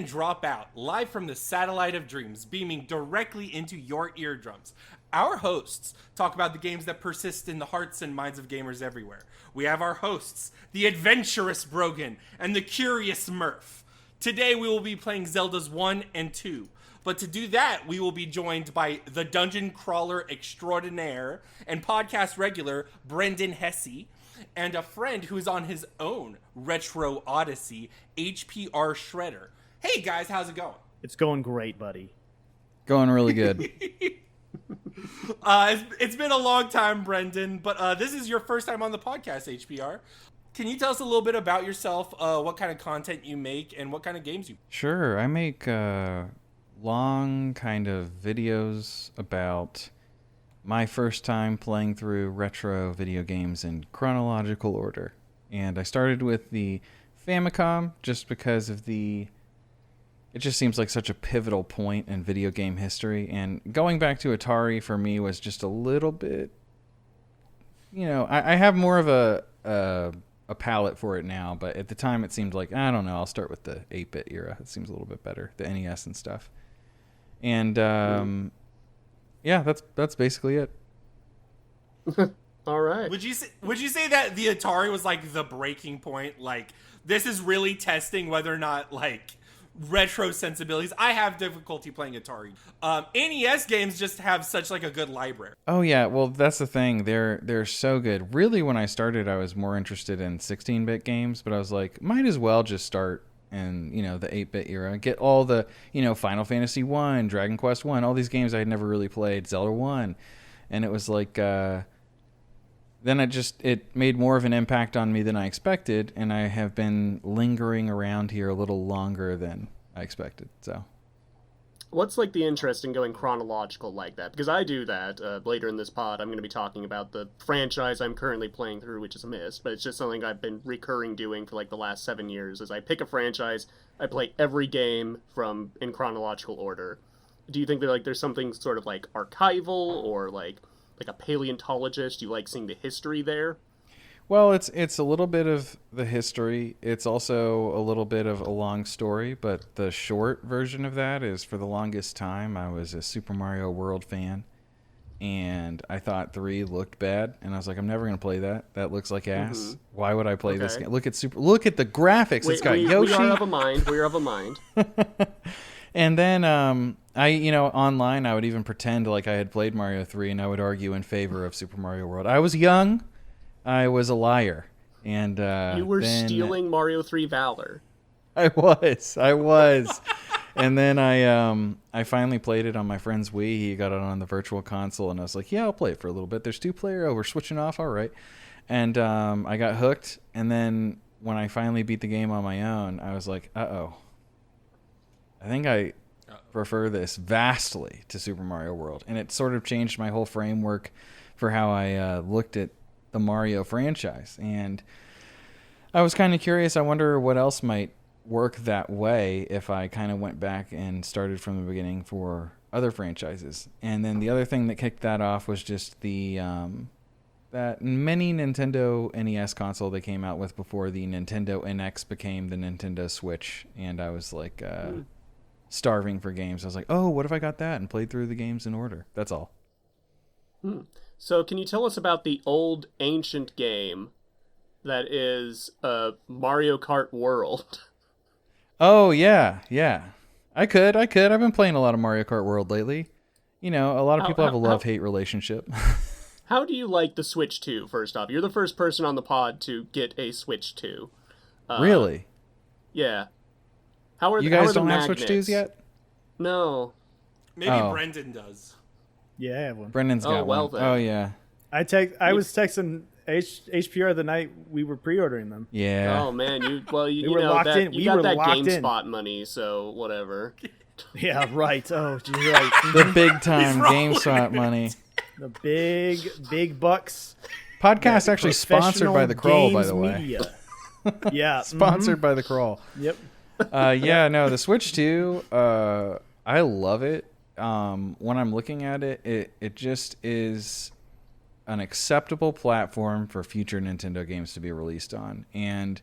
Drop out, live from the satellite of dreams, beaming directly into your eardrums. Our hosts talk about the games that persist in the hearts and minds of gamers everywhere. We have our hosts, the adventurous Brogan and the curious Murph. Today we will be playing Zeldas 1 and 2. But to do that, we will be joined by the dungeon crawler extraordinaire and podcast regular Brendan and a friend who's on his own retro odyssey, HPRshredder. Hey guys, how's it going? It's going great, buddy. Going really good. It's been a long time, Brendan, but this is your first time on the podcast, HPR. Can you tell us a little bit about yourself, what kind of content you make, and what kind of games you... Sure, I make long kind of videos about my first time playing through retro video games in chronological order. And I started with the Famicom just because of it just seems like such a pivotal point in video game history. And going back to Atari for me was just a little bit, I have more of a palette for it now. But at the time it seemed like, I don't know, I'll start with the 8-bit era. It seems a little bit better, the NES and stuff. And yeah, that's basically it. All right. Would you say that the Atari was like the breaking point? Like, this is really testing whether or not like retro sensibilities. I have difficulty playing Atari. NES games just have such like a good library. Oh yeah, well that's the thing. They're so good. Really, when I started, I was more interested in 16-bit games, but I was like, might as well just start in the 8-bit era. Get all the Final Fantasy 1, Dragon Quest 1, all these games I had never really played, Zelda 1, and it was like. Then it made more of an impact on me than I expected, and I have been lingering around here a little longer than I expected. So, what's like the interest in going chronological like that? Because I do that. Later in this pod, I'm going to be talking about the franchise I'm currently playing through, which is Myst, but it's just something I've been recurring doing for like the last 7 years. As I pick a franchise, I play every game in chronological order. Do you think that like there's something sort of like archival or like a paleontologist? You like seeing the history there? Well, it's a little bit of the history. It's also a little bit of a long story, but the short version of that is, for the longest time, I was a Super Mario World fan, and I thought 3 looked bad, and I was like, I'm never going to play that. That looks like ass. Mm-hmm. Why would I play this game? Look at the graphics. It's got Yoshi. We are of a mind. And then online I would even pretend like I had played Mario 3, and I would argue in favor of Super Mario World. I was young, I was a liar, and you were stealing Mario 3 valor. I was. And then I finally played it on my friend's Wii. He got it on the virtual console, and I was like, yeah, I'll play it for a little bit. There's 2-player. Oh, we're switching off. All right. And I got hooked, and then when I finally beat the game on my own, I was like, uh-oh. I think I prefer this vastly to Super Mario World. And it sort of changed my whole framework for how I looked at the Mario franchise. And I was kind of curious. I wonder what else might work that way if I kind of went back and started from the beginning for other franchises. And then the other thing that kicked that off was just that mini Nintendo NES console they came out with before the Nintendo NX became the Nintendo Switch. And I was like... starving for games. I was like, oh, what if I got that and played through the games in order? That's all. So can you tell us about the old ancient game that is Mario Kart World? Oh, yeah. I could. I've been playing a lot of Mario Kart World lately. A lot of people have a love-hate relationship. How do you like the Switch 2, first off? You're the first person on the pod to get a Switch 2. Really? Yeah. You guys don't have Switch 2s yet? No. Maybe Brendan does. Yeah, I have one. Brendan's got one. Then. Oh, yeah. I was texting HPR the night we were pre-ordering them. Yeah. Oh man, you were know locked that in. you We got were that locked in. GameSpot money, so whatever. Yeah, right. Oh, you're right. The big time rolling GameStop money. The big bucks. Podcast actually sponsored by The Crawl, by the Games way. Media. Yeah. Sponsored by The Crawl. Yep. Yeah, no, the Switch 2, I love it. When I'm looking at it, it just is an acceptable platform for future Nintendo games to be released on. And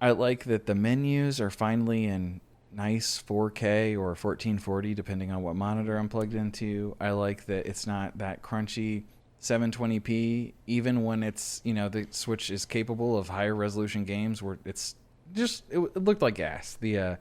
I like that the menus are finally in nice 4K or 1440, depending on what monitor I'm plugged into. I like that it's not that crunchy 720p, even when it's, the Switch is capable of higher resolution games where it's just, it looked like gas. The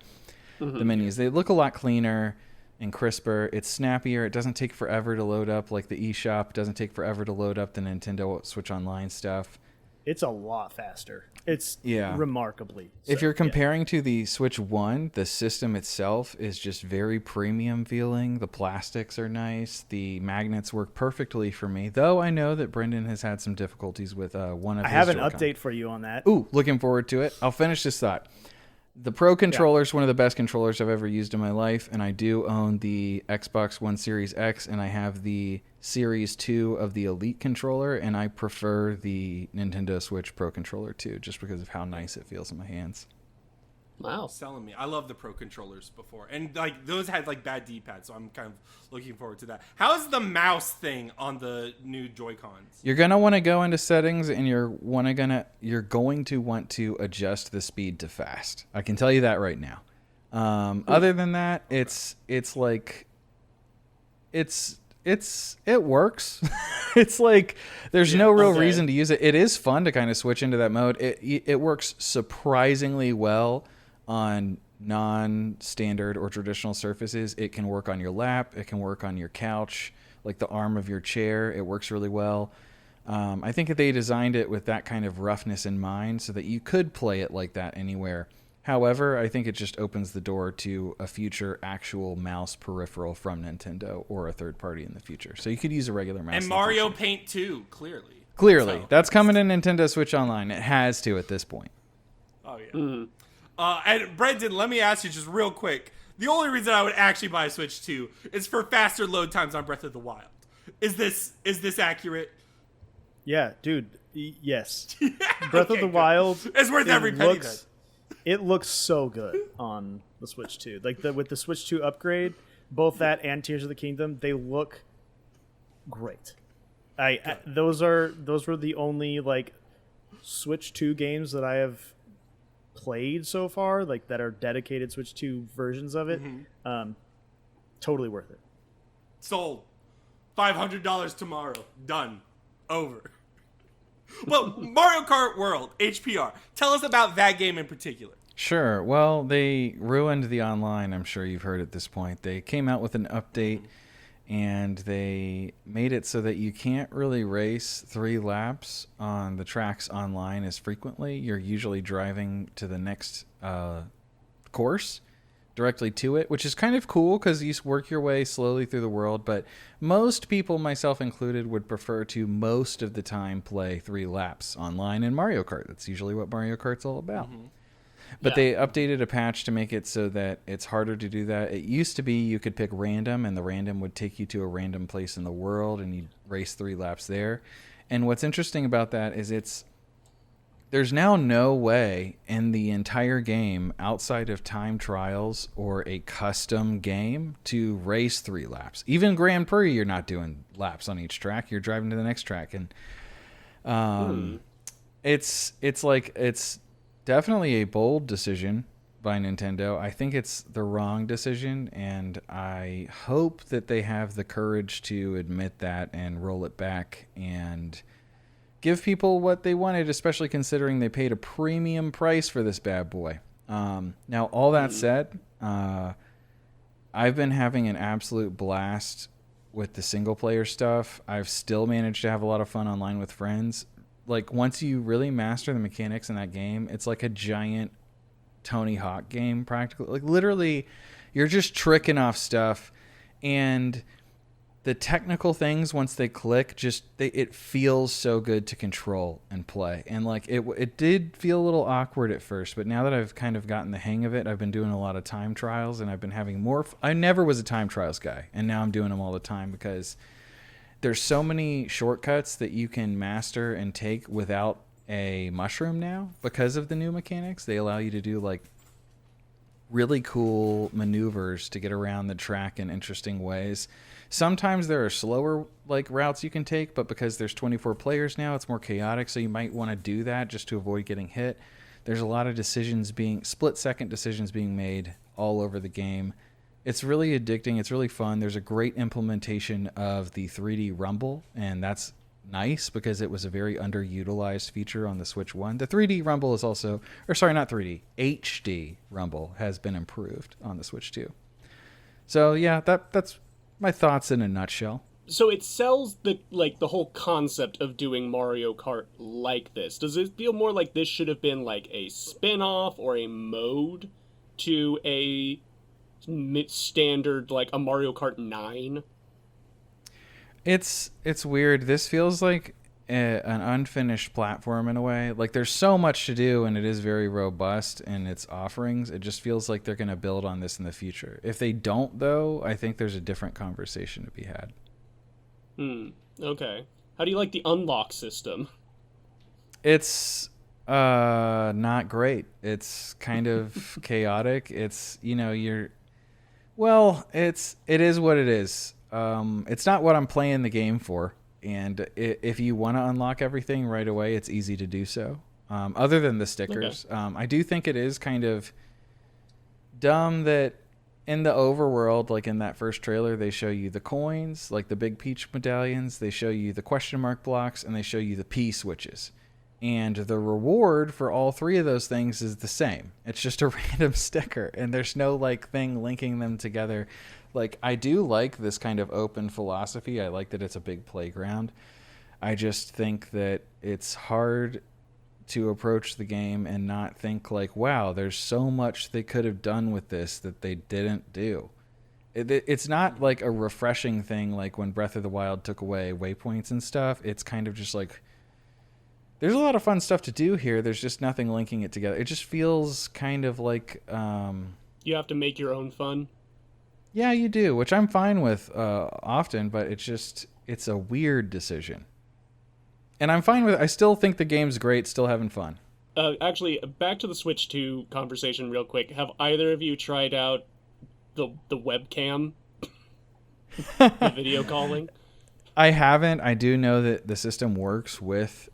menus, they look a lot cleaner and crisper. It's snappier. It doesn't take forever to load up like the eShop. It doesn't take forever to load up the Nintendo Switch Online stuff. It's a lot faster. It's remarkably. If you're comparing to the Switch 1, the system itself is just very premium feeling. The plastics are nice. The magnets work perfectly for me, though I know that Brendan has had some difficulties with one of his I have an Joy-Con. update for you on that. Ooh, looking forward to it. I'll finish this thought. The Pro controller is one of the best controllers I've ever used in my life, and I do own the Xbox One Series X, and I have the Series 2 of the Elite controller, and I prefer the Nintendo Switch Pro controller too, just because of how nice it feels in my hands. Wow. Selling me. I love the Pro controllers before. And like those had like bad D-pads, so I'm kind of looking forward to that. How's the mouse thing on the new Joy-Cons? You're going to want to go into settings, and you're going to want to adjust the speed to fast. I can tell you that right now. Other than that, it works. It's like there's no real reason to use it. It is fun to kind of switch into that mode. It works surprisingly well on non-standard or traditional surfaces. It can work on your lap. It can work on your couch, like the arm of your chair. It works really well. I think that they designed it with that kind of roughness in mind so that you could play it like that anywhere. However, I think it just opens the door to a future actual mouse peripheral from Nintendo or a third party in the future. So you could use a regular mouse. And Mario Paint 2, clearly. Clearly. That's coming to Nintendo Switch Online. It has to at this point. Oh, yeah. And Brendan, let me ask you just real quick. The only reason I would actually buy a Switch 2 is for faster load times on Breath of the Wild. Is this accurate? Yeah, dude. Yes. Breath of the Wild. It's worth every penny then. It looks so good on the Switch 2. Like with the Switch 2 upgrade, both that and Tears of the Kingdom, they look great. Those were the only like Switch 2 games that I have played so far, like that are dedicated Switch 2 versions of it. Totally worth it. Sold. $500 tomorrow. Done. Over. Well, Mario Kart World, HPR. Tell us about that game in particular. Sure. Well, they ruined the online, I'm sure you've heard at this point. They came out with an update, and they made it so that you can't really race 3 laps on the tracks online as frequently. You're usually driving to the next course directly to it, which is kind of cool because you work your way slowly through the world, but most people, myself included, would prefer to most of the time play 3 laps online in Mario Kart. That's usually what Mario Kart's all about. But they updated a patch to make it so that it's harder to do that. It used to be you could pick random, and the random would take you to a random place in the world, and you'd race 3 laps there. And what's interesting about that is there's now no way in the entire game outside of time trials or a custom game to race 3 laps. Even Grand Prix, you're not doing laps on each track. You're driving to the next track. And it's definitely a bold decision by Nintendo. I think it's the wrong decision, and I hope that they have the courage to admit that and roll it back and give people what they wanted, especially considering they paid a premium price for this bad boy. Now, all that said, I've been having an absolute blast with the single-player stuff. I've still managed to have a lot of fun online with friends. Like, once you really master the mechanics in that game, it's like a giant Tony Hawk game, practically. Like, literally, you're just tricking off stuff, and the technical things, once they click, it feels so good to control and play. And like it did feel a little awkward at first, but now that I've kind of gotten the hang of it, I've been doing a lot of time trials, and I've been having more. I never was a time trials guy, and now I'm doing them all the time because there's so many shortcuts that you can master and take without a mushroom now because of the new mechanics. They allow you to do like really cool maneuvers to get around the track in interesting ways. Sometimes there are slower like routes you can take, but because there's 24 players now, it's more chaotic, so you might want to do that just to avoid getting hit. There's a lot of split-second decisions being made all over the game. It's really addicting. It's really fun. There's a great implementation of the 3D rumble, and that's nice because it was a very underutilized feature on the Switch 1. The 3D rumble is also, or sorry, not 3D, HD rumble has been improved on the Switch 2. So yeah, that's my thoughts in a nutshell. So it sells the whole concept of doing Mario Kart like this. Does it feel more like this should have been like a spin-off or a mode to a standard like a Mario Kart 9? It's weird. This feels like an unfinished platform in a way. Like there's so much to do, and it is very robust in its offerings. It just feels like they're going to build on this in the future. If they don't, though, I think there's a different conversation to be had. Okay. How do you like the unlock system? It's not great. It's kind of chaotic. It's, it is what it is. It's not what I'm playing the game for. And if you want to unlock everything right away, it's easy to do so. Other than the stickers, okay. I do think it is kind of dumb that in the overworld, like in that first trailer, they show you the coins, like the big Peach medallions. They show you the question mark blocks, and they show you the P switches. And the reward for all three of those things is the same. It's just a random sticker, and there's no like thing linking them together. Like, I do like this kind of open philosophy. I like that it's a big playground. I just think that it's hard to approach the game and not think like, wow, there's so much they could have done with this that they didn't do. It's not like a refreshing thing like when Breath of the Wild took away waypoints and stuff. It's kind of just like, there's a lot of fun stuff to do here. There's just nothing linking it together. It just feels kind of like... you have to make your own fun? Yeah, you do, which I'm fine with often, but it's a weird decision. And I'm fine with it. I still think the game's great, still having fun. Actually, back to the Switch 2 conversation real quick. Have either of you tried out the webcam? The video calling? I haven't. I do know that the system works with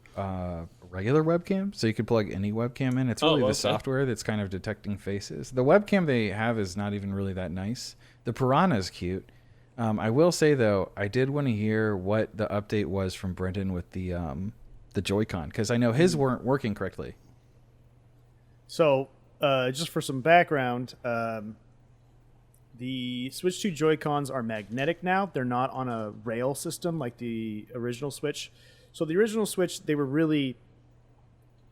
regular webcam, so you can plug any webcam in. It's really the software that's kind of detecting faces. The webcam they have is not even really that nice. The Piranha is cute. I will say, though, I did want to hear what the update was from Brendan with the Joy-Con, because I know his weren't working correctly. So, just for some background, the Switch 2 Joy-Cons are magnetic now. They're not on a rail system like the original Switch. So the original Switch, they were really,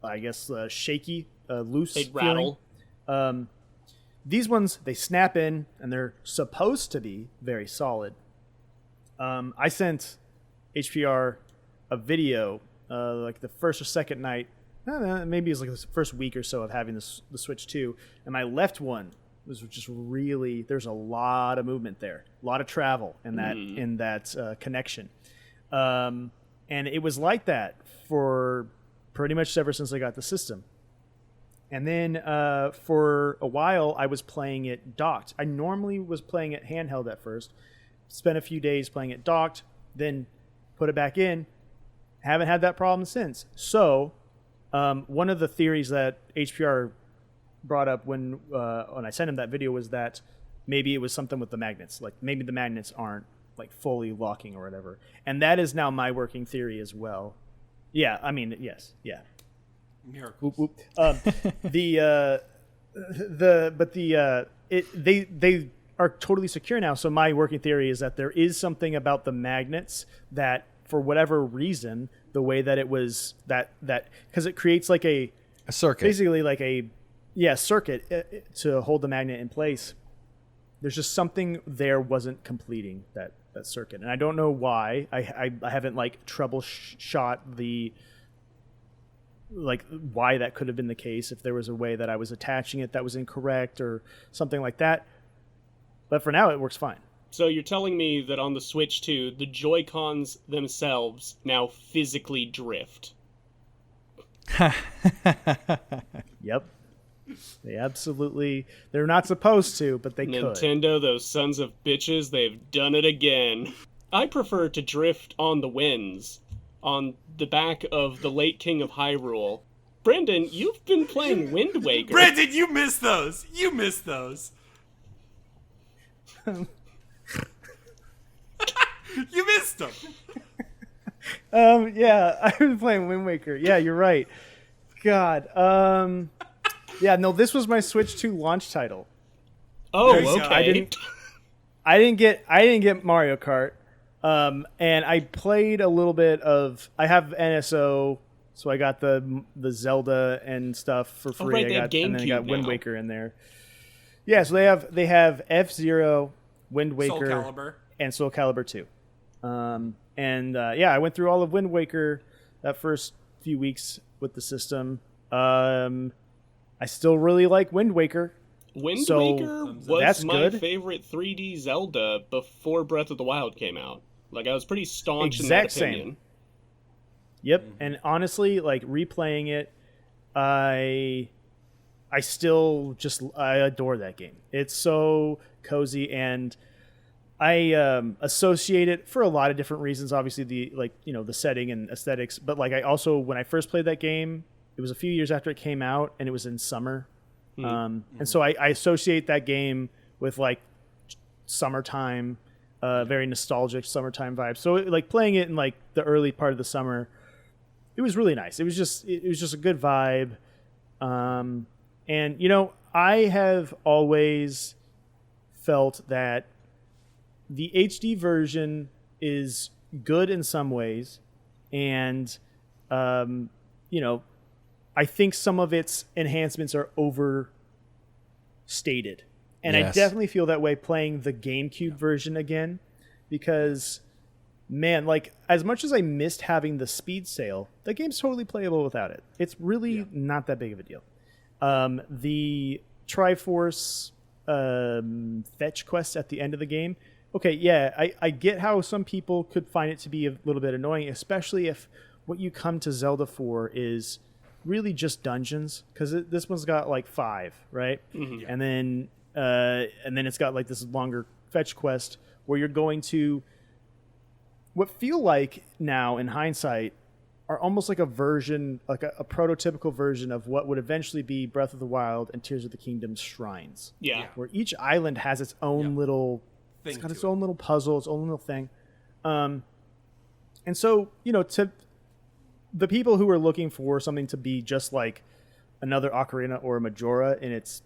I guess, shaky, loose. They'd rattle. These ones, they snap in, and they're supposed to be very solid. I sent HPR a video, like the first or second night, maybe it was like the first week or so of having the Switch 2, and my left one was just really, there's a lot of movement there, a lot of travel in that connection. And it was like that for pretty much ever since I got the system. And then for a while, I was playing it docked. I normally was playing it handheld at first. Spent a few days playing it docked, then put it back in. Haven't had that problem since. So one of the theories that HPR brought up when I sent him that video was that maybe it was something with the magnets. Like maybe the magnets aren't like fully locking or whatever. And that is now my working theory as well. Yeah, I mean, yes, yeah. Miracles. Whoop, whoop. They are totally secure now. So my working theory is that there is something about the magnets that, for whatever reason, the way that it was that because it creates like a circuit, basically like a circuit to hold the magnet in place. There's just something there wasn't completing that circuit, and I don't know why. I haven't like troubleshot the like why that could have been the case, if there was a way that I was attaching it that was incorrect or something like that. But for now, it works fine. So you're telling me that on the Switch 2, the Joy-Cons themselves now physically drift? Yep. They're not supposed to, but they could. Nintendo, those sons of bitches, they've done it again. I prefer to drift on the winds, on the back of the late King of Hyrule. Brendan, you've been playing Wind Waker. Brendan, you missed those. You missed those. You missed them. Yeah, I've been playing Wind Waker. Yeah, you're right. God. Yeah, no, this was my Switch 2 launch title. Oh, There you go. okay. I didn't get Mario Kart. And I played a little bit of. I have NSO, so I got the Zelda and stuff for free. Right, they have and then I got GameCube Wind now. Waker in there. Yeah, so they have F-Zero, Wind Waker, Soul Calibur. and Soul Calibur 2. Yeah, I went through all of Wind Waker that first few weeks with the system. I still really like Wind Waker. Wind So, Waker that's was my good. favorite 3D Zelda before Breath of the Wild came out. Like, I was pretty staunch Exact in that opinion. same. Yep, and honestly, like replaying it, I still just I adore that game. It's so cozy, and I associate it for a lot of different reasons. Obviously, the setting and aesthetics, but like I also, when I first played that game, it was a few years after it came out, and it was in summer, and so I associate that game with like summertime, very nostalgic summertime vibes. So like playing it in like the early part of the summer, it was really nice. It was just a good vibe. And I have always felt that the HD version is good in some ways, and I think some of its enhancements are overstated. And I Yes. definitely feel that way playing the GameCube version again, because man, like as much as I missed having the speed sail, the game's totally playable without it. It's really not that big of a deal. The Triforce fetch quest at the end of the game. Okay, yeah, I get how some people could find it to be a little bit annoying, especially if what you come to Zelda for is really just dungeons, because this one's got like 5, right? And then it's got like this longer fetch quest where you're going to what feel like now in hindsight are almost like a version, like a prototypical version of what would eventually be Breath of the Wild and Tears of the Kingdom's shrines. Yeah. Where each island has its own little Thing it's got to its it. own little puzzle, its own little thing. And so, to the people who are looking for something to be just like another Ocarina or a Majora in its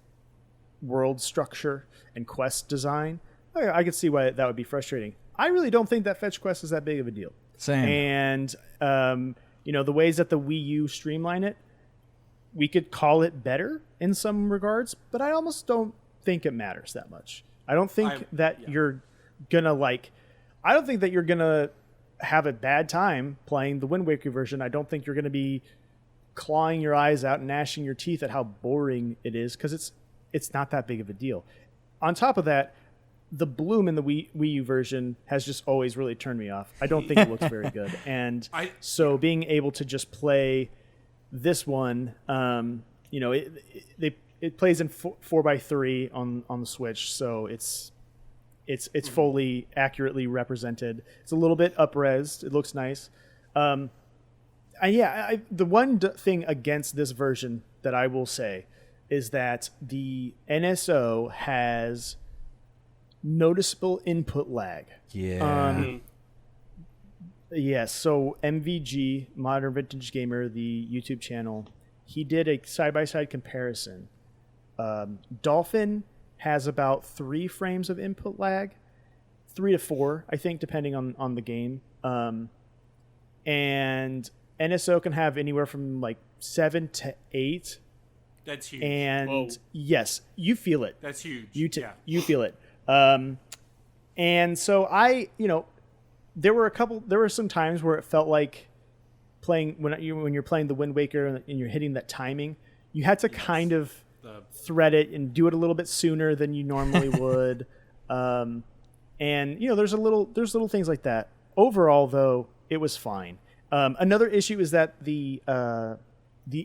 world structure and quest design, I could see why that would be frustrating. I really don't think that fetch quest is that big of a deal. Same. And the ways that the Wii U streamline it, we could call it better in some regards, but I almost don't think it matters that much. I don't think you're gonna I don't think that you're gonna have a bad time playing the Wind Waker version. I don't think you're gonna be clawing your eyes out and gnashing your teeth at how boring it is, because it's not that big of a deal. On top of that, the bloom in the Wii U version has just always really turned me off. I don't think it looks very good. And so being able to just play this one, it plays in 4:3 on the Switch, so it's fully accurately represented. It's a little bit up-resed. It looks nice. The one thing against this version that I will say is that the NSO has noticeable input lag. Yeah. Yes, so MVG, Modern Vintage Gamer, the YouTube channel, he did a side-by-side comparison. Dolphin has about 3 frames of input lag, 3 to 4, I think, depending on the game. And NSO can have anywhere from like 7 to 8. That's huge. And Whoa. yes, you feel it. That's huge. You feel it. And so there were some times where it felt like playing when you're playing the Wind Waker and you're hitting that timing, you had to kind of thread it and do it a little bit sooner than you normally would. And there's little things like that. Overall, though, it was fine. Another issue is that the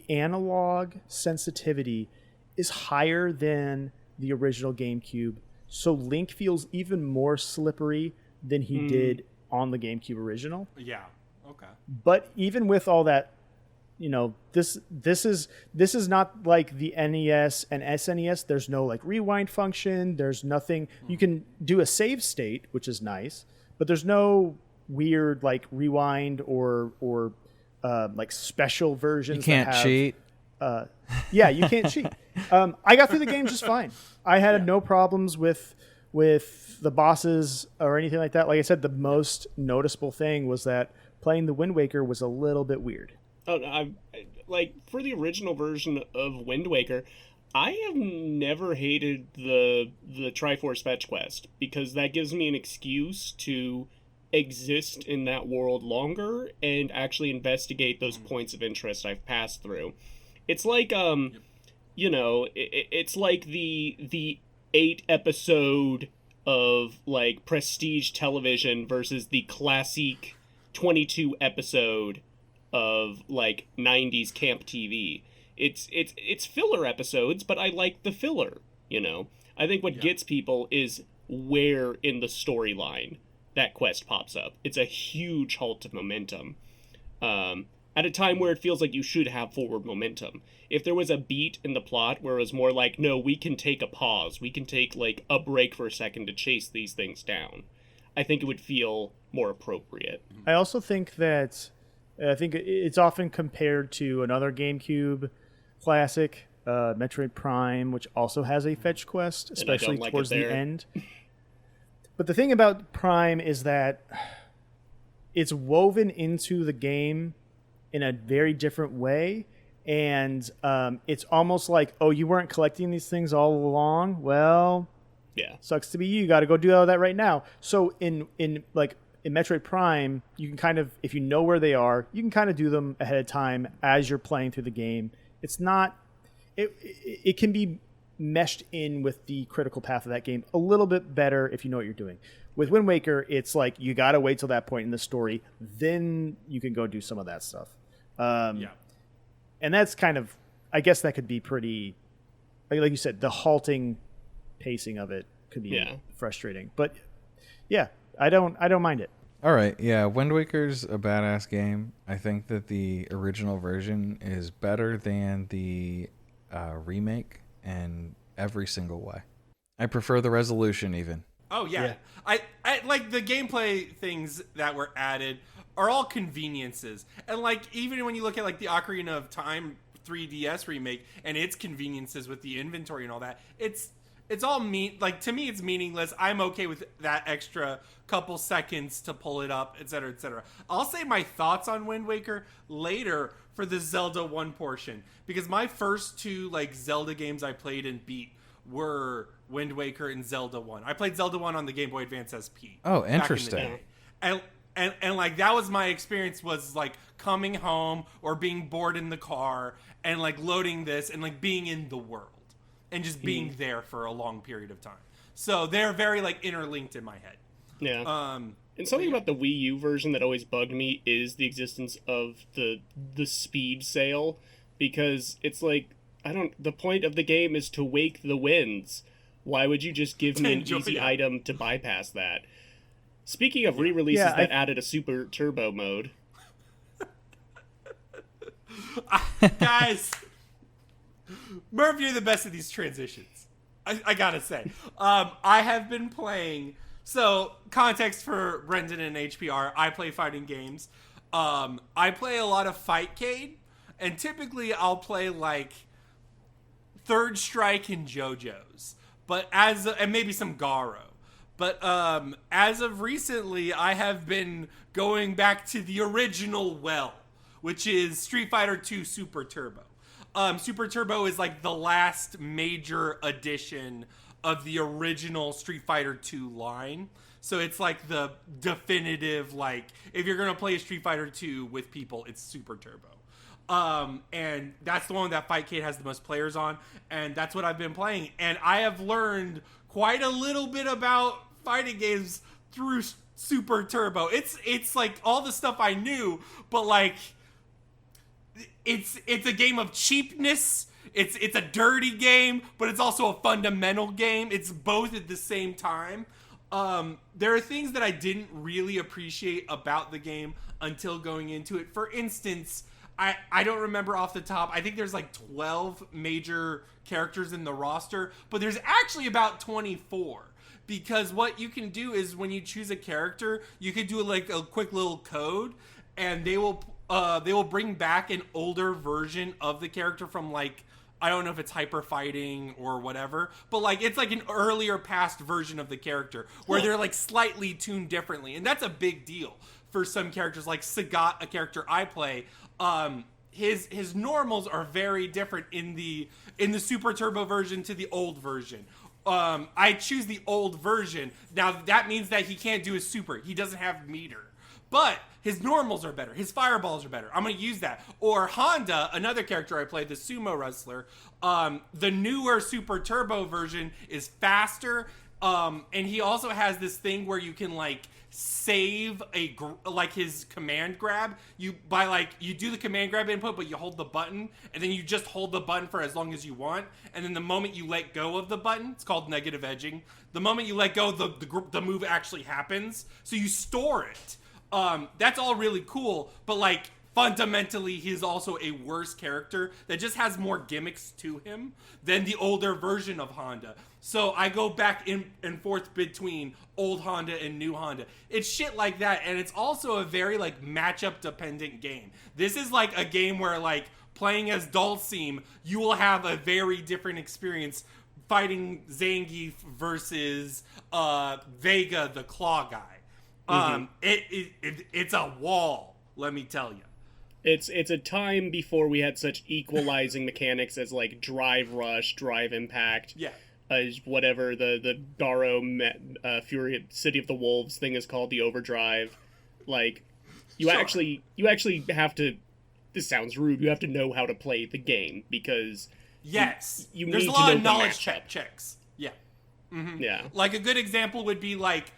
analog sensitivity is higher than the original GameCube, so Link feels even more slippery than he did on the GameCube original. Yeah. Okay. But even with all that, this is not like the NES and SNES. There's no like rewind function. There's nothing. You can do a save state, which is nice, but there's no weird like rewind or like special versions. You can't cheat. Yeah, you can't cheat. I got through the game just fine. I had no problems with the bosses or anything like that. Like I said, the most noticeable thing was that playing the Wind Waker was a little bit weird. Oh, like for the original version of Wind Waker, I have never hated the Triforce fetch quest because that gives me an excuse to exist in that world longer and actually investigate those points of interest I've passed through. It's like it's like the 8 episode of like prestige television versus the classic 22 episode of like 90s camp TV. It's filler episodes, but I like the filler, I think what gets people is where in the storyline that quest pops up. It's a huge halt of momentum. At a time where it feels like you should have forward momentum. If there was a beat in the plot where it was more like, no, we can take a pause, we can take like a break for a second to chase these things down, I think it would feel more appropriate. I also think that it's often compared to another GameCube classic, Metroid Prime, which also has a fetch quest, especially towards the end. But the thing about Prime is that it's woven into the game in a very different way, and it's almost like, oh, you weren't collecting these things all along? Well, yeah, sucks to be you. Got to go do all that right now. So in Metroid Prime, you can kind of, if you know where they are, you can kind of do them ahead of time as you're playing through the game. It's not, it can be meshed in with the critical path of that game a little bit better if you know what you're doing. With Wind Waker, it's like you got to wait till that point in the story, then you can go do some of that stuff. And that's kind of, I guess that could be pretty, like you said, the halting pacing of it could be frustrating. But yeah, I don't mind it. All right, yeah, Wind Waker's a badass game. I think that the original version is better than the remake in every single way. I prefer the resolution even. Oh yeah. I like the gameplay things that were added are all conveniences. And like even when you look at like the Ocarina of Time 3DS remake and its conveniences with the inventory and all that, it's all like to me it's meaningless. I'm okay with that extra couple seconds to pull it up, etc., etc. I'll say my thoughts on Wind Waker later for the Zelda 1 portion, because my first 2 like Zelda games I played and beat were Wind Waker and Zelda 1. I played Zelda 1 on the Game Boy Advance SP. Oh, interesting. And like that was my experience, was like coming home or being bored in the car and like loading this and like being in the world and just being there for a long period of time. So they're very like interlinked in my head. Yeah. And something about the Wii U version that always bugged me is the existence of the speed sail, because it's like, the point of the game is to wake the winds. Why would you just give me an easy item to bypass that? Speaking of re-releases that added a super turbo mode. Guys, Murph, you're the best at these transitions. I gotta say. I have been playing... So, context for Brendan and HPR, I play fighting games. I play a lot of Fightcade, and typically I'll play like Third Strike and JoJo's, and maybe some Garo. But as of recently, I have been going back to the original well, which is Street Fighter 2 Super Turbo. Super Turbo is like the last major addition of the original Street Fighter 2 line. So it's like the definitive, like, if you're going to play Street Fighter 2 with people, it's Super Turbo. And that's the one that Fightcade has the most players on, and that's what I've been playing. And I have learned quite a little bit about fighting games through Super Turbo. It's like all the stuff I knew, but like it's a game of cheapness. It's a dirty game, but it's also a fundamental game. It's both at the same time. There are things that I didn't really appreciate about the game until going into it. For instance, I don't remember off the top. I think there's like 12 major characters in the roster, but there's actually about 24. Because what you can do is when you choose a character, you could do like a quick little code, and they will bring back an older version of the character from like, I don't know if it's hyper fighting or whatever, but like it's like an earlier past version of the character where they're like slightly tuned differently, and that's a big deal for some characters. Like Sagat, a character I play, his normals are very different in the Super Turbo version to the old version. I choose the old version. Now that means that he can't do his super. He doesn't have meter. But his normals are better. His fireballs are better. I'm going to use that. Or Honda, another character I played, the sumo wrestler. The newer Super Turbo version is faster. And he also has this thing where you can like save like his command grab. You do the command grab input, but you hold the button, and then you just hold the button for as long as you want. And then the moment you let go of the button, it's called negative edging. The moment you let go, the move actually happens. So you store it. That's all really cool, but like fundamentally he's also a worse character that just has more gimmicks to him than the older version of Honda. So I go back and forth between old Honda and new Honda. It's shit like that, and it's also a very like matchup dependent game. This is like a game where like playing as Dulcim, you will have a very different experience fighting Zangief versus Vega, the claw guy. It's a wall, let me tell you. It's a time before we had such equalizing mechanics as like drive rush, drive impact. Yeah. Whatever the Garo Fury City of the Wolves thing is called, the overdrive. Like you actually have to. This sounds rude. You have to know how to play the game because yes, you there's need a lot to know of knowledge checks. Yeah. Mm-hmm. Yeah. Like a good example would be like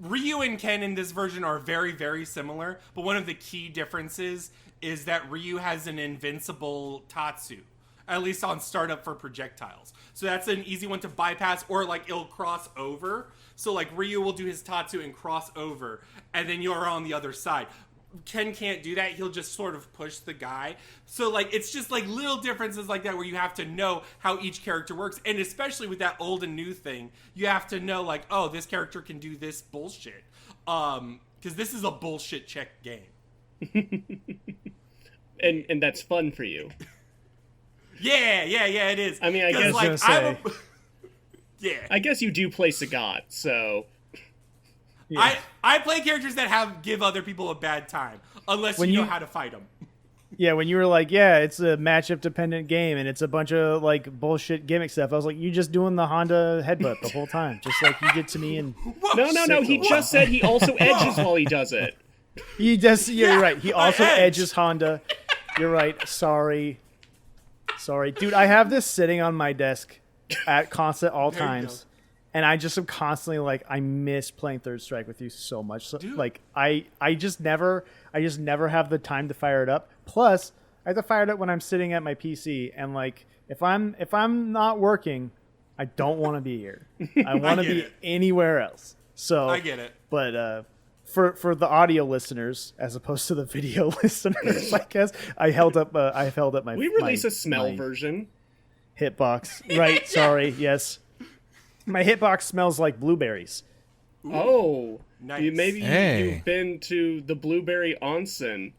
Ryu and Ken in this version are very, very similar, but one of the key differences is that Ryu has an invincible Tatsu, at least on startup for projectiles. So that's an easy one to bypass, or like it'll cross over. So like Ryu will do his Tatsu and cross over, and then you're on the other side. Ken can't do that. He'll just sort of push the guy. So like it's just like little differences like that where you have to know how each character works. And especially with that old and new thing, you have to know like, oh, this character can do this bullshit. Because this is a bullshit check game. And that's fun for you. Yeah, it is. I mean, I guess like, yeah. I guess you do play Sagat, so yeah. I play characters that give other people a bad time, unless you know how to fight them. Yeah, when you were like, yeah, it's a matchup dependent game and it's a bunch of like bullshit gimmick stuff, I was like, you just doing the Honda headbutt the whole time, just like you did to me. And no, he just said he also edges while he does it. He does. Yeah, you're right. He also edges Honda. You're right. Sorry, dude. I have this sitting on my desk at constant all times. And I just am constantly like, I miss playing Third Strike with you so much. So, like, I just never have the time to fire it up. Plus, I have to fire it up when I'm sitting at my PC. And like, if I'm not working, I don't want to be here. I want to be anywhere else. So I get it. But for the audio listeners, as opposed to the video listeners, I guess I held up my. We release a smell version. Hitbox, right? Sorry, yes. My hitbox smells like blueberries. Ooh. Oh, nice. You've been to the Blueberry Onsen,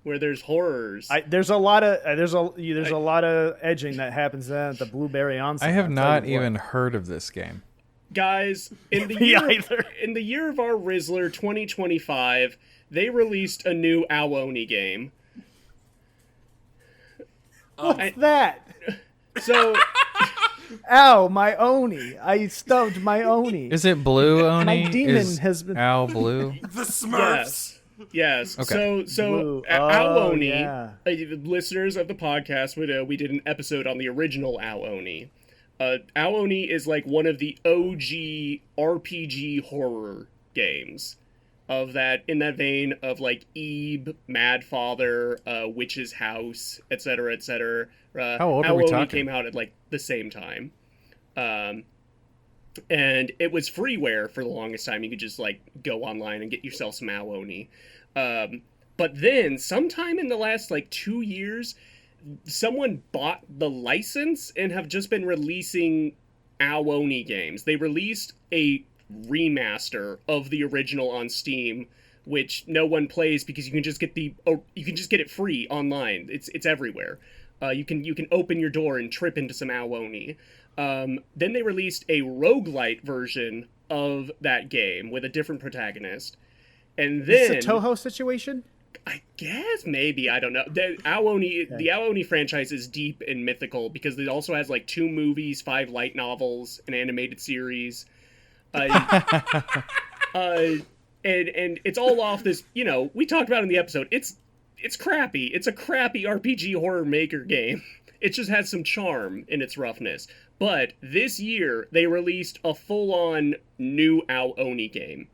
where there's horrors. There's a lot of edging that happens at the Blueberry Onsen. I have not even heard of this game. Guys, in the year of our Rizzler 2025, they released a new Awoni game. What's that? So. Ow, my Oni. I stubbed my Oni. Is it blue Oni? My demon Is has been... Owl blue? The Smurfs. Yes. Okay. So Blue. Aoni, Yeah. listeners of the podcast, we did an episode on the original Aoni. Aoni is like one of the OG RPG horror games of that, in that vein of like Ebe, Mad Father, Witch's House, etc., etc. How old are we Aoni talking? came out at like the same time. And it was freeware for the longest time. You could just like go online and get yourself some Aoni. But then sometime in the last like 2 years, someone bought the license and have just been releasing Aoni games. They released a remaster of the original on Steam, which no one plays because you can just get it free online. It's everywhere. You can open your door and trip into some Aoni. Then they released a roguelite version of that game with a different protagonist. And then Is this a Toho situation? I guess maybe, I don't know. The Aoni franchise is deep and mythical because it also has like 2 movies, 5 light novels, an animated series. And it's all off this, we talked about in the episode. It's crappy. It's a crappy RPG horror maker game. It just has some charm in its roughness. But this year, they released a full-on new Aoni game.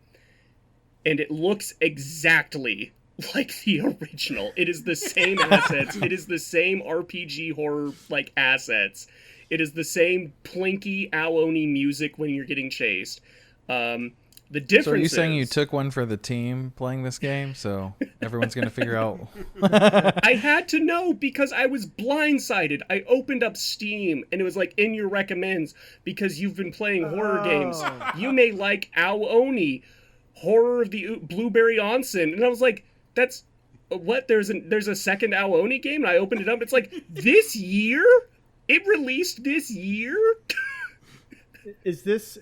And it looks exactly like the original. It is the same assets. It is the same RPG horror, like, assets. It is the same plinky Aoni music when you're getting chased. The difference So are you saying you took one for the team playing this game? So everyone's going to figure out. I had to know because I was blindsided. I opened up Steam and it was like in your recommends because you've been playing horror games. You may like Aoni, Horror of the Blueberry Onsen. And I was like, that's what? There's a second Aoni game? And I opened it up. It's like, this year? It released this year? Is this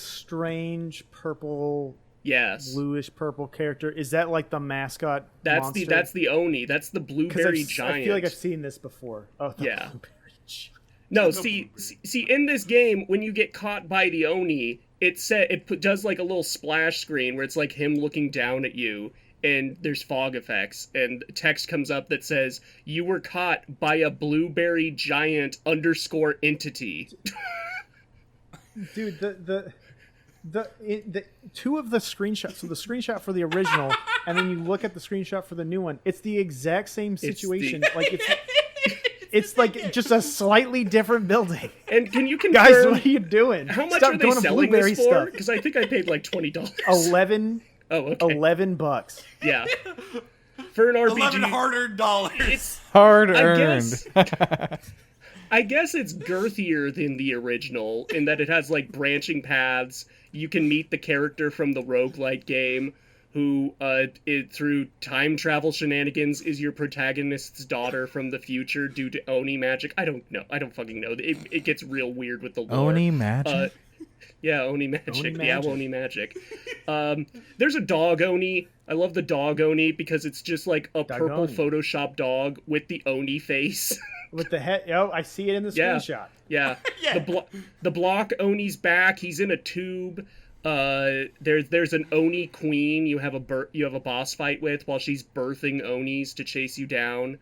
strange purple, Yes, bluish purple character? Is that like the mascot? monster? That's the Oni. That's the blueberry giant. I feel like I've seen this before. Oh, the Yeah. blueberry giant. No, see, in this game, when you get caught by the Oni, it does like a little splash screen where it's like him looking down at you, and there's fog effects, and text comes up that says, "You were caught by a blueberry giant _ entity." Dude, the 2 of the screenshots. So the screenshot for the original, and then you look at the screenshot for the new one. It's the exact same situation. It's like just a slightly different building. And can you confirm, Guys, what are you doing? how much Stop are they going to selling blueberry this for? stuff. Because I think I paid like $20. 11 Oh, okay. $11. Yeah. For an RPG, 11 hard-earned dollars. Hard I earned. I guess it's girthier than the original in that it has like branching paths. You can meet the character from the roguelike game who, through time travel shenanigans, is your protagonist's daughter from the future due to Oni magic. I don't know. I don't fucking know. It gets real weird with the lore. Oni magic? Yeah, Oni magic. Oni Yeah, magic. Oni magic. There's a dog Oni. I love the dog Oni because it's just like a purple Oni. Photoshop dog with the Oni face. With the head, I see it in the Yeah. screenshot. Yeah. Yeah. The block Oni's back. He's in a tube. There's an Oni queen you have a boss fight with while she's birthing Onis to chase you down.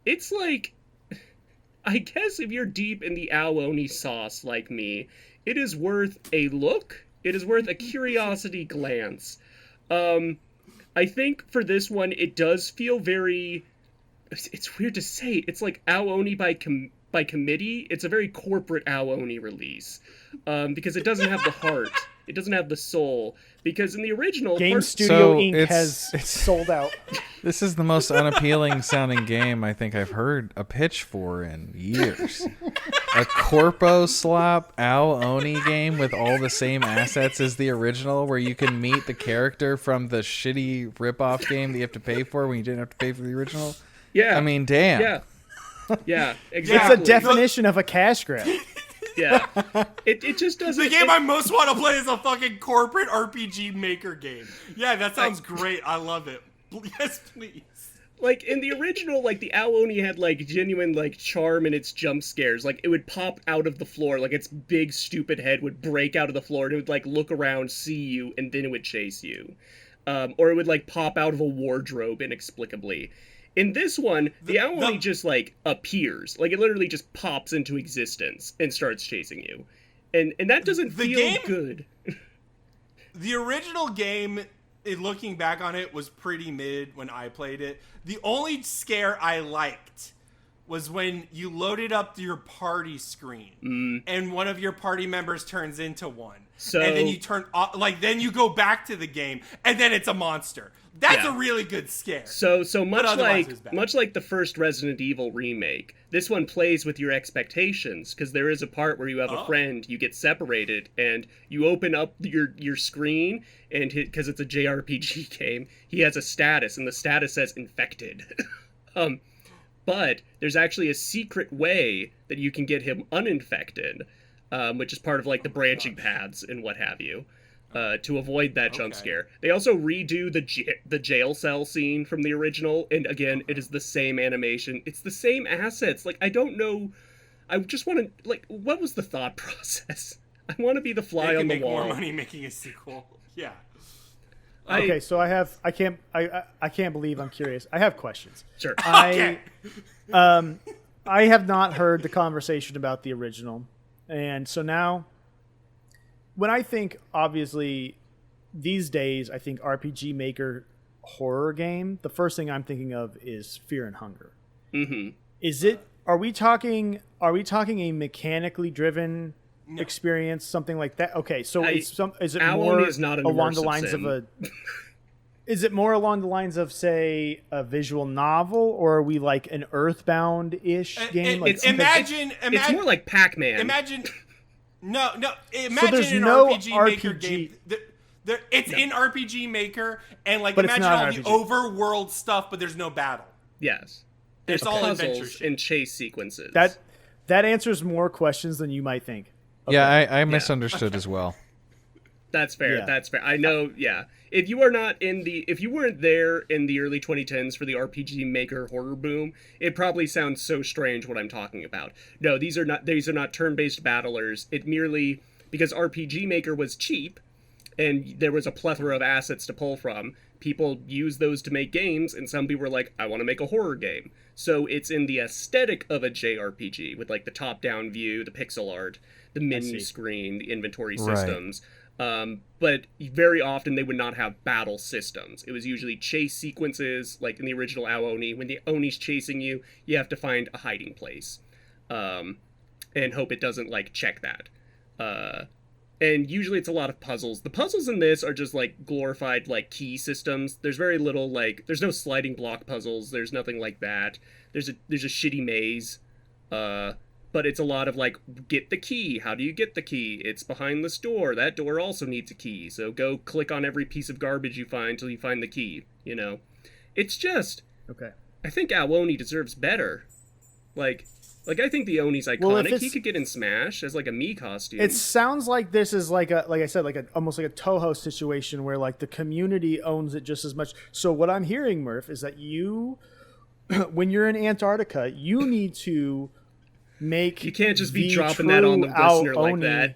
It's like, I guess if you're deep in the Oni sauce like me, it is worth a look. It is worth a curiosity glance. I think for this one, it does feel very. It's weird to say. It's like Aoni by committee. It's a very corporate Aoni release because it doesn't have the heart. It doesn't have the soul. Because in the original, Game So Studio Inc. it's- has sold out. This is the most unappealing sounding game I think I've heard a pitch for in years. A corpo slop Ao Oni game with all the same assets as the original, where you can meet the character from the shitty ripoff game that you have to pay for when you didn't have to pay for the original. yeah, I mean, damn. yeah, It's exactly. a definition of a cash grab. Yeah, it just doesn't. The game I most want to play is a fucking corporate RPG maker game. Yeah, that sounds great. I love it. Yes, please. Like, in the original, like, the owl only had, like, genuine, like, charm in its jump scares. Like, it would pop out of the floor, like, its big, stupid head would break out of the floor, and it would, like, look around, see you, and then it would chase you. Or it would, like, pop out of a wardrobe inexplicably. In this one, the owl only just, like, appears. Like, it literally just pops into existence and starts chasing you. And that doesn't feel good. The original game, looking back on it, was pretty mid when I played it. The only scare I liked was when you loaded up your party screen and one of your party members turns into one. So, and then you then you go back to the game and then it's a monster. That's a really good scare. So much like the first Resident Evil remake, this one plays with your expectations, because there is a part where you have a friend, you get separated, and you open up your screen, and because it's a JRPG game, he has a status, and the status says infected. But there's actually a secret way that you can get him uninfected, which is part of like the branching paths and what have you. To avoid that jump scare. They also redo the jail cell scene from the original, and again, it is the same animation. It's the same assets. Like, I don't know. I just want to, like, what was the thought process? I want to be the fly on the wall. Make more money making a sequel. Yeah. Okay, so I can't believe I'm curious. I have questions. Sure. I have not heard the conversation about the original, and so now, when I think, obviously, these days, I think RPG Maker horror game, the first thing I'm thinking of is Fear and Hunger. Mm-hmm. Are we talking a mechanically driven experience, something like that? Okay, so is it more along the lines of a... Is it more along the lines of, say, a visual novel, or are we like an Earthbound-ish game? It's more like Pac-Man. Imagine So an there's no RPG Maker game. It's in RPG Maker, and like, but imagine all the overworld stuff, but there's no battle. Yes. There's all adventure puzzles shit. and chase sequences. That answers more questions than you might think. Okay. Yeah, I misunderstood as well. That's fair. Yeah. That's fair. I know. Yeah. If you weren't there in the early 2010s for the RPG Maker horror boom, it probably sounds so strange what I'm talking about. No, these are not turn-based battlers. It merely, because RPG Maker was cheap and there was a plethora of assets to pull from, people used those to make games, and some people were like, I want to make a horror game. So it's in the aesthetic of a JRPG with like the top-down view, the pixel art, the menu screen, the inventory systems. But very often they would not have battle systems. It was usually chase sequences, like in the original Ao Oni. When the Oni's chasing you, you have to find a hiding place, and hope it doesn't like check that. And usually it's a lot of puzzles. The puzzles in this are just like glorified like key systems. There's very little like, there's no sliding block puzzles. There's nothing like that. There's a shitty maze. But it's a lot of like, get the key. How do you get the key? It's behind this door. That door also needs a key. So go click on every piece of garbage you find till you find the key. You know, it's just, okay. I think Ao Oni deserves better. Like I think the Oni's iconic. Well, he could get in Smash as like a Mii costume. It sounds like this is like I said, almost like a Toho situation where like the community owns it just as much. So what I'm hearing, Murph, is that you, when you're in Antarctica, you need to make. You can't just be dropping that on the listener like that.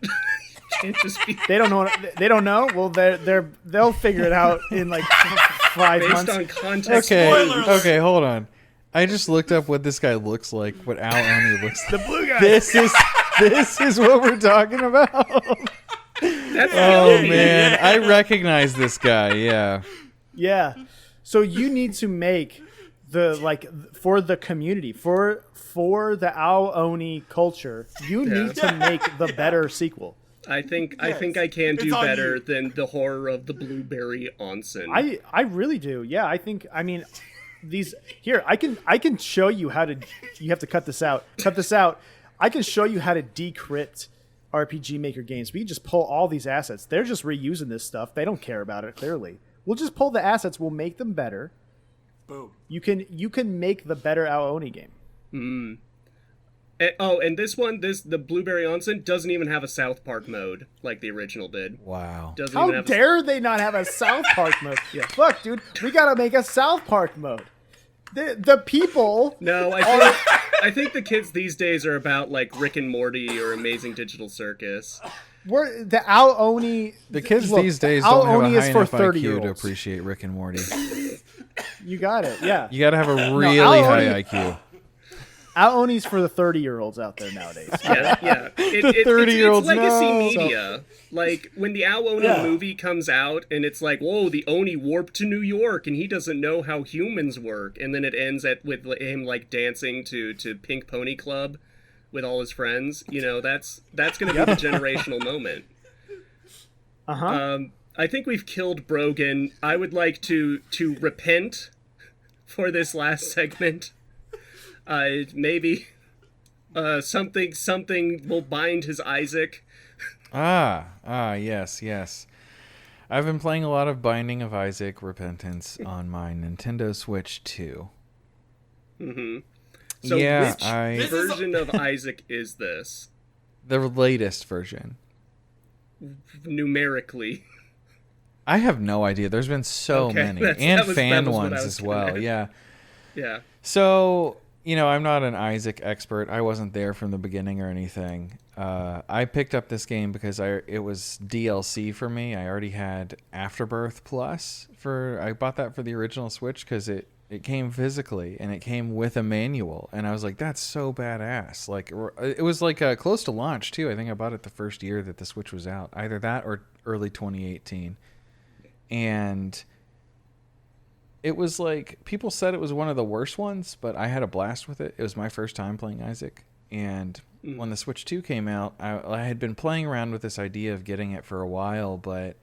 Can't just be... They don't know. They don't know. Well, they'll figure it out in like 5 months. Based on context. Okay, hold on. I just looked up what this guy looks like, what Ao Oni looks like. The blue guy. This is what we're talking about. That's man, I recognize this guy. Yeah. Yeah. So you need to make for the community, for the Ao Oni culture, you need to make the better sequel. I think I can do better than the horror of the Blueberry Onsen. I really do. Yeah, these here, I can show you how to. You have to cut this out. Cut this out. I can show you how to decrypt RPG Maker games. We can just pull all these assets. They're just reusing this stuff. They don't care about it. Clearly, we'll just pull the assets. We'll make them better. Boom. You can make the better Ao Oni game. Mm. And this one, the Blueberry Onsen doesn't even have a South Park mode like the original did. Wow. How dare they not have a South Park mode? Yeah. Look, dude, we gotta make a South Park mode. The people. No, I think the kids these days are about like Rick and Morty or Amazing Digital Circus. We're the Ao Oni. The kids look, these days the Ao don't have Oni a is high for enough 30 IQ year to olds. appreciate Rick and Morty. You got it. Yeah. You got to have a really Ao high Oni- IQ. Ao Oni's for the 30-year-olds out there nowadays. Yeah. The 30-year-olds, it's legacy no. media. Like, when the Ao Oni movie comes out, and it's like, whoa, the Oni warped to New York, and he doesn't know how humans work. And then it ends with him, like, dancing to Pink Pony Club with all his friends. You know, that's going to be the generational moment. I think we've killed Brogan. I would like to repent for this last segment. Maybe something will bind his Isaac. Yes. I've been playing a lot of Binding of Isaac Repentance on my Nintendo Switch 2. Mm-hmm. So yeah, which version of Isaac is this? The latest version. Numerically. I have no idea. There's been so many. And fan ones as well. Yeah. Yeah. So, you know, I'm not an Isaac expert. I wasn't there from the beginning or anything. I picked up this game because it was DLC for me. I already had Afterbirth Plus. I bought that for the original Switch because it came physically and it came with a manual. And I was like, that's so badass. Like, it was like close to launch too. I think I bought it the first year that the Switch was out. Either that or early 2018. And it was like, people said it was one of the worst ones, but I had a blast with it. It was my first time playing Isaac. And when the Switch 2 came out, I had been playing around with this idea of getting it for a while, but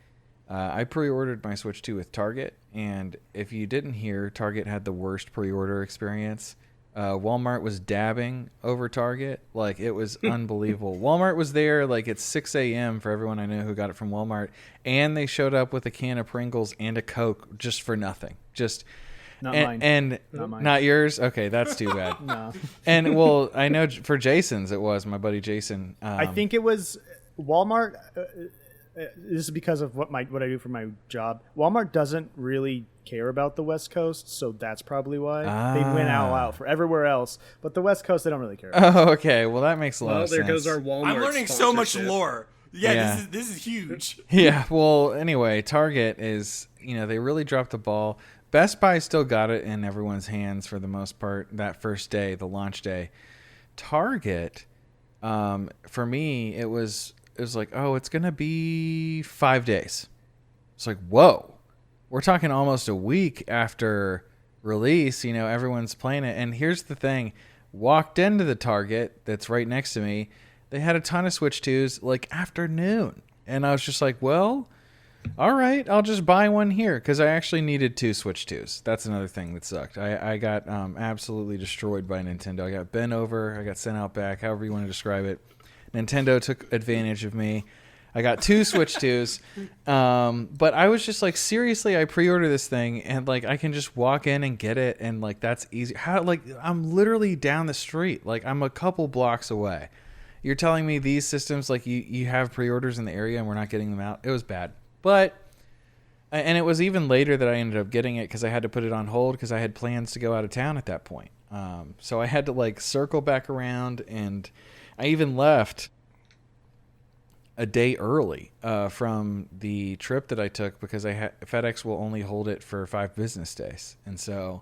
I pre-ordered my Switch 2 with Target. And if you didn't hear, Target had the worst pre-order experience. Walmart was dabbing over Target. Like, it was unbelievable. Walmart was there like at 6 a.m. for everyone I know who got it from Walmart. And they showed up with a can of Pringles and a Coke just for nothing. Not mine. And Not mine. not yours? Okay, that's too bad. No. And, well, I know for Jason's it was, my buddy Jason. I think it was Walmart. This is because of what I do for my job. Walmart doesn't really care about the West Coast, so that's probably why they went all out for everywhere else. But the West Coast, they don't really care about. Oh, okay. Well, that makes a lot of Well, sense. there goes our Walmart. I'm learning so much sponsorship. lore. Yeah. This is huge. Yeah, well, anyway, Target is, they really dropped the ball. Best Buy still got it in everyone's hands for the most part that first day, the launch day. Target, for me, it was like, oh, it's going to be 5 days. It's like, whoa, we're talking almost a week after release, everyone's playing it. And here's the thing, walked into the Target that's right next to me. They had a ton of Switch 2s like afternoon. And I was just like, well, all right, I'll just buy one here because I actually needed 2 Switch 2s. That's another thing that sucked. I got absolutely destroyed by Nintendo. I got bent over. I got sent out back, however you want to describe it. Nintendo took advantage of me. I got 2 Switch 2s. But I was just like, seriously, I pre-ordered this thing and like I can just walk in and get it and like that's easy. How, like, I'm literally down the street. Like, I'm a couple blocks away. You're telling me these systems, like you have pre-orders in the area and we're not getting them out? It was bad. And it was even later that I ended up getting it because I had to put it on hold because I had plans to go out of town at that point. So I had to like circle back around, and I even left a day early from the trip that I took because FedEx will only hold it for 5 business days. And so,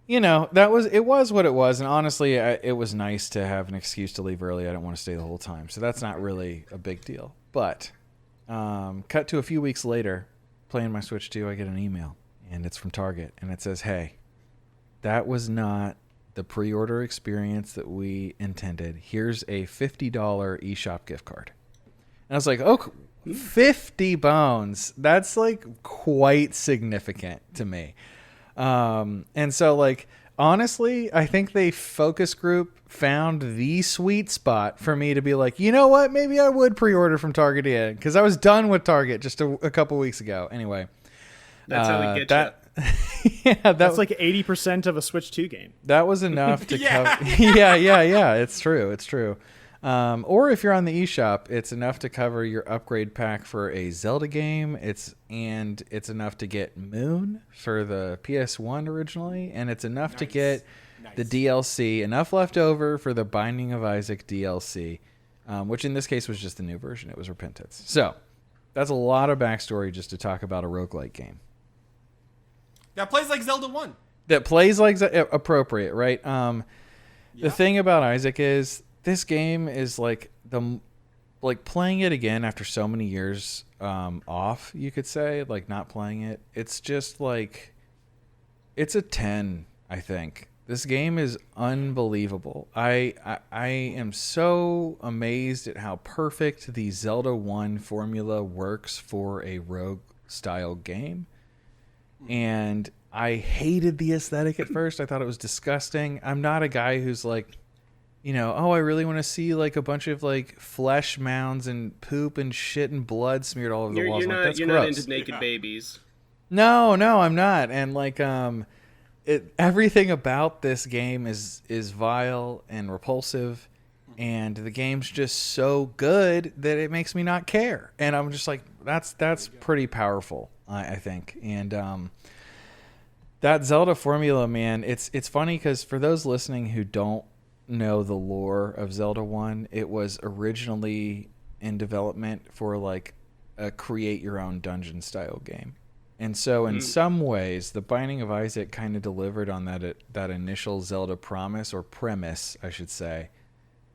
it was what it was. And honestly, it was nice to have an excuse to leave early. I don't want to stay the whole time. So that's not really a big deal. But cut to a few weeks later, playing my Switch 2, I get an email, and it's from Target, and it says, hey, that was not the pre-order experience that we intended. Here's a $50 eShop gift card. And I was like, oh, 50 bones. That's like quite significant to me. And so like, honestly, I think they focus group found the sweet spot for me to be like, you know what? Maybe I would pre-order from Target again because I was done with Target just a couple weeks ago. Anyway, that's how we get you. Yeah, that's like 80% of a Switch 2 game. That was enough to Yeah. cover. Yeah. It's true. Or if you're on the eShop, it's enough to cover your upgrade pack for a Zelda game. It's enough to get Moon for the PS1 originally, and it's enough to get the DLC, enough left over for the Binding of Isaac DLC, which in this case was just the new version. It was Repentance. So that's a lot of backstory just to talk about a roguelike game. That plays like Zelda 1. That plays like appropriate, right? The thing about Isaac is this game is like playing it again after so many years off, you could say, like not playing it. It's just like it's a 10, I think. This game is unbelievable. I am so amazed at how perfect the Zelda 1 formula works for a rogue style game. And I hated the aesthetic at first. I thought it was disgusting. I'm not a guy who's like, I really want to see like a bunch of like flesh mounds and poop and shit and blood smeared all over the walls. You're not into naked babies. No, I'm not. And like, everything about this game is vile and repulsive, and the game's just so good that it makes me not care. And I'm just like, that's pretty powerful, I think. And that Zelda formula, man, it's funny because for those listening who don't know the lore of Zelda 1, it was originally in development for like a create your own dungeon style game. And so in some ways, the Binding of Isaac kind of delivered on that initial Zelda promise, or premise, I should say.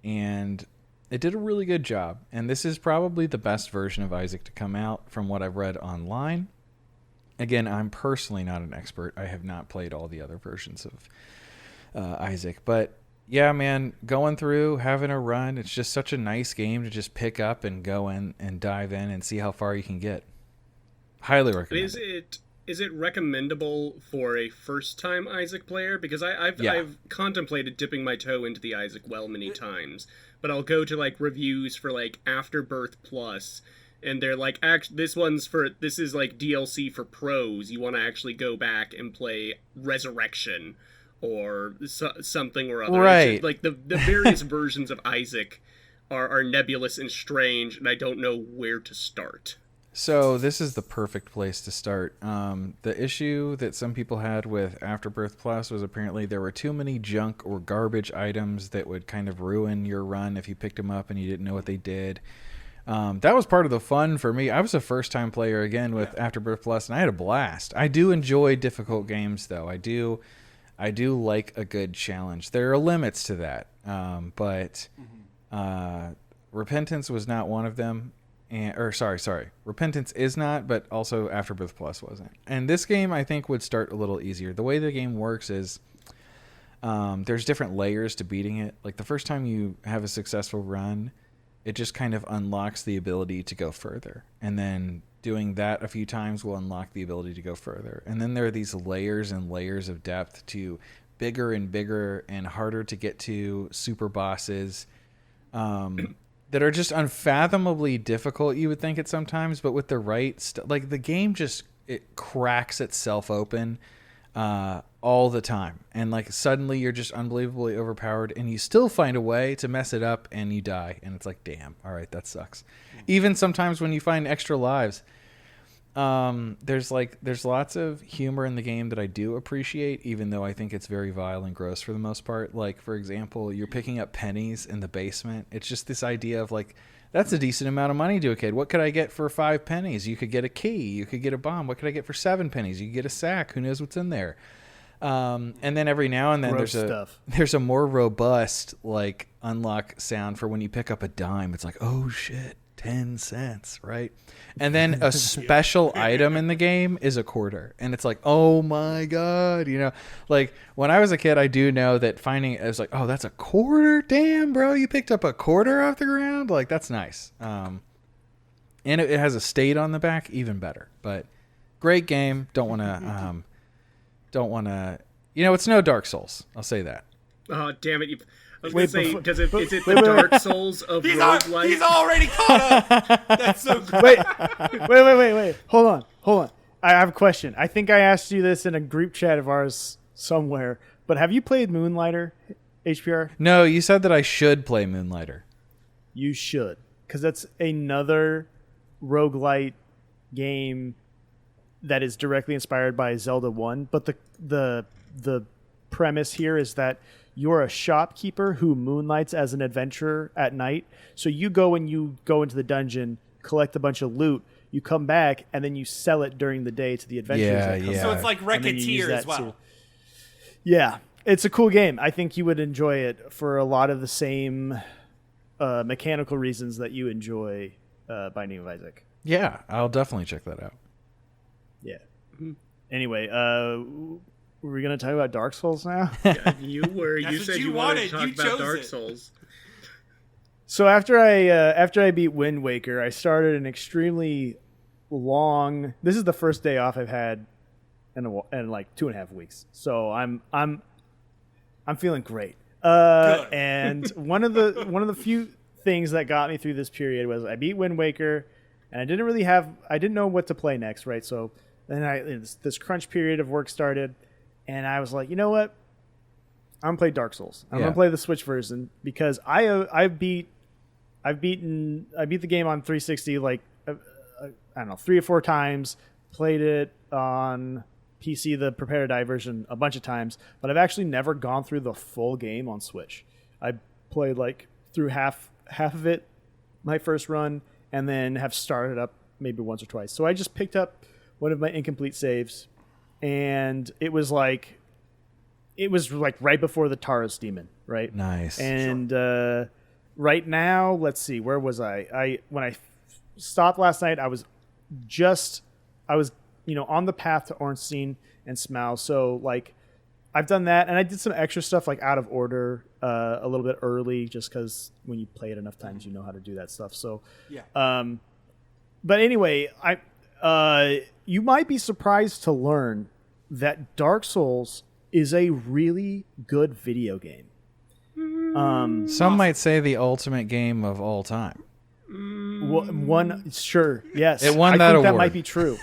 And it did a really good job. And this is probably the best version of Isaac to come out from what I've read online. Again, I'm personally not an expert. I have not played all the other versions of Isaac. But yeah, man, going through, having a run, it's just such a nice game to just pick up and go in and dive in and see how far you can get. Highly recommend. Is it recommendable for a first-time Isaac player? Because I've contemplated dipping my toe into the Isaac well many times, but I'll go to like reviews for like Afterbirth Plus, and they're like, this is like DLC for pros. You want to actually go back and play Resurrection or something or other. Right. Like the various versions of Isaac are nebulous and strange, and I don't know where to start. So this is the perfect place to start. The issue that some people had with Afterbirth Plus was apparently there were too many junk or garbage items that would kind of ruin your run if you picked them up and you didn't know what they did. That was part of the fun for me. I was a first-time player again with Afterbirth Plus, and I had a blast. I do enjoy difficult games, though. I do like a good challenge. There are limits to that, but Repentance was not one of them. Sorry. Repentance is not, but also Afterbirth Plus wasn't. And this game, I think, would start a little easier. The way the game works is there's different layers to beating it. Like the first time you have a successful run, it just kind of unlocks the ability to go further. And then doing that a few times will unlock the ability to go further. And then there are these layers and layers of depth to bigger and bigger and harder to get to super bosses. That are just unfathomably difficult, you would think at sometimes, but with the right like the game just it cracks itself open all the time, and like suddenly you're just unbelievably overpowered, and you still find a way to mess it up, and you die, and it's like, damn, all right, that sucks. Even sometimes when you find extra lives, there's lots of humor in the game that I do appreciate, even though I think it's very vile and gross for the most part. Like, for example, you're picking up pennies in the basement. It's just this idea of like, that's a decent amount of money to a kid. What could I get for 5 pennies? You could get a key. You could get a bomb. What could I get for 7 pennies? You could get a sack. Who knows what's in there? And then every now and then there's a more robust like unlock sound for when you pick up a dime. It's like, oh shit, 10 cents, right? And then a special item in the game is a quarter, and it's like, oh my god, like when I was a kid, I do know that finding it was like, oh, that's a quarter, damn bro, you picked up a quarter off the ground, like that's nice. And it has a state on the back, even better. But great game. Don't want to it's no Dark Souls, I'll say that. Oh damn it, I was going to say, is it the Dark Souls of roguelike? He's already caught up. That's so great. Wait. Hold on. I have a question. I think I asked you this in a group chat of ours somewhere, but have you played Moonlighter, HPR? No, you said that I should play Moonlighter. you should, because that's another roguelite game that is directly inspired by Zelda 1, but the premise here is that you're a shopkeeper who moonlights as an adventurer at night. So you go into the dungeon, collect a bunch of loot, you come back, and then you sell it during the day to the adventurers. Yeah, that come yeah. So by. it's like And then you use Racketeer that as well. to- Yeah, it's a cool game. I think you would enjoy it for a lot of the same mechanical reasons that you enjoy Binding of Isaac. Yeah, I'll definitely check that out. Yeah. Anyway, were we going to talk about Dark Souls now? You were. That's You what said you you wanted to wanted. talk You about chose Dark it. Souls. So after I beat Wind Waker, I started an extremely long. This is the first day off I've had in like 2.5 weeks. So I'm feeling great. And one of the few things that got me through this period was I beat Wind Waker, and I didn't know what to play next, right? So then this crunch period of work started, and I was like, you know what? I'm gonna play Dark Souls. I'm gonna play the Switch version because I beat the game on 360 like I don't know 3 or 4 times. Played it on PC, the Prepare to Die version, a bunch of times, but I've actually never gone through the full game on Switch. I played like through half of it my first run, and then have started up maybe once or twice. So I just picked up one of my incomplete saves, and it was like right before the Taurus demon, right? Nice. And right now, let's see, where was I? When I stopped last night, I was on the path to Onsen and Smau. So like I've done that, and I did some extra stuff like out of order a little bit early, just because when you play it enough times, you know how to do that stuff. So Yeah. but anyway, you might be surprised to learn that Dark Souls is a really good video game. Some might say the ultimate game of all time. Sure, yes. It won I that think that award. might be true.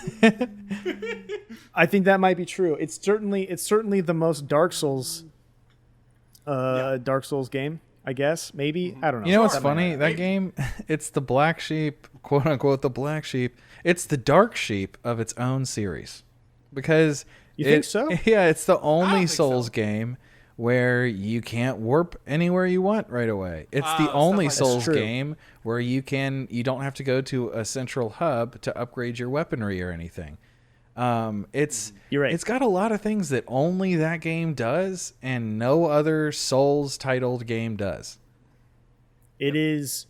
I think that might be true. It's certainly the most Dark Souls game, I guess. Maybe, I don't know. You know what's That might funny? matter. That game, it's the black sheep, quote unquote, the black sheep. It's the dark sheep of its own series. Because You think so? Yeah, it's the I only don't think Souls so. game where you can't warp anywhere you want right away. It's the stuff only like that. Souls That's true. game where you don't have to go to a central hub to upgrade your weaponry or anything. You're right. It's got a lot of things that only that game does, and no other Souls titled game does. It is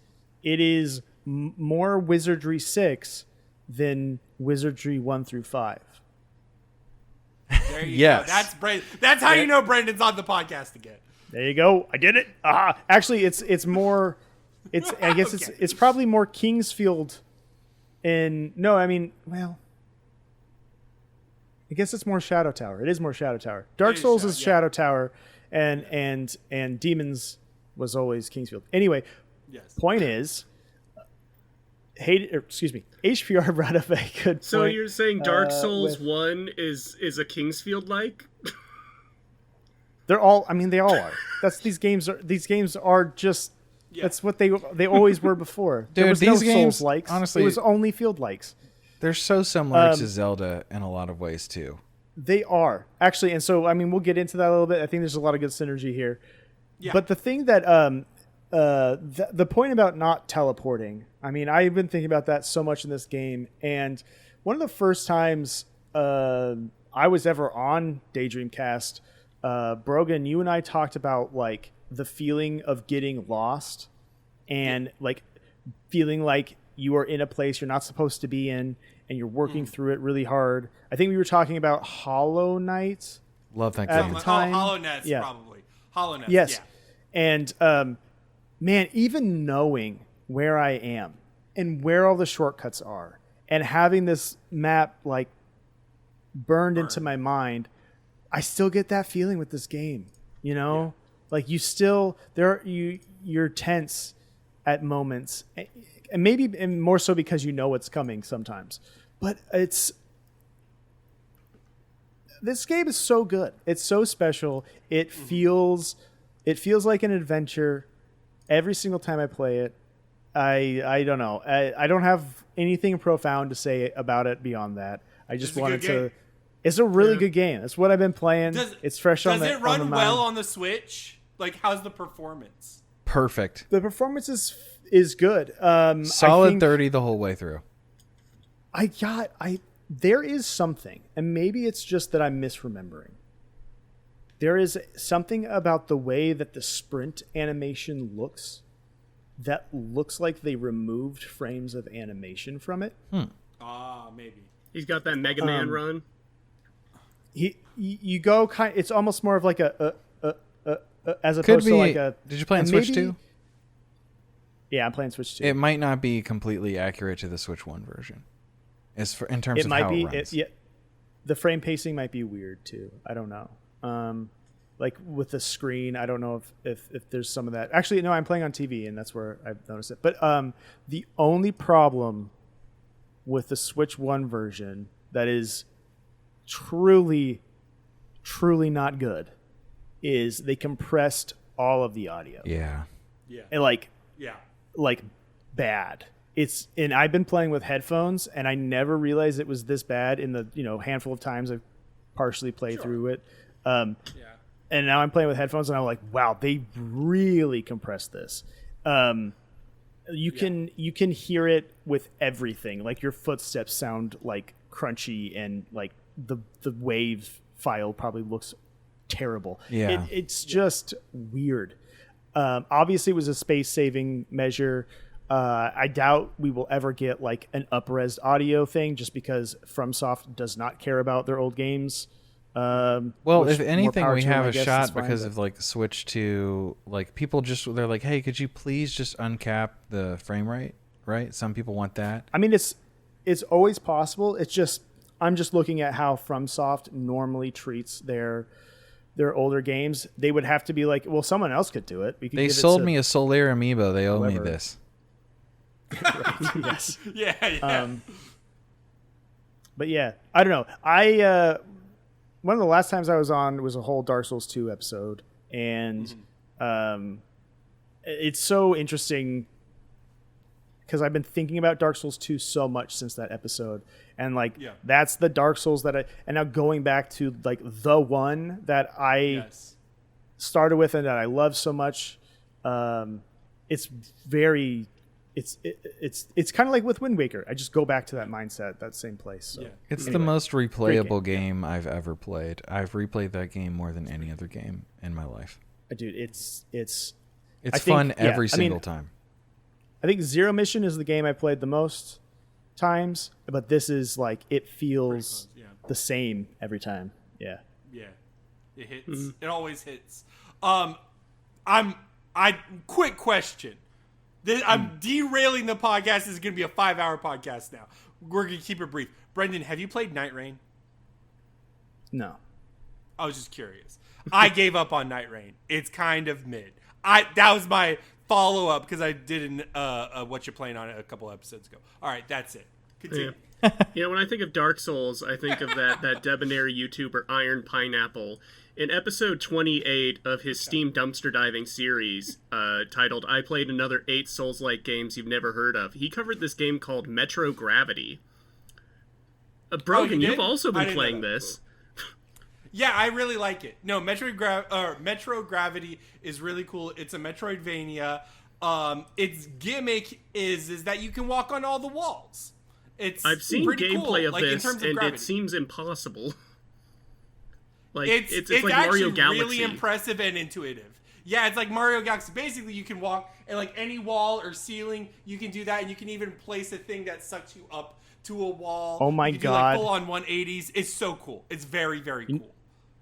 more Wizardry 6 than Wizardry 1 through 5. There you Yes. go. That's Brandon. That's how you know Brandon's on the podcast again. There you go. I did it. Actually, it's more. I guess Okay. it's probably more Kingsfield. No, I mean, well, I guess it's more Shadow Tower. It is more Shadow Tower. Dark is Souls Shadow- is yeah. Shadow Tower, and Demons was always Kingsfield. Anyway, Yes. point is, HPR brought up a good So point. you're saying Dark Souls with- 1 is a Kingsfield like? They're all. I mean, they all are. These games are just. Yeah. That's what they always were before. There Dude, was no these games, Souls likes. honestly- it was only field likes. They're so similar to Zelda in a lot of ways too. They are actually, and so I mean, we'll get into that a little bit. I think there's a lot of good synergy here. Yeah. But the thing that the point about not teleporting, I mean, I've been thinking about that so much in this game, and one of the first times I was ever on Daydreamcast, Brogan, you and I talked about like the feeling of getting lost and like feeling like you are in a place you're not supposed to be in and you're working through it really hard. I think we were talking about Hollow Knight. Love that At game. the time- Hollow Nets, yeah. probably. Hollow Nets. Yes. Yeah. And man, even knowing where I am and where all the shortcuts are and having this map like burned into my mind, I still get that feeling with this game. You know? Like you're tense at moments. And maybe more so because you know what's coming sometimes. But this game is so good. It's so special. It feels like an adventure every single time I play it. I don't know. I don't have anything profound to say about it beyond that. I just wanted to. It's a really good game. It's what I've been playing. It's fresh on the mind. Does it run well on the Switch? Like, how's the performance? Perfect. The performance is good. Solid 30 the whole way through. There is something, and maybe it's just that I'm misremembering. There is something about the way that the sprint animation looks that looks like they removed frames of animation from it. Maybe. He's got that Mega Man run. You go kind. It's almost more of like a as opposed Could be, to like a. Did you play on Switch 2? Yeah, I'm playing Switch 2. It might not be completely accurate to the Switch 1 version. In terms of how it runs. The frame pacing might be weird too. I don't know. Like with the screen, I don't know if there's some of that. Actually, no, I'm playing on TV, and that's where I've noticed it. But the only problem with the Switch 1 version that is truly not good is they compressed all of the audio. Yeah. And like bad. And I've been playing with headphones, and I never realized it was this bad in the handful of times I've partially played through it. And now I'm playing with headphones, and I'm like, wow, they really compressed this. You can hear it with everything. Like your footsteps sound like crunchy, and like the wave file probably looks terrible. Yeah, it's just weird. Obviously, it was a space-saving measure. I doubt we will ever get like an up-res audio thing, just because FromSoft does not care about their old games. Well, if anything, we have a shot fine, because of like Switch to like people they're like, hey, could you please just uncap the frame rate? Right? Some people want that. I mean, it's always possible. It's just I'm just looking at how FromSoft normally treats their older games. They would have to be like, well, someone else could do it. They sold me a Solaire amiibo. They owe me this. Yes. Yeah. But yeah, I don't know. One of the last times I was on was a whole Dark Souls 2 episode, and it's so interesting because I've been thinking about Dark Souls 2 so much since that episode, and that's the Dark Souls that and now going back to like the one that I started with and that I love so much. It's very. It's kind of like with Wind Waker. I just go back to that mindset, that same place. So. It's the most replayable game I've ever played. I've replayed that game more than any other game in my life. Dude, it's fun every single time. I think Zero Mission is the game I played the most times, but this is like it feels the same every time. Yeah. Yeah. It hits. It always hits. Quick question. I'm derailing the podcast. This is going to be a 5-hour podcast now. We're going to keep it brief. Brendan, have you played Night Rain? No. I was just curious. I gave up on Night Rain. It's kind of mid. That was my follow-up because I did Watcha Playin on it a couple episodes ago. All right, that's it. Continue. Yeah. When I think of Dark Souls, I think of that debonair YouTuber Iron Pineapple. In episode 28 of his Steam dumpster diving series, titled "I Played Another 8 Souls-like Games You've Never Heard of," he covered this game called Metro Gravity. Brogan, you've also been playing this. Yeah, I really like it. No, Metro Gravity is really cool. It's a Metroidvania. Its gimmick is that you can walk on all the walls. I've seen gameplay cool, of this, and gravity. it seems impossible. It's like actually Mario Galaxy. Really impressive and intuitive. Yeah, it's like Mario Galaxy. Basically, you can walk and like any wall or ceiling, you can do that, and you can even place a thing that sucks you up to a wall. Oh my you can god! Do, like, full on 180s. It's so cool. It's very very cool.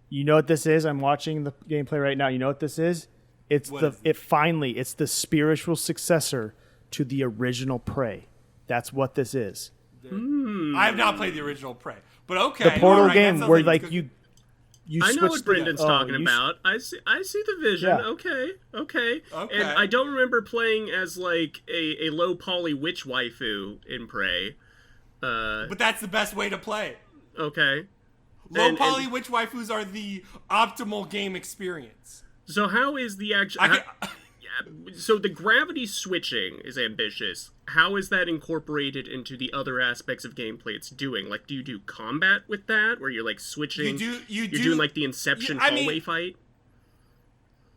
You know what this is? I'm watching the gameplay right now. You know what this is? It's it's the spiritual successor to the original Prey. That's what this is. I have not played the original Prey, but okay. The Portal game where like you I know what Brendan's talking about. I see the vision. Yeah. Okay. And I don't remember playing as like a low poly witch waifu in Prey. But that's the best way to play. Okay. Low poly witch waifus are the optimal game experience. So how is the actual So the gravity switching is ambitious. How is that incorporated into the other aspects of gameplay it's doing? Like, do you do combat with that, where you're like switching? You're doing like the Inception hallway fight.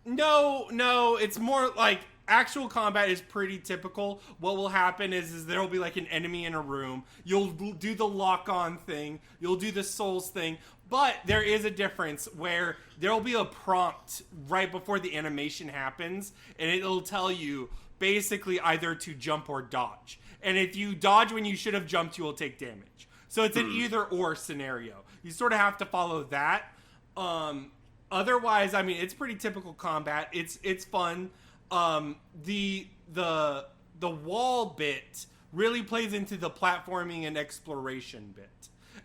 No, it's more like actual combat is pretty typical. What will happen is there will be like an enemy in a room. You'll do the lock-on thing. You'll do the souls thing. But there is a difference where there will be a prompt right before the animation happens, and it'll tell you basically either to jump or dodge. And if you dodge when you should have jumped, you will take damage. So it's an either-or scenario. You sort of have to follow that. Otherwise, I mean, it's pretty typical combat. It's fun. The wall bit really plays into the platforming and exploration bit.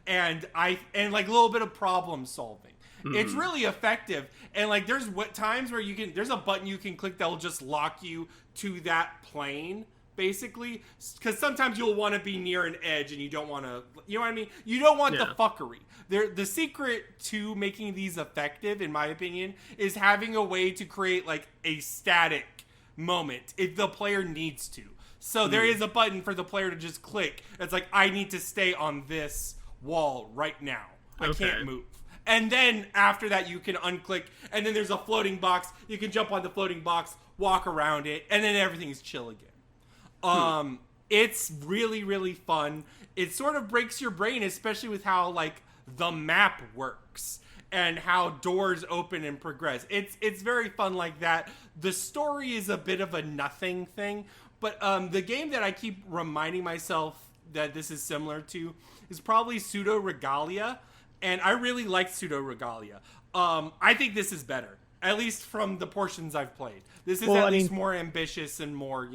And like a little bit of problem solving. It's really effective. And like there's times where there's a button you can click that will just lock you to that plane, basically. Because sometimes you'll want to be near an edge and you don't want to, you know what I mean? You don't want the fuckery. The secret to making these effective, in my opinion, is having a way to create like a static moment if the player needs to. So there is a button for the player to just click. It's like, I need to stay on this wall right now. I can't move. And then after that you can unclick, and then there's a floating box. You can jump on the floating box, walk around it, and then everything's chill again. It's really, really fun. It sort of breaks your brain, especially with how like the map works and how doors open and progress. It's very fun like that. The story is a bit of a nothing thing, but the game that I keep reminding myself that this is similar to is probably Pseudo Regalia, and I really like Pseudo Regalia. I think this is better, at least from the portions I've played. This is at least more ambitious and more,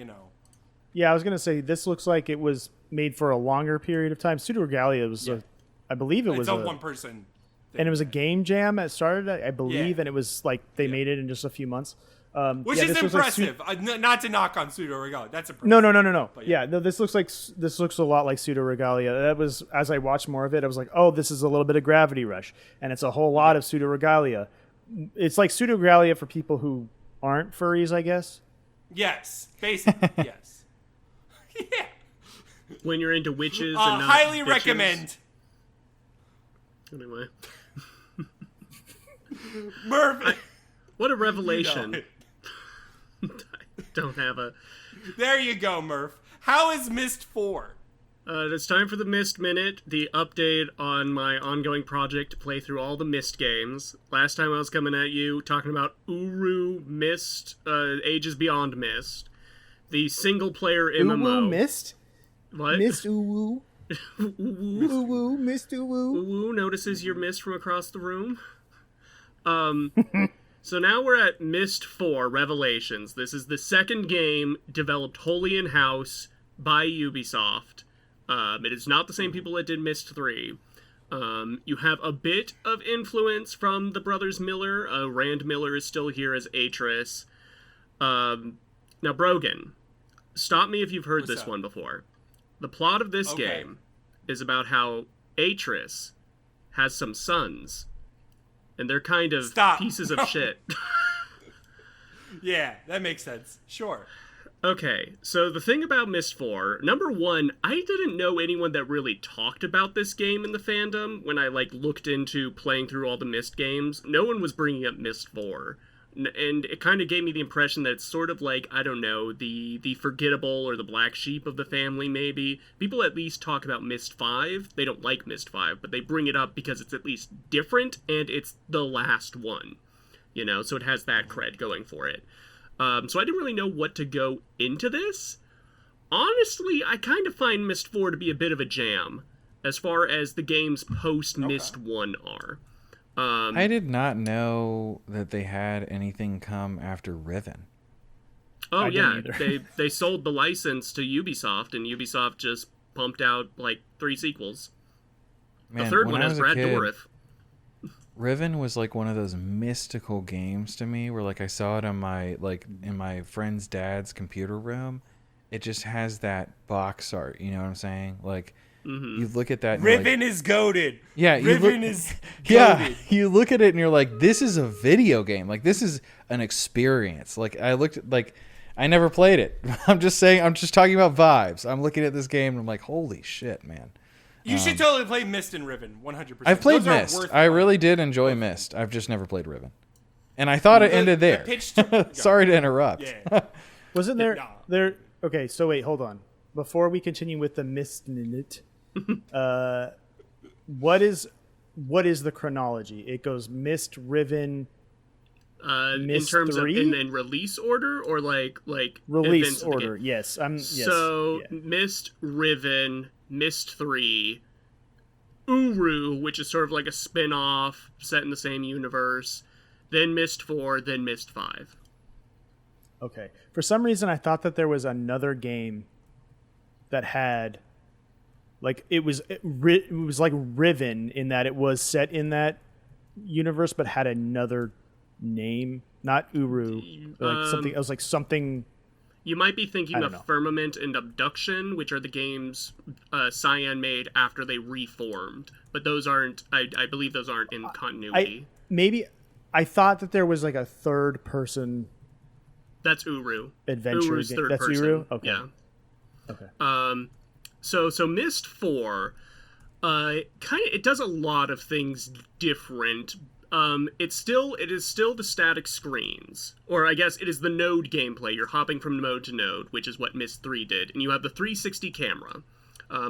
Yeah, I was gonna say this looks like it was made for a longer period of time. Pseudo Regalia was, I believe it was a one-person thing. And it was a game jam. It started, I believe, and it was like they made it in just a few months. Which is impressive. Not to knock on Pseudo Regalia. That's impressive. No. But this looks a lot like Pseudo Regalia. That was, as I watched more of it, I was like, oh, this is a little bit of Gravity Rush, and it's a whole lot of Pseudo Regalia. It's like Pseudo Regalia for people who aren't furries, I guess. Yes, basically, yes. Yeah. When you're into witches and not highly bitches. Recommend. Anyway. Murph. What a revelation. I don't have a... There you go, Murph. How is Myst 4? It's time for the Myst Minute, the update on my ongoing project to play through all the Myst games. Last time I was coming at you talking about Uru, Myst, Ages Beyond Myst, the single-player MMO. Uwu Myst? What? Myst Uwu. Uwu, Myst Uwu. Uwu notices your Myst from across the room. So now we're at Myst 4 Revelations. This is the second game developed wholly in-house by Ubisoft. It is not the same people that did Myst 3. You have a bit of influence from the brothers Miller. Rand Miller is still here as Atris. Now, Brogan, stop me if you've heard this one before. The plot of this game is about how Atris has some sons. And they're kind of pieces of shit. Yeah, that makes sense. Sure. Okay, so the thing about Myst 4, number one, I didn't know anyone that really talked about this game in the fandom when I, looked into playing through all the Myst games. No one was bringing up Myst 4. And it kind of gave me the impression that it's sort of like, I don't know, the forgettable or the black sheep of the family, maybe. People at least talk about Myst 5. They don't like Myst 5, but they bring it up because it's at least different, and it's the last one. So it has that cred going for it. So I didn't really know what to go into this. Honestly, I kind of find Myst 4 to be a bit of a jam, as far as the games post-Myst 1 are. I did not know that they had anything come after Riven. Oh, yeah. They sold the license to Ubisoft, and Ubisoft just pumped out, 3 sequels. Man, the third one has Brad Dourif. Riven was one of those mystical games to me where I saw it on my in my friend's dad's computer room. It just has that box art, you know what I'm saying? You look at that and Riven is goated. Yeah, Riven is goated. Yeah, you look at it and you're like, this is a video game. This is an experience. I looked I never played it. I'm just saying. I'm just talking about vibes. I'm looking at this game and I'm like, holy shit, man. You should totally play Myst and Riven, 100%. I've played Those are Myst. worth I playing. really did enjoy Myst. I've just never played Riven. And I thought it ended there. Sorry to interrupt. Yeah. Wasn't there Nah. there? Okay, so wait, hold on. Before we continue with the Myst minute, what is the chronology? It goes Myst, Riven, In Myst terms 3? of in release order or like release events of the order. game? Yes, So yeah. Myst, Riven, Myst 3, Uru, which is sort of like a spin-off set in the same universe, then Myst 4, then Myst 5. Okay. For some reason, I thought that there was another game that had, like, it was like Riven in that it was set in that universe, but had another name, not Uru, like something. It was like something. You might be thinking I of don't know. Firmament and Abduction, which are the games Cyan made after they reformed. But those aren't, I believe those aren't in continuity. I thought that there was like a third person That's Uru. adventure Uru's game. third That's person. Uru? Okay. Yeah. Okay. So Myst 4, it does a lot of things different. It is still the static screens, or I guess it is the node gameplay. You're hopping from node to node, which is what Myst 3 did, and you have the 360 camera.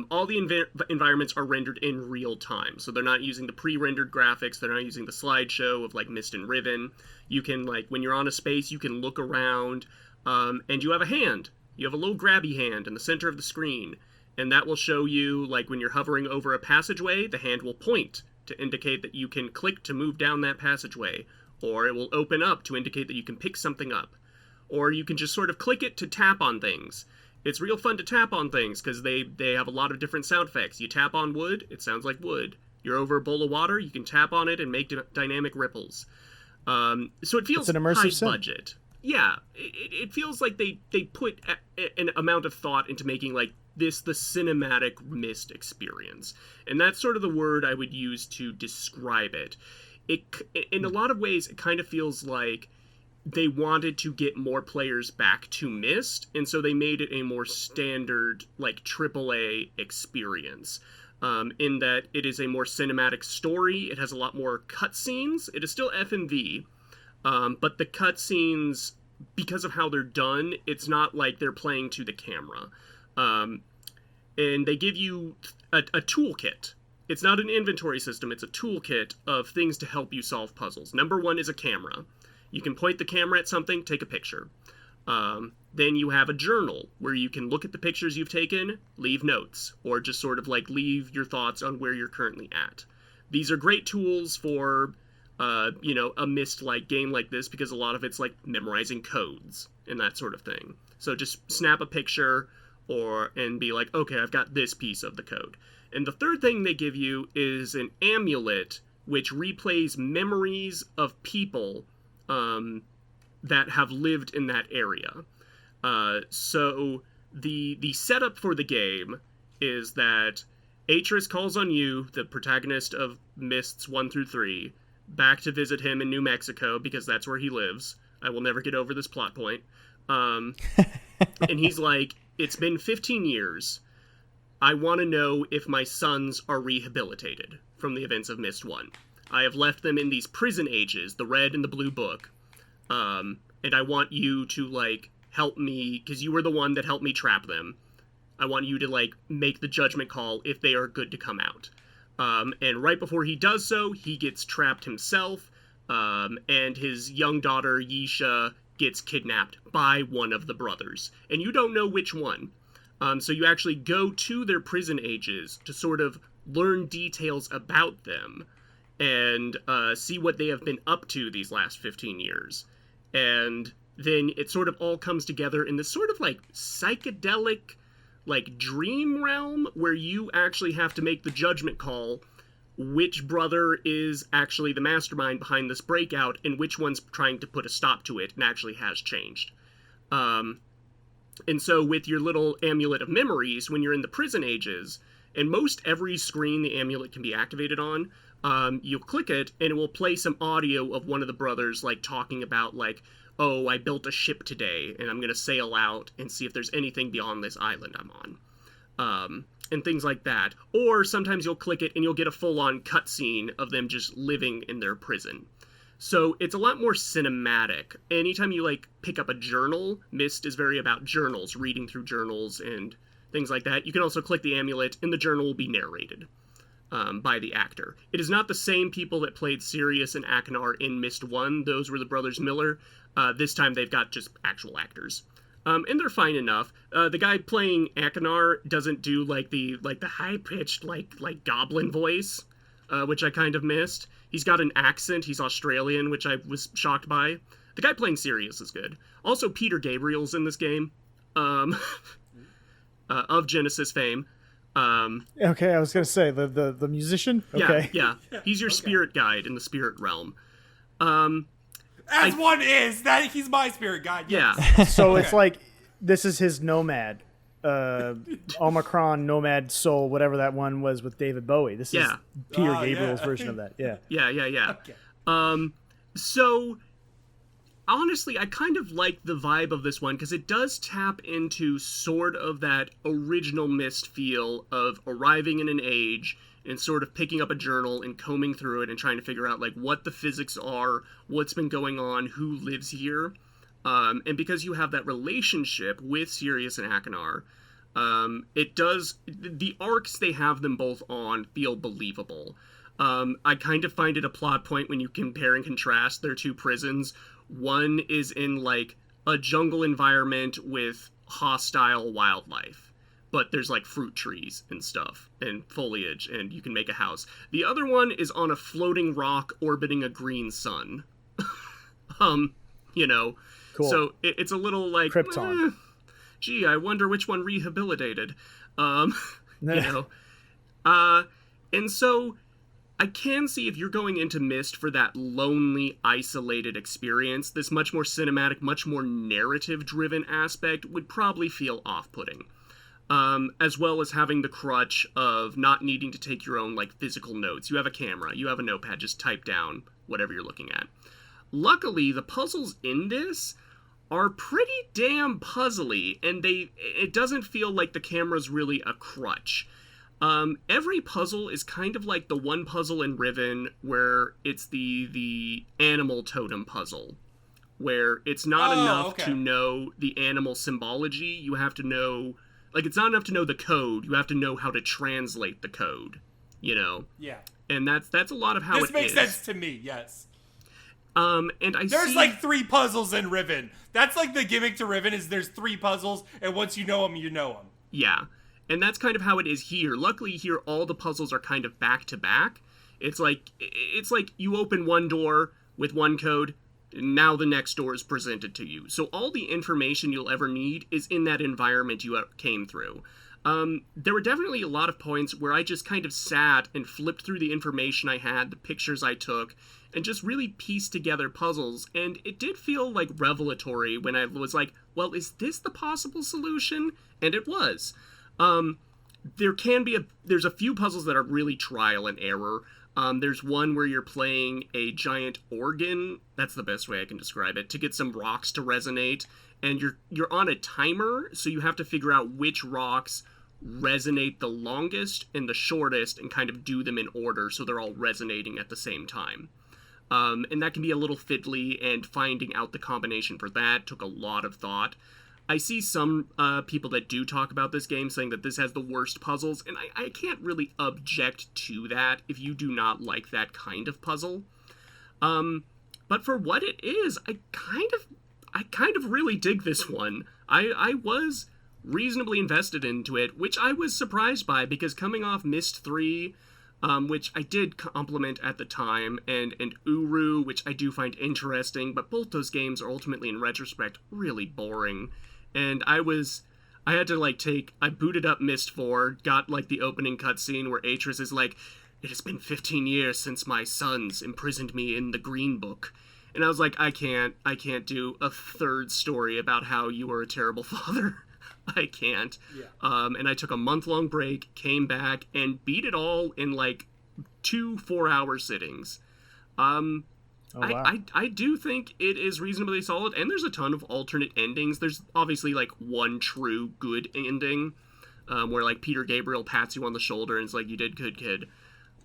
All the environments are rendered in real time, so they're not using the pre-rendered graphics. They're not using the slideshow of like Myst and Riven. You can, like, when you're on a space, you can look around, and you have a hand. You have a little grabby hand in the center of the screen, and that will show you, like, when you're hovering over a passageway, the hand will point to indicate that you can click to move down that passageway, or it will open up to indicate that you can pick something up, or you can just sort of click it to tap on things. It's real fun to tap on things because they have a lot of different sound effects. You tap on wood, it sounds like wood. You're over a bowl of water, you can tap on it and make dynamic ripples. So it feels It's an immersive high sim. budget. Yeah, it feels like they put an amount of thought into making like this the cinematic Myst experience, and that's sort of the word I would use to describe it. In a lot of ways, it kind of feels like they wanted to get more players back to Myst, and so they made it a more standard, like, AAA experience. In that it is a more cinematic story, it has a lot more cutscenes. It is still FMV, but the cutscenes, because of how they're done, it's not like they're playing to the camera. And they give you a toolkit. It's not an inventory system, it's a toolkit of things to help you solve puzzles. Number one is a camera. You can point the camera at something, take a picture. Then you have a journal where you can look at the pictures you've taken, leave notes, or just sort of like leave your thoughts on where you're currently at. These are great tools for, a Myst-like game like this because a lot of it's like memorizing codes and that sort of thing. So just snap a picture and be like, okay, I've got this piece of the code. And the third thing they give you is an amulet which replays memories of people that have lived in that area. So the setup for the game is that Atris calls on you, the protagonist of Mysts 1 through 3, back to visit him in New Mexico because that's where he lives. I will never get over this plot point. And he's like, it's been 15 years. I want to know if my sons are rehabilitated from the events of Myst 1. I have left them in these prison ages, the red and the blue book. And I want you to, like, help me, because you were the one that helped me trap them. I want you to, like, make the judgment call if they are good to come out. And right before he does so, he gets trapped himself, and his young daughter, Yisha, gets kidnapped by one of the brothers. And you don't know which one. So you actually go to their prison ages to sort of learn details about them and see what they have been up to these last 15 years. And then it sort of all comes together in this sort of like psychedelic, like dream realm where you actually have to make the judgment call which brother is actually the mastermind behind this breakout and which one's trying to put a stop to it and actually has changed. And so with your little amulet of memories, when you're in the prison ages, and most every screen the amulet can be activated on, you'll click it and it will play some audio of one of the brothers, like, talking about, like, oh, I built a ship today, and I'm going to sail out and see if there's anything beyond this island I'm on. And things like that. Or sometimes you'll click it and you'll get a full-on cutscene of them just living in their prison. So it's a lot more cinematic. Anytime you, like, pick up a journal, Myst is very about journals, reading through journals and things like that. You can also click the amulet, and the journal will be narrated by the actor. It is not the same people that played Sirius and Akinar in Myst 1. Those were the brothers Miller. This time they've got just actual actors. And they're fine enough. The guy playing Akinar doesn't do, like, the high-pitched, like goblin voice, which I kind of missed. He's got an accent. He's Australian, which I was shocked by. The guy playing Sirius is good. Also, Peter Gabriel's in this game, of Genesis fame. Okay, I was gonna say the musician. Okay. Yeah. He's your spirit guide in the spirit realm. As one is, that he's my spirit guide. Yes. Yeah. So it's like this is his nomad, Omicron Nomad Soul, whatever that one was with David Bowie. This is Peter Gabriel's version of that. Yeah. Yeah. Okay. So honestly, I kind of like the vibe of this one because it does tap into sort of that original Myst feel of arriving in an age and sort of picking up a journal and combing through it and trying to figure out, like, what the physics are, what's been going on, who lives here. And because you have that relationship with Sirius and Akinar, it does... The arcs they have them both on feel believable. I kind of find it a plot point when you compare and contrast their two prisons. One is in, like, a jungle environment with hostile wildlife. But there's, like, fruit trees and stuff, and foliage, and you can make a house. The other one is on a floating rock orbiting a green sun. You know. Cool. So it's a little like... Krypton. Gee, I wonder which one rehabilitated. You know. And so I can see if you're going into Myst for that lonely, isolated experience, this much more cinematic, much more narrative-driven aspect would probably feel off-putting. As well as having the crutch of not needing to take your own, like, physical notes. You have a camera, you have a notepad, just type down whatever you're looking at. Luckily, the puzzles in this are pretty damn puzzly, and it doesn't feel like the camera's really a crutch. Every puzzle is kind of like the one puzzle in Riven where it's the animal totem puzzle, where it's not enough to know the animal symbology, you have to know... Like, it's not enough to know the code, you have to know how to translate the code, you know? Yeah. And that's a lot of how it is. This makes sense to me, yes. And There's like 3 puzzles in Riven. That's like the gimmick to Riven is there's 3 puzzles, and once you know them, you know them. Yeah. And that's kind of how it is here. Luckily here, all the puzzles are kind of back to back. It's like you open one door with one code, now the next door is presented to you. So all the information you'll ever need is in that environment you came through. There were definitely a lot of points where I just kind of sat and flipped through the information I had, the pictures I took, and just really pieced together puzzles. And it did feel, like, revelatory when I was like, well, is this the possible solution? And it was. There's a few puzzles that are really trial and error. There's one where you're playing a giant organ, that's the best way I can describe it, to get some rocks to resonate, and you're on a timer, so you have to figure out which rocks resonate the longest and the shortest and kind of do them in order so they're all resonating at the same time. And that can be a little fiddly, and finding out the combination for that took a lot of thought. I see some people that do talk about this game saying that this has the worst puzzles, and I can't really object to that if you do not like that kind of puzzle. But for what it is, I kind of really dig this one. I was reasonably invested into it, which I was surprised by, because coming off Myst 3, which I did compliment at the time, and Uru, which I do find interesting, but both those games are ultimately, in retrospect, really boring. And I had to, I booted up Myst 4, got, the opening cutscene where Atris is like, "It has been 15 years since my sons imprisoned me in the Green Book." And I was like, I can't do a third story about how you were a terrible father. I can't. Yeah. And I took a month-long break, came back, and beat it all in, 2 4-hour sittings. Oh, wow. I do think it is reasonably solid, and there's a ton of alternate endings. There's obviously like one true good ending, where like Peter Gabriel pats you on the shoulder and it's like, you did good, kid.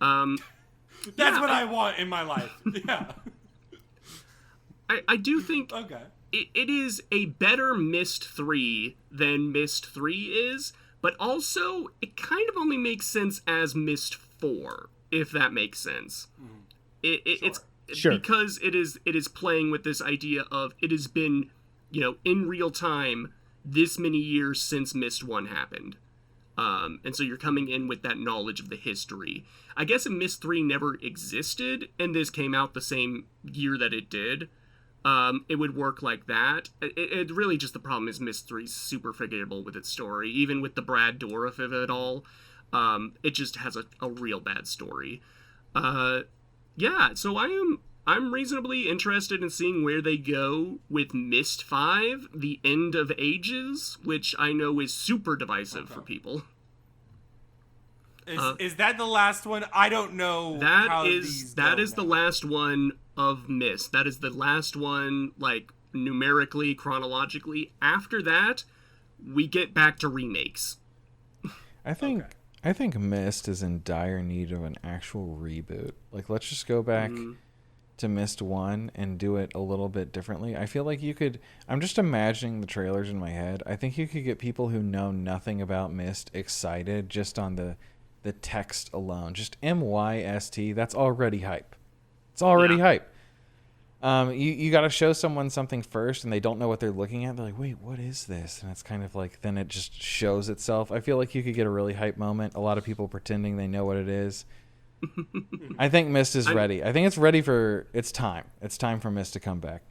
That's what I want in my life. Yeah. I do think Okay. it is a better Myst 3 than Myst 3 is, but also it kind of only makes sense as Myst 4, if that makes sense. It's Sure. because it is playing with this idea of it has been, in real time this many years since Myst 1 happened. And so you're coming in with that knowledge of the history. I guess if Myst 3 never existed and this came out the same year that it did, it would work like that. It really just, the problem is Myst 3 is super forgettable with its story. Even with the Brad Dourif of it all, it just has a real bad story. Yeah, so I'm reasonably interested in seeing where they go with Myst 5, The End of Ages, which I know is super divisive for people. Is that the last one? I don't know. That is the last one of Myst. That is the last one, like, numerically, chronologically. After that, we get back to remakes. I think Myst is in dire need of an actual reboot. Like, let's just go back to Myst 1 and do it a little bit differently. I feel like you could... I'm just imagining the trailers in my head. I think you could get people who know nothing about Myst excited just on the text alone. Just MYST, that's already hype. It's already hype. You got to show someone something first and they don't know what they're looking at. They're like, wait, what is this? And it's kind of like, then it just shows itself. I feel like you could get a really hype moment. A lot of people pretending they know what it is. I think Myst is ready. I think it's ready for its time. It's time for Myst to come back.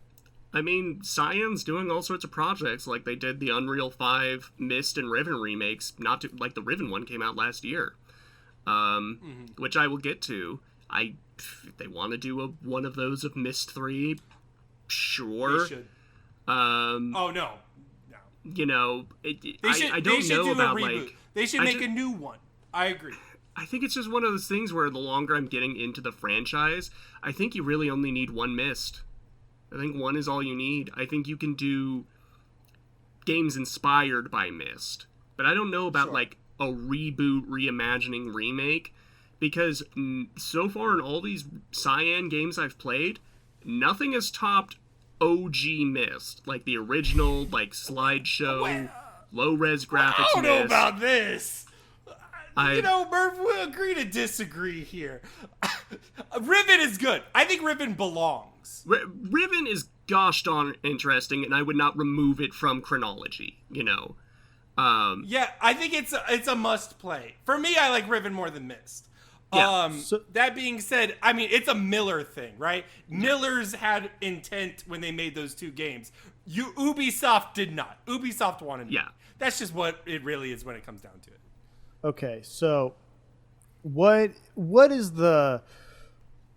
I mean, Cyan's doing all sorts of projects. Like, they did the Unreal 5 Myst and Riven remakes. Like, the Riven one came out last year. Which I will get to. If they want to do one of those of Myst 3, sure. They should. Oh, no. I don't know about, like... They should make a new one. I agree. I think it's just one of those things where the longer I'm getting into the franchise, I think you really only need one Myst. I think one is all you need. I think you can do games inspired by Myst. But I don't know about, like, a reboot, reimagining, remake, because so far in all these Cyan games I've played, nothing has topped OG Myst, like the original, like, slideshow, low-res graphics. I don't know Myst. about this. Murph, we'll agree to disagree here. Riven is good. I think Riven belongs. Riven is gosh darn interesting, and I would not remove it from chronology, Yeah, I think it's a must play. For me, I like Riven more than Myst. Yeah. That being said, I mean, it's a Miller thing, right? Millers had intent when they made those two games. Ubisoft did not. Ubisoft wanted. Yeah. That's just what it really is when it comes down to it. Okay, so what is the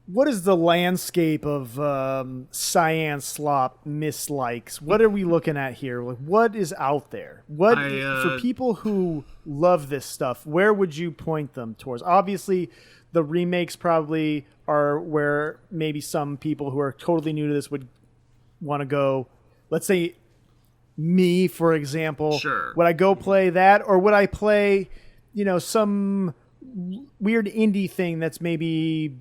landscape of Cyan slop mislikes? What are we looking at here? Like, what is out there? For people who love this stuff, where would you point them towards? Obviously, the remakes probably are where maybe some people who are totally new to this would want to go. Let's say me, for example. Sure. Would I go play that, or would I play, some weird indie thing that's maybe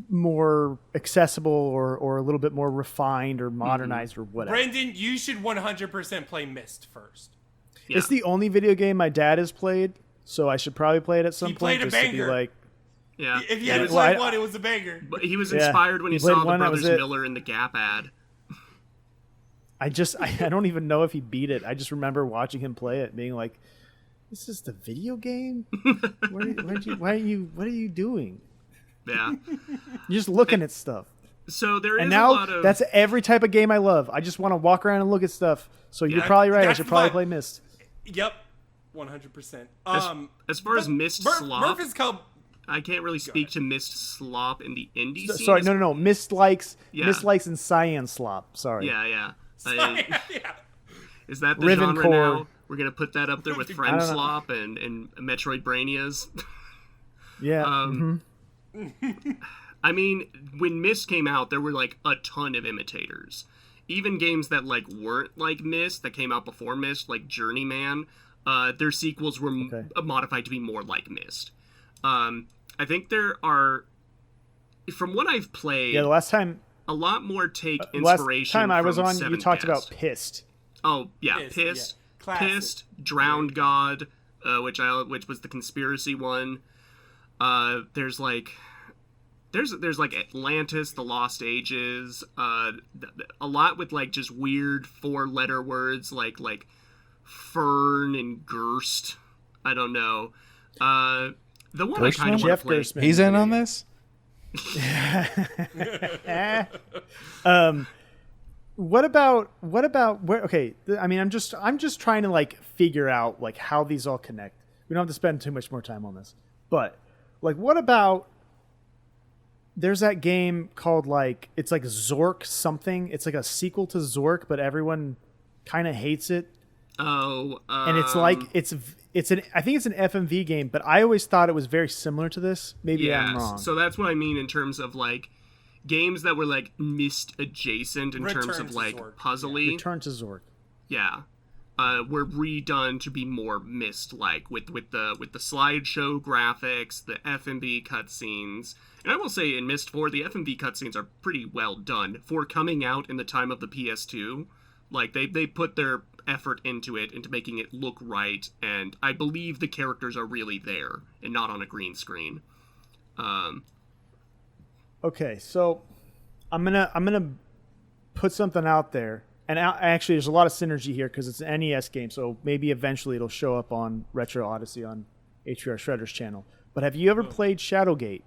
more accessible or a little bit more refined or modernized or whatever? Brendan, you should 100% play Myst first. Yeah. It's the only video game my dad has played, so I should probably play it at some point. Played a just to be banger. like, Yeah. If you had to play one, it was a banger. But he was inspired when he played saw the one, that Brothers was it. Miller in the Gap ad. I don't even know if he beat it. I just remember watching him play it, being like, "This is the video game. What are you doing? Yeah. You're just looking at stuff." So there is And now a lot of... that's every type of game I love. I just want to walk around and look at stuff. So you're probably right. I should probably play Myst. Yep, 100%. As far as Myst slop, Murph is called. I can't really speak to Myst slop in the indie scene. Sorry, no. Myst likes and Cyan slop. Sorry. Yeah. Yeah. Is that the Riven genre core. now? We're gonna put that up there with Friend I don't know. Slop and Metroid Branias. Yeah. I mean, when Myst came out, there were like a ton of imitators. Even games that like weren't like Myst, that came out before Myst, like Journeyman, their sequels were modified to be more like Myst. I think there are, from what I've played, the last time a lot more take inspiration. Last time I was from on, Seven you talked Cast. about Pissed. Oh yeah, Pissed, yeah. Pissed, Drowned God, which was the conspiracy one. There's like Atlantis, The Lost Ages, a lot with like just weird 4-letter words like Fern and Gerst. I don't know. The one I kind of want to play. Gerstmann. He's in on this. What about where? Okay, I mean, I'm just trying to like figure out like how these all connect. We don't have to spend too much more time on this, but like, what about? There's that game called like it's like Zork something. It's like a sequel to Zork, but everyone kind of hates it. Oh, and it's like it's an I think it's an FMV game, but I always thought it was very similar to this. Maybe I'm wrong. So that's what I mean in terms of like games that were like Myst adjacent in terms of like Zork. puzzly. Return to Zork. Yeah. Were redone to be more Myst like with the slideshow graphics, the FMV cutscenes. And I will say in Myst 4, the FMV cutscenes are pretty well done for coming out in the time of the PS2. Like they put their effort into making it look right, and I believe the characters are really there and not on a green screen. Okay, so I'm gonna put something out there, and actually, there's a lot of synergy here because it's an NES game, so maybe eventually it'll show up on Retro Odyssey on HPRshredder's channel. But have you ever played Shadowgate?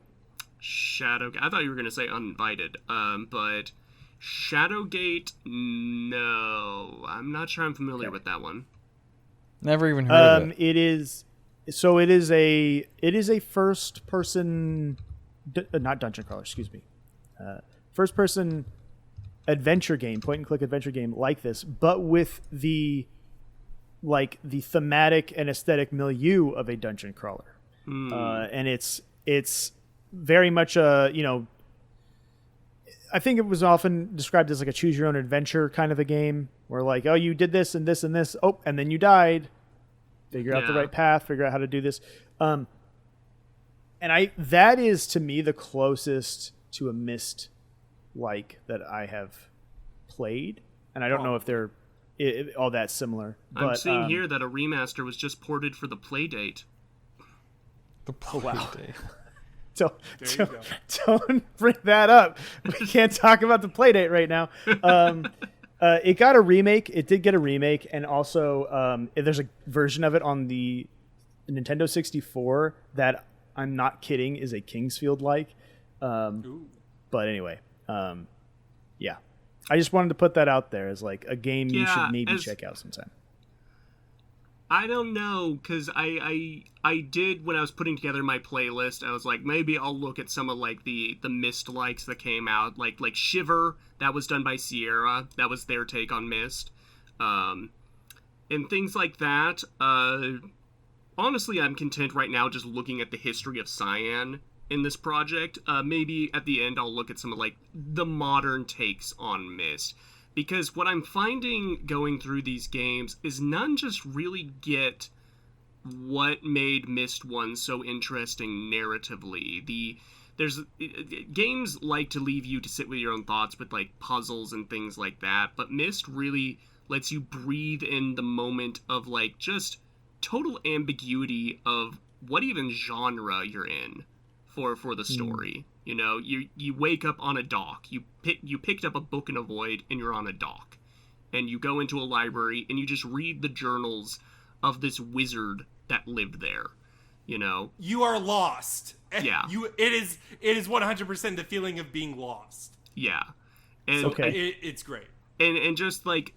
I thought you were gonna say Uninvited, but Shadowgate, no, I'm not sure I'm familiar with that one. Never even heard of it. It is a first person, not dungeon crawler, excuse me, first person adventure game, point and click adventure game like this, but with the thematic and aesthetic milieu of a dungeon crawler. And it's very much I think it was often described as like a choose your own adventure kind of a game where like, oh, you did this and this and this. Oh, and then you died. Figure out the right path, figure out how to do this. And that is to me the closest to a Myst like that I have played. And I don't know if they're all that similar. I'm but, seeing here that a remaster was just ported for the Playdate. The Playdate. Don't bring that up. We can't talk about the Playdate right now. It got a remake. It did get a remake, and also there's a version of it on the Nintendo 64 that I'm not kidding is a Kingsfield-like. But anyway, yeah. I just wanted to put that out there as like a game you should maybe check out sometime. I don't know, because I did, when I was putting together my playlist, I was like, maybe I'll look at some of, like, the Myst likes that came out, like Shiver, that was done by Sierra, that was their take on Myst, and things like that. Honestly, I'm content right now just looking at the history of Cyan in this project. Maybe at the end I'll look at some of, like, the modern takes on Myst. Because what I'm finding going through these games is none just really get what made Myst 1 so interesting narratively. There's games like to leave you to sit with your own thoughts with like puzzles and things like that, but Myst really lets you breathe in the moment of like just total ambiguity of what even genre you're in for the story. You know, you wake up on a dock. You picked up a book in a void, and you're on a dock. And you go into a library, and you just read the journals of this wizard that lived there. You know, you are lost. Yeah, It is 100% the feeling of being lost. Yeah, and it's great. And just like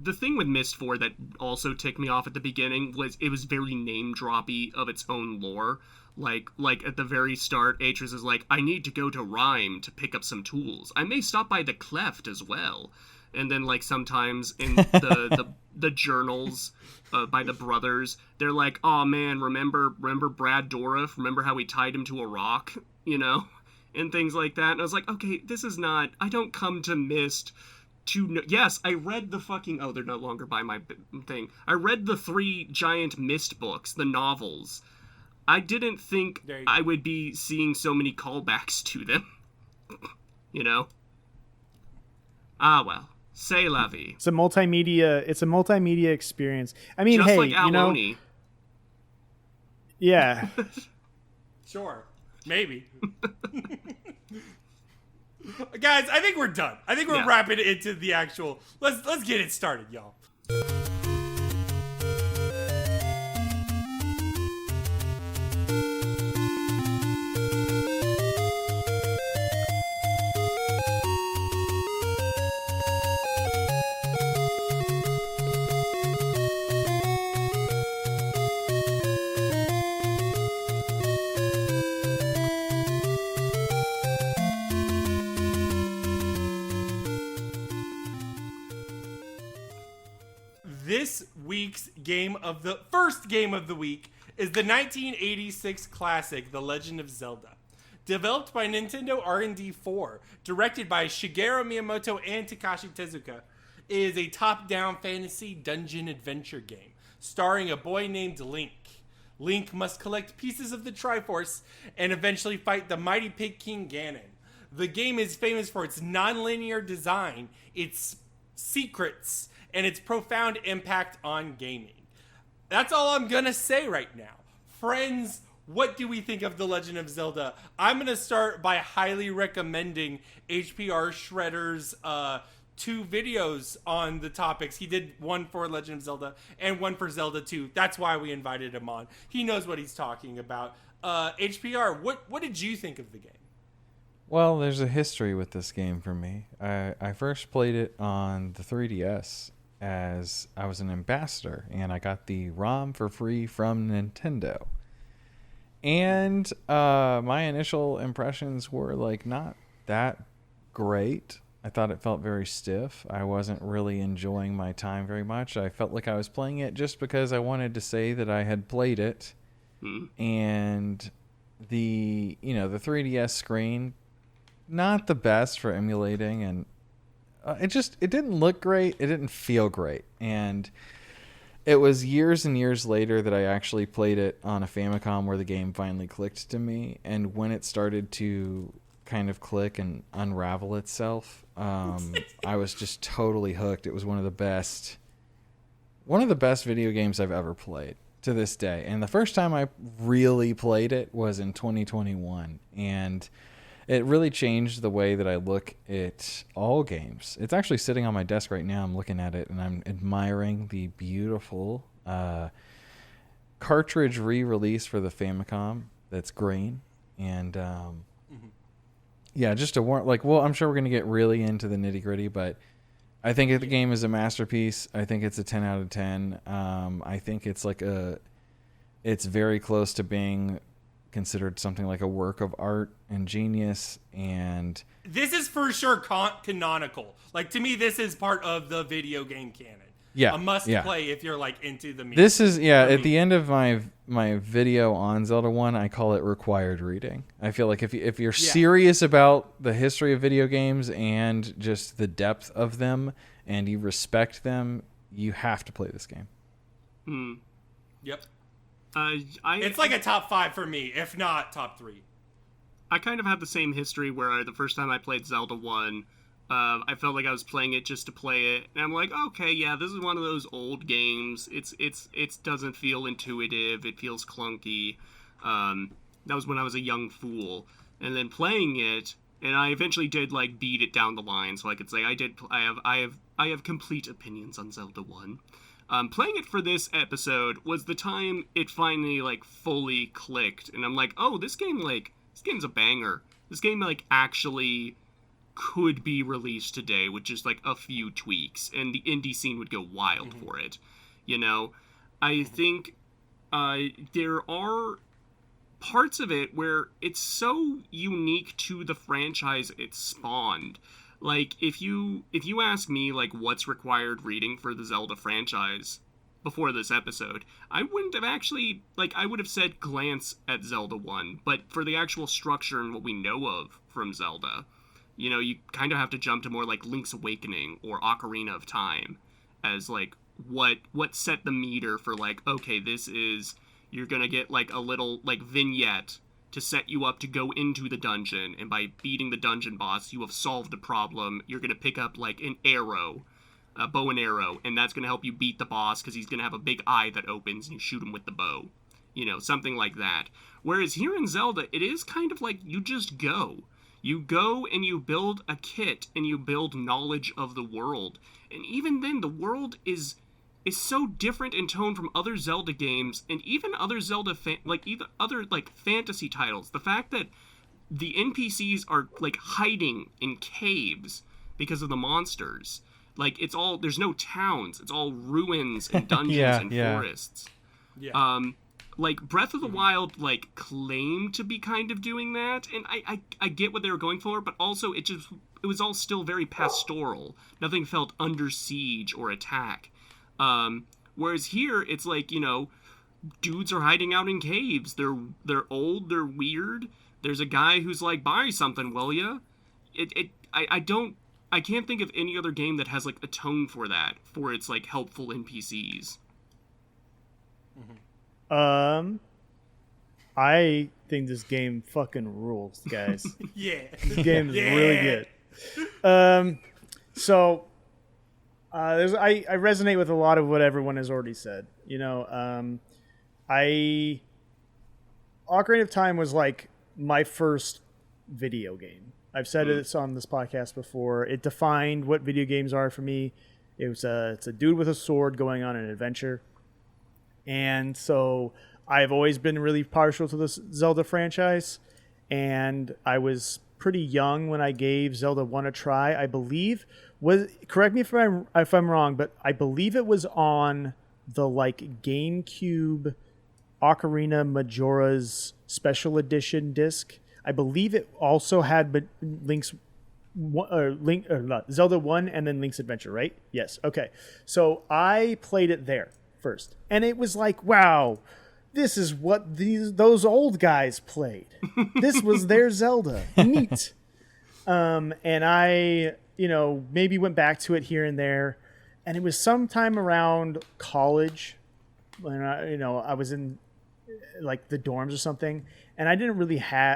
the thing with Myst 4 that also ticked me off at the beginning was it was very name droppy of its own lore. Like at the very start, Atris is like, I need to go to Rhyme to pick up some tools. I may stop by the Cleft as well. And then like sometimes in the journals by the brothers, they're like, oh man, remember Brad Dourif? Remember how we tied him to a rock? You know? and things like that. And I was like, okay, this is not... I don't come to Myst to... Yes, I read the fucking... Oh, they're no longer by my thing. I read the 3 giant Myst books, the novels. I didn't think I would be seeing so many callbacks to them. You know? Ah, well. C'est la vie. It's a multimedia experience. I mean, Just hey, like you know... Aloni. Yeah. Sure. Maybe. Guys, I think we're done. I think we're wrapping it into the actual... Let's get it started, y'all. This week's first game of the week is the 1986 classic, The Legend of Zelda. Developed by Nintendo R&D 4, directed by Shigeru Miyamoto and Takashi Tezuka, it is a top-down fantasy dungeon adventure game starring a boy named Link. Link must collect pieces of the Triforce and eventually fight the mighty pig king Ganon. The game is famous for its non-linear design, its secrets, and its profound impact on gaming. That's all I'm gonna say right now. Friends, what do we think of The Legend of Zelda? I'm gonna start by highly recommending HPRshredder's 2 videos on the topics. He did one for Legend of Zelda and one for Zelda 2. That's why we invited him on. He knows what he's talking about. HPR, what did you think of the game? Well, there's a history with this game for me. I first played it on the 3DS as I was an ambassador, and I got the ROM for free from Nintendo. And my initial impressions were like not that great. I thought it felt very stiff. I wasn't really enjoying my time very much. I felt like I was playing it just because I wanted to say that I had played it. And the 3DS screen, not the best for emulating, and it didn't look great. It didn't feel great. And it was years and years later that I actually played it on a Famicom where the game finally clicked to me. And when it started to kind of click and unravel itself, I was just totally hooked. It was one of the best video games I've ever played to this day. And the first time I really played it was in 2021. And it really changed the way that I look at all games. It's actually sitting on my desk right now. I'm looking at it, and I'm admiring the beautiful cartridge re-release for the Famicom that's green. And just a warrant. I'm sure we're going to get really into the nitty-gritty, but I think the game is a masterpiece. I think it's a 10 out of 10. I think it's it's very close to being considered something like a work of art and genius, and this is for sure canonical. To me, this is part of the video game canon. Yeah, a must play if you're into the. This is at the end of my video on Zelda 1, I call it required reading. I feel like if you're serious about the history of video games and just the depth of them, and you respect them, you have to play this game. Yep. It's like a top 5 for me, if not top 3. I kind of have the same history where the first time I played Zelda 1, I felt like I was playing it just to play it, and I'm like, okay, yeah, this is one of those old games. It doesn't feel intuitive. It feels clunky. That was when I was a young fool, and then playing it, and I eventually did beat it down the line, so I could say I have complete opinions on Zelda 1. Playing it for this episode was the time it finally fully clicked, and I'm like, oh, this game's a banger. This game actually could be released today with just a few tweaks, and the indie scene would go wild for it. I think there are parts of it where it's so unique to the franchise it spawned. If you ask me what's required reading for the Zelda franchise, before this episode, I wouldn't have actually, like, I would have said glance at Zelda 1, but for the actual structure and what we know of from Zelda, you know, you kind of have to jump to more like Link's Awakening or Ocarina of Time as, like, what set the meter for, like, okay, this is, you're gonna get, like, a little, like, vignette to set you up to go into the dungeon, and by beating the dungeon boss, you have solved the problem. You're gonna pick up, like, an arrow, a bow and arrow, and that's going to help you beat the boss because he's going to have a big eye that opens and you shoot him with the bow. You know, something like that. Whereas here in Zelda, it is kind of like you just go. You go and you build a kit and you build knowledge of the world. And even then, the world is so different in tone from other Zelda games and even other Zelda, other fantasy titles. The fact that the NPCs are, like, hiding in caves because of the monsters. Like, it's all, there's no towns. It's all ruins and dungeons and forests. Yeah. Like, Breath of the Wild, like, claimed to be kind of doing that, and I get what they were going for, but also it was all still very pastoral. Nothing felt under siege or attack. Whereas here, it's like, you know, dudes are hiding out in caves. They're old, they're weird. There's a guy who's like, buy something, will ya? I can't think of any other game that has, like, a tone for that, for its, like, helpful NPCs. I think this game fucking rules, guys. Yeah. This game is really good. I resonate with a lot of what everyone has already said. You know, Ocarina of Time was, like, my first video game. I've said it on this podcast before. It defined what video games are for me. It's a dude with a sword going on an adventure. And so I've always been really partial to this Zelda franchise. And I was pretty young when I gave Zelda 1 a try. I believe, correct me if I'm wrong, but I believe it was on the, like, GameCube Ocarina Majora's Special Edition disc. I believe it also had Zelda 1 and then Link's Adventure, right? Yes. Okay. So I played it there first. And it was like, wow, this is what those old guys played. This was their Zelda. Neat. And I, you know, maybe went back to it here and there. And it was sometime around college when I was in, like, the dorms or something, and I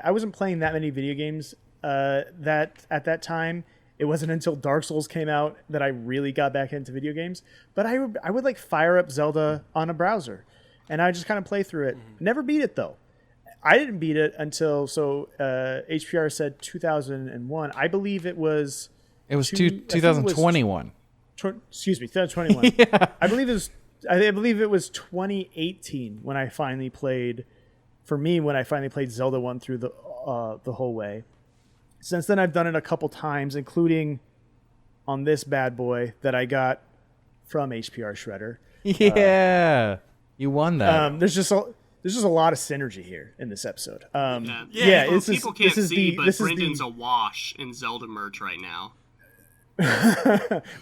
wasn't playing that many video games that at that time. It wasn't until Dark Souls came out that I really got back into video games. But I would like fire up Zelda on a browser, and I just kind of play through it. Never beat it though. I didn't beat it until HPR said 2001. I believe it was. It was 2021. Excuse me, 2021. Yeah. I believe it was 2018 when I finally played. For me, when I finally played Zelda 1 through the whole way. Since then, I've done it a couple times, including on this bad boy that I got from HPRshredder. Yeah, you won that. There's just a lot of synergy here in this episode. People can't see, but Brendan's awash in Zelda merch right now.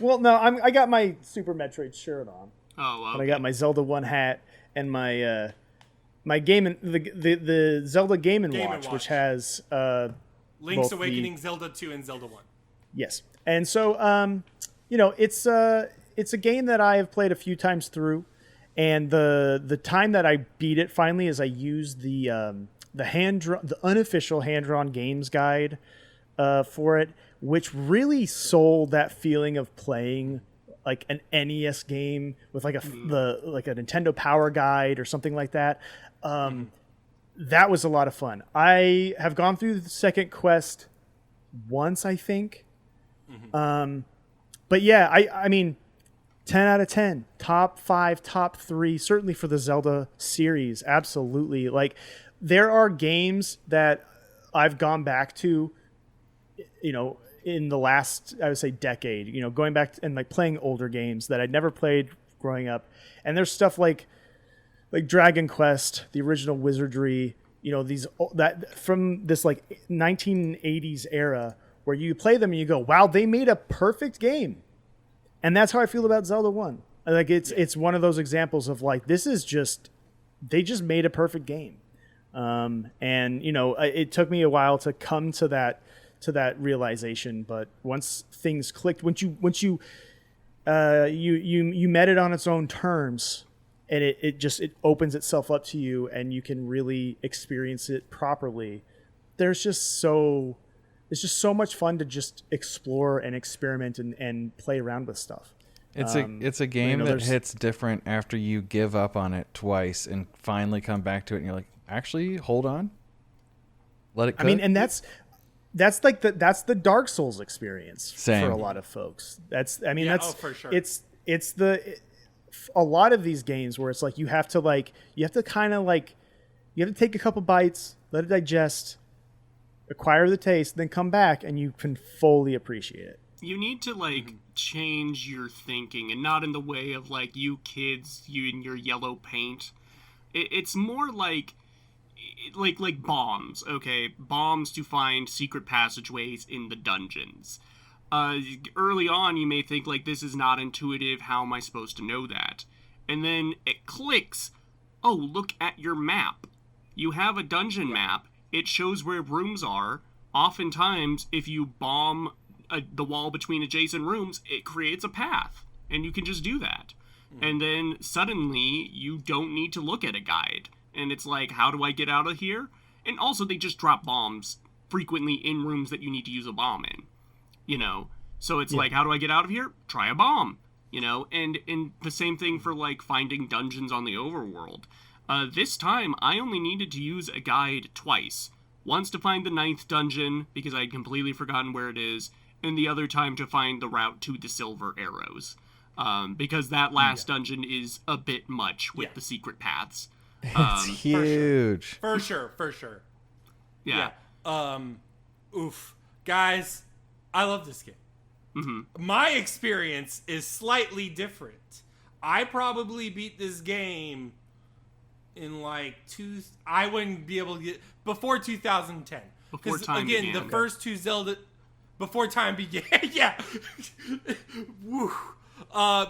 Well, no, I got my Super Metroid shirt on. Oh, okay. And I got my Zelda 1 hat and my my the Zelda Game & Watch, which has Link's Awakening, Zelda 2, and Zelda 1. Yes, and so you know, it's a game that I have played a few times through, and the time that I beat it finally is I used the unofficial hand-drawn games guide for it, which really sold that feeling of playing like an NES game with like a Nintendo Power Guide or something like that. That was a lot of fun. I have gone through the second quest once, I think. But yeah, I mean, 10 out of 10, top 5, top 3, certainly for the Zelda series. Absolutely. Like, there are games that I've gone back to, you know, in the last, I would say, decade, you know, going back and like playing older games that I'd never played growing up. And there's stuff like Dragon Quest, the original Wizardry, you know, that from this like 1980s era where you play them and you go, wow, they made a perfect game. And that's how I feel about Zelda 1. Like it's one of those examples of like this is just they just made a perfect game, and it took me a while to come to that realization. But once things clicked, once you met it on its own terms, and it opens itself up to you, and you can really experience it properly. It's just so much fun to just explore and experiment and play around with stuff. It's a game that hits different after you give up on it twice and finally come back to it, and you're like, actually, hold on, let it cook. I mean, and that's like that's the Dark Souls experience Same. for a lot of folks. That's for sure. It's a lot of these games where it's like you have to take a couple bites, let it digest, acquire the taste, then come back and you can fully appreciate it. You need to change your thinking, and not in the way of you kids, you and your yellow paint. It's more like bombs, okay? Bombs to find secret passageways in the dungeons. Early on, you may think this is not intuitive. How am I supposed to know that? And then it clicks. Oh, look at your map. You have a dungeon map. It shows where rooms are. Oftentimes, if you bomb the wall between adjacent rooms, it creates a path, and you can just do that. And then suddenly you don't need to look at a guide, and it's like, how do I get out of here? And also they just drop bombs frequently in rooms that you need to use a bomb in, so it's like, how do I get out of here? Try a bomb, and the same thing for finding dungeons on the overworld. This time I only needed to use a guide twice, once to find the 9th dungeon because I had completely forgotten where it is, and the other time to find the route to the silver arrows. Because that last dungeon is a bit much with the secret paths. It's huge. For sure. Yeah. Oof. Guys, I love this game. Mm-hmm. My experience is slightly different. I probably beat this game in I wouldn't be able to get... Before 2010. Before time again, began. the first two Zelda... Before time began. Yeah. Woo.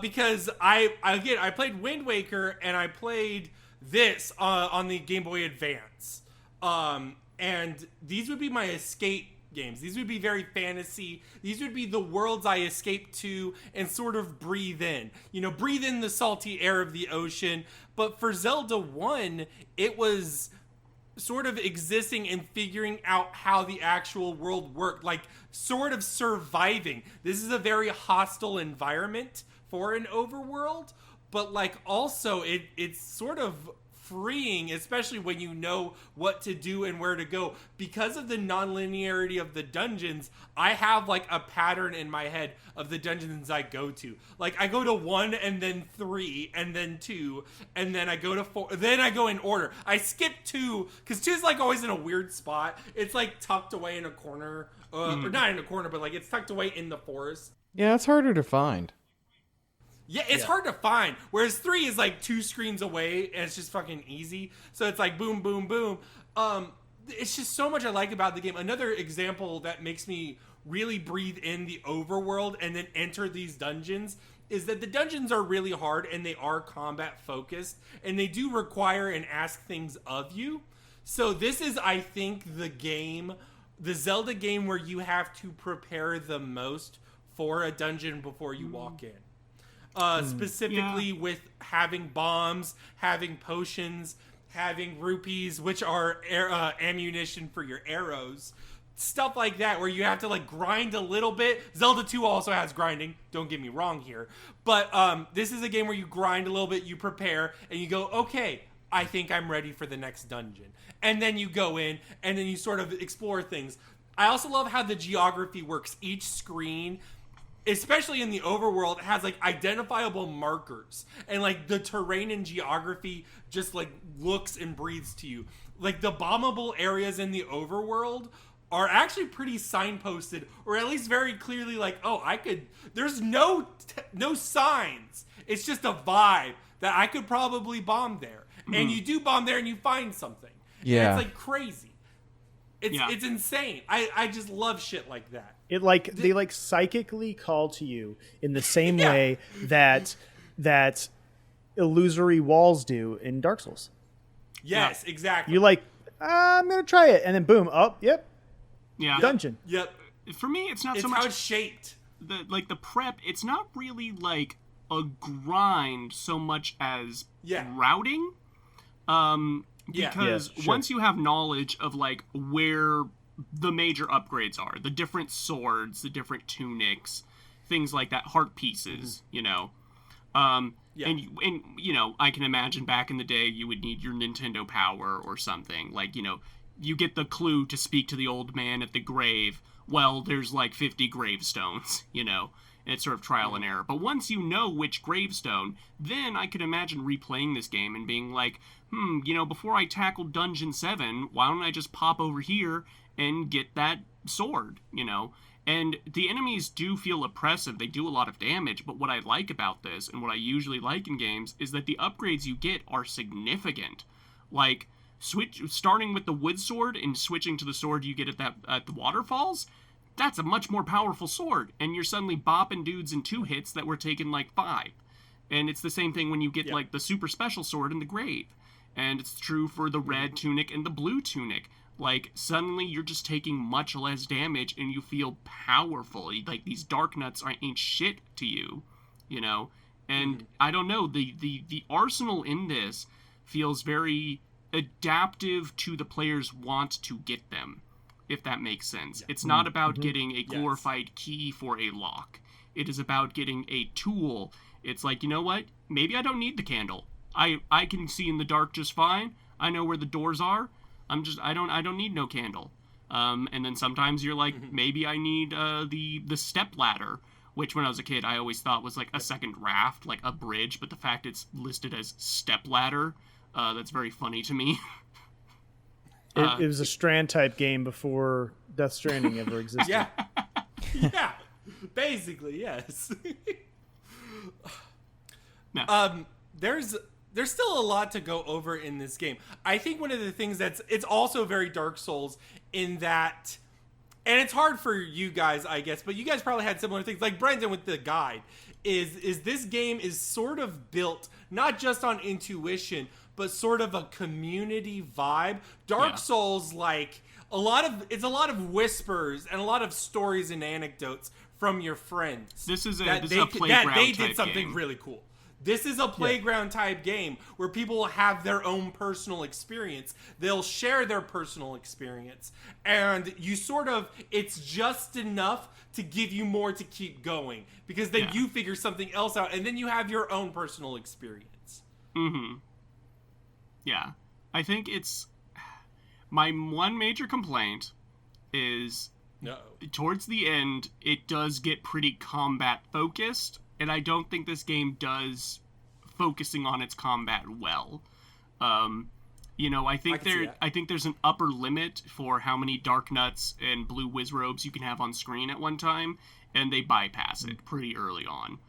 Because I played Wind Waker and I played this on the Game Boy Advance. And these would be my escape games. These would be very fantasy. These would be the worlds I escape to and sort of breathe in. Breathe in the salty air of the ocean. But for Zelda 1, it was sort of existing and figuring out how the actual world worked, sort of surviving. This is a very hostile environment for an overworld, but also it's sort of freeing, especially when you know what to do and where to go. Because of the non-linearity of the dungeons, I have a pattern in my head of the dungeons I go to. I go to 1 and then 3 and then 2 and then I go to 4. Then I go in order. I skip 2 because 2 is always in a weird spot. It's tucked away in a corner, or not in a corner, but it's tucked away in the forest. Yeah, it's harder to find. Yeah, it's hard to find. Whereas 3 is 2 screens away and it's just fucking easy. So it's boom, boom, boom. It's just so much I like about the game. Another example that makes me really breathe in the overworld and then enter these dungeons is that the dungeons are really hard and they are combat focused and they do require and ask things of you. So this is, I think, the Zelda game where you have to prepare the most for a dungeon before you walk in. Specifically with having bombs, having potions, having rupees, which are ammunition for your arrows. Stuff like that, where you have to grind a little bit. Zelda 2 also has grinding, don't get me wrong here. But this is a game where you grind a little bit, you prepare, and you go, okay, I think I'm ready for the next dungeon. And then you go in, and then you sort of explore things. I also love how the geography works. Each screen, especially in the overworld, has identifiable markers, and the terrain and geography just looks and breathes to you. The bombable areas in the overworld are actually pretty signposted, or at least very clearly there's no signs. It's just a vibe that I could probably bomb there. And you do bomb there and you find something. Yeah. And it's crazy. It's insane. I just love shit like that. It they psychically call to you in the same way that that illusory walls do in Dark Souls. Yes, exactly. You're like, I'm gonna try it, and then boom, oh, yep, Yeah. dungeon. Yep. For me, it's not It's so how much it's shaped. the prep. It's not really like a grind so much as routing. Because once you have knowledge of like where the major upgrades are, the different swords, the different tunics, things like that, heart pieces, you know. And you know, I can imagine back in the day you would need your Nintendo Power or something. Like, you know, you get the clue to speak to the old man at the grave. Well, there's like 50 gravestones, you know, and it's sort of trial and error. But once you know which gravestone, then I could imagine replaying this game and being like, you know, before I tackle Dungeon 7, why don't I just pop over here and get that sword, you know? And the enemies do feel oppressive. They do a lot of damage, but what I like about this, and what I usually like in games, is that the upgrades you get are significant. Like, starting with the wood sword and switching to the sword you get at the waterfalls, that's a much more powerful sword, and you're suddenly bopping dudes in 2 hits that were taken like 5. And it's the same thing when you get like the super special sword in the grave. And it's true for the red tunic and the blue tunic. Like, suddenly you're just taking much less damage and you feel powerful. Like, these dark nuts ain't shit to you, you know? And I don't know, the arsenal in this feels very adaptive to the player's want to get them, if that makes sense. It's not about getting a glorified key for a lock. It is about getting a tool. It's like, you know what? Maybe I don't need the candle. I can see in the dark just fine. I know where the doors are. I don't need no candle. And then sometimes you're like, maybe I need the step ladder, which when I was a kid I always thought was like a second raft, like a bridge, but the fact it's listed as step ladder, that's very funny to me. It was a Strand type game before Death Stranding ever existed. Yeah, basically, yes. No. There's still a lot to go over in this game. I think one of the things it's also very Dark Souls in that, and it's hard for you guys, I guess, but you guys probably had similar things. Like Brendan with the guide, is this game is sort of built not just on intuition, but sort of a community vibe. Dark Souls, like a lot of whispers and a lot of stories and anecdotes from your friends. This is a playground that they type did something game. really cool. This is a playground type game where people will have their own personal experience. They'll share their personal experience. And you it's just enough to give you more to keep going. Because then you figure something else out and then you have your own personal experience. Mm-hmm. Yeah. I think it's... My one major complaint is... Towards the end, it does get pretty combat focused. And I don't think this game does focusing on its combat well. You know, I think there's an upper limit for how many dark nuts and blue whiz robes you can have on screen at one time, and they bypass it pretty early on.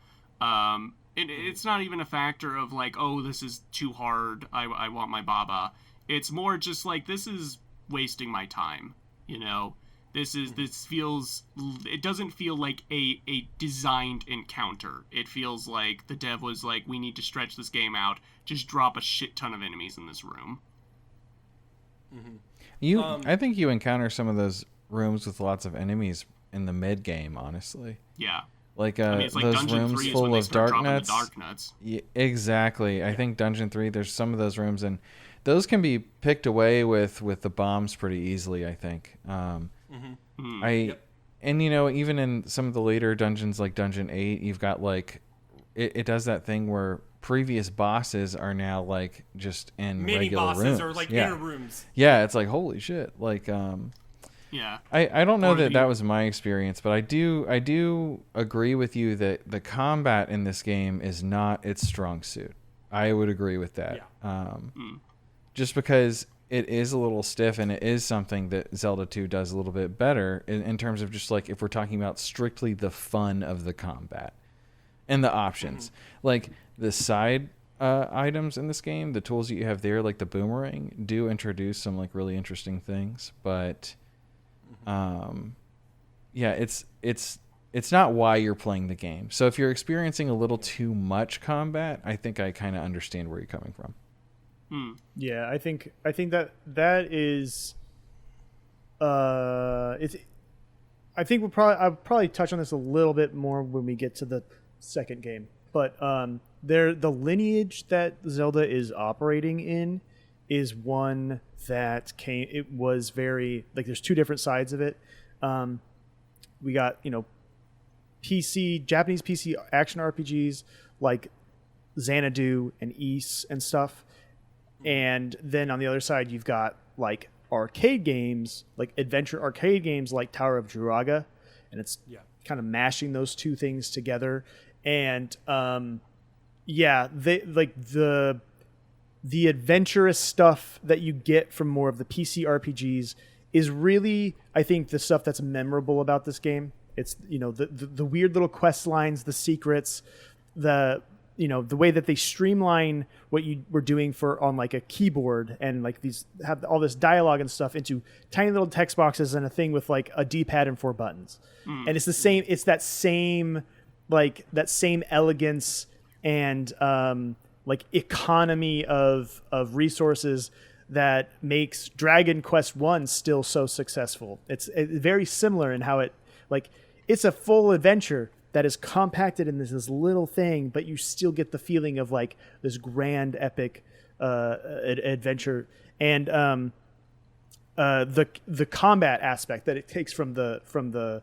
It's not even a factor of like, oh, this is too hard, I want my baba. It's more just like, this is wasting my time, you know? It doesn't feel like a designed encounter. It feels like the dev was like, we need to stretch this game out. Just drop a shit ton of enemies in this room. I think you encounter some of those rooms with lots of enemies in the mid game, honestly. Yeah. Like, it's like those Dungeon rooms 3 is full when they of start dark dropping nuts. the dark nuts. Yeah, exactly. I think Dungeon 3, there's some of those rooms, and those can be picked away with the bombs pretty easily, I think. And you know, even in some of the later dungeons like Dungeon 8, you've got like it does that thing where previous bosses are now like just in mini regular bosses rooms. or like inner rooms. Yeah, it's like holy shit. Like Yeah. I don't know that was my experience, but I do agree with you that the combat in this game is not its strong suit. I would agree with that. Yeah. Just because it is a little stiff, and it is something that Zelda 2 does a little bit better in terms of just like if we're talking about strictly the fun of the combat and the options. Like the side items in this game, the tools that you have there, like the boomerang, do introduce some like really interesting things. But yeah, it's it's not why you're playing the game. So if you're experiencing a little too much combat, I think I kind of understand where you're coming from. Yeah, I think that is it's. I think I'll probably touch on this a little bit more when we get to the second game. But the lineage that Zelda is operating in is one that it was very, like, there's two different sides of it. We got, Japanese PC action RPGs like Xanadu and Ys and stuff. And then on the other side, you've got like arcade games, like adventure arcade games like Tower of Druaga. And it's kind of mashing those two things together. And they like the adventurous stuff that you get from more of the PC RPGs is really, I think, the stuff that's memorable about this game. It's, the weird little quest lines, the secrets, the way that they streamline what you were doing on like a keyboard, and like these have all this dialogue and stuff into tiny little text boxes and a thing with like a D-pad and 4 buttons. And it's that same elegance and like economy of resources that makes Dragon Quest 1 still so successful. It's very similar in how it's a full adventure that is compacted in this little thing, but you still get the feeling of like this grand epic adventure. And the combat aspect that it takes from the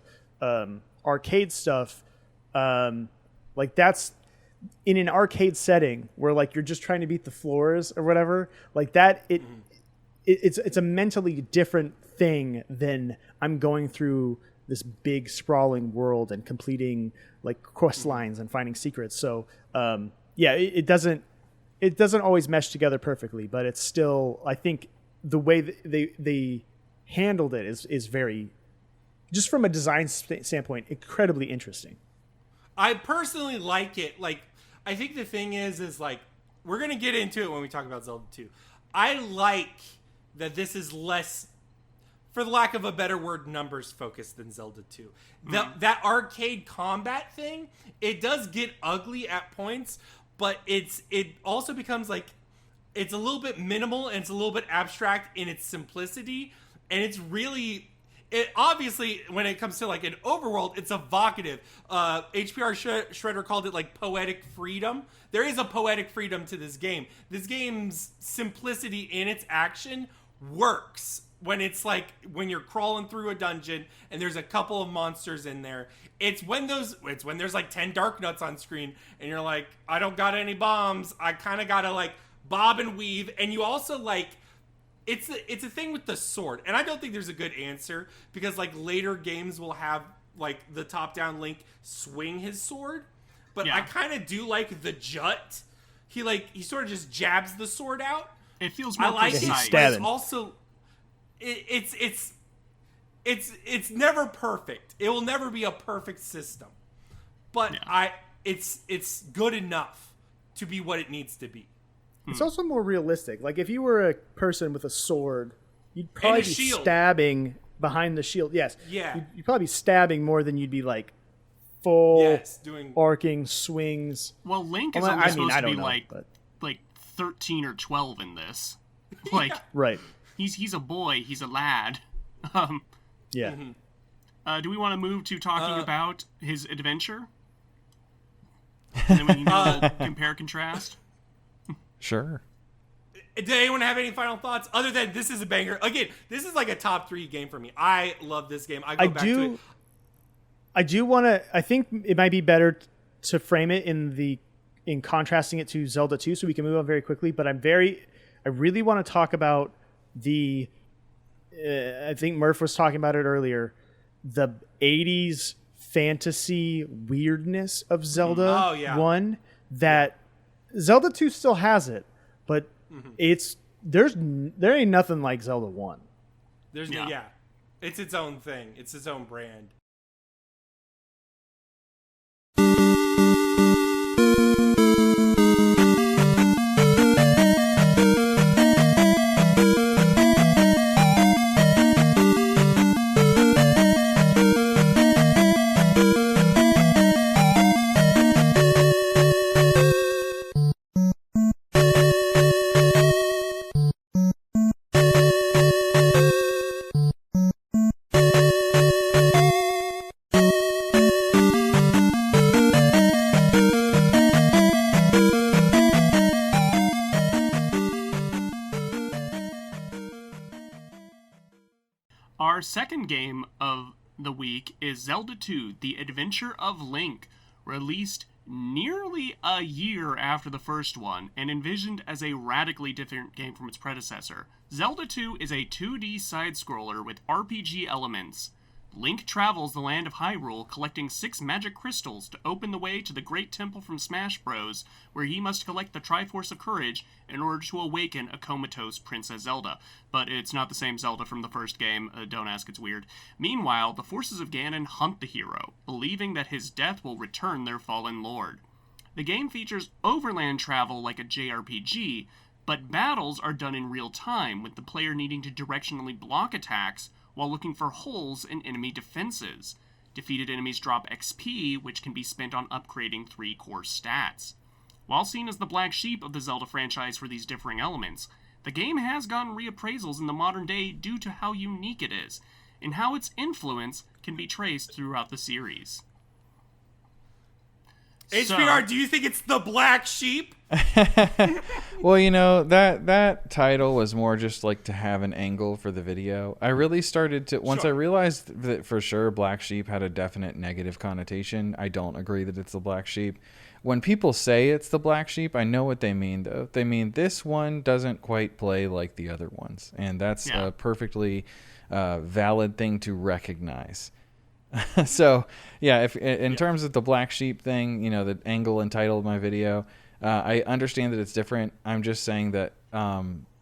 arcade stuff, like that's in an arcade setting where like you're just trying to beat the floors or whatever, like that it's a mentally different thing than I'm going through this big sprawling world and completing like quest lines and finding secrets. So it doesn't always mesh together perfectly, but it's still, I think the way they handled it is very, just from a design standpoint, incredibly interesting. I personally like it. Like, I think the thing is like, we're going to get into it when we talk about Zelda 2. I like that this is less, for the lack of a better word, numbers focused than Zelda 2. That arcade combat thing, it does get ugly at points, but it also becomes like, it's a little bit minimal and it's a little bit abstract in its simplicity. And it's really, obviously, when it comes to like an overworld, it's evocative. HPRshredder called it like poetic freedom. There is a poetic freedom to this game. This game's simplicity in its action works when it's like when you're crawling through a dungeon and there's a couple of monsters in there. It's when there's like 10 dark nuts on screen and you're like, I don't got any bombs. I kind of gotta like bob and weave. And you also like, it's a thing with the sword, and I don't think there's a good answer, because like later games will have like the top-down Link swing his sword, but I kind of do like the jut. He sort of just jabs the sword out. It feels more precise. But it's also it's never perfect. It will never be a perfect system, but it's good enough to be what it needs to be. It's also more realistic. Like, if you were a person with a sword, you'd probably be stabbing behind the shield. Yes. Yeah. You'd probably be stabbing more than you'd be, like, full arcing swings. Well, Link is only supposed to be, like 13 or 12 in this. Like, right. He's a boy. He's a lad. Yeah. Do we want to move to talking about his adventure? And then we can do a little compare contrast. Sure. Did anyone have any final thoughts other than this is a banger? Again, this is like a top 3 game for me. I love this game. I go back to it. I do want to. I think it might be better to frame it in contrasting it to Zelda 2, so we can move on very quickly. But I really want to talk about the. I think Murph was talking about it earlier. The 80s fantasy weirdness of Zelda 1 that. Zelda 2 still has it, but there ain't nothing like Zelda 1. It's its own thing. It's its own brand. Our second game of the week is Zelda 2: The Adventure of Link, released nearly a year after the first one and envisioned as a radically different game from its predecessor. Zelda 2 is a 2D side-scroller with RPG elements. Link travels the land of Hyrule, collecting 6 magic crystals to open the way to the Great Temple from Smash Bros., where he must collect the Triforce of Courage in order to awaken a comatose Princess Zelda. But it's not the same Zelda from the first game, don't ask, it's weird. Meanwhile, the forces of Ganon hunt the hero, believing that his death will return their fallen lord. The game features overland travel like a JRPG, but battles are done in real time, with the player needing to directionally block attacks while looking for holes in enemy defenses. Defeated enemies drop XP, which can be spent on upgrading 3 core stats. While seen as the black sheep of the Zelda franchise for these differing elements, the game has gotten reappraisals in the modern day due to how unique it is, and how its influence can be traced throughout the series. HPR, do you think it's the black sheep? Well, that title was more just like to have an angle for the video. I really started to, once I realized that for sure Black Sheep had a definite negative connotation. I don't agree that it's the black sheep. When people say it's the black sheep, I know what they mean, though. They mean this one doesn't quite play like the other ones. And that's a perfectly valid thing to recognize. So, yeah, if in terms of the black sheep thing, the angle and title of my video, I understand that it's different. I'm just saying that,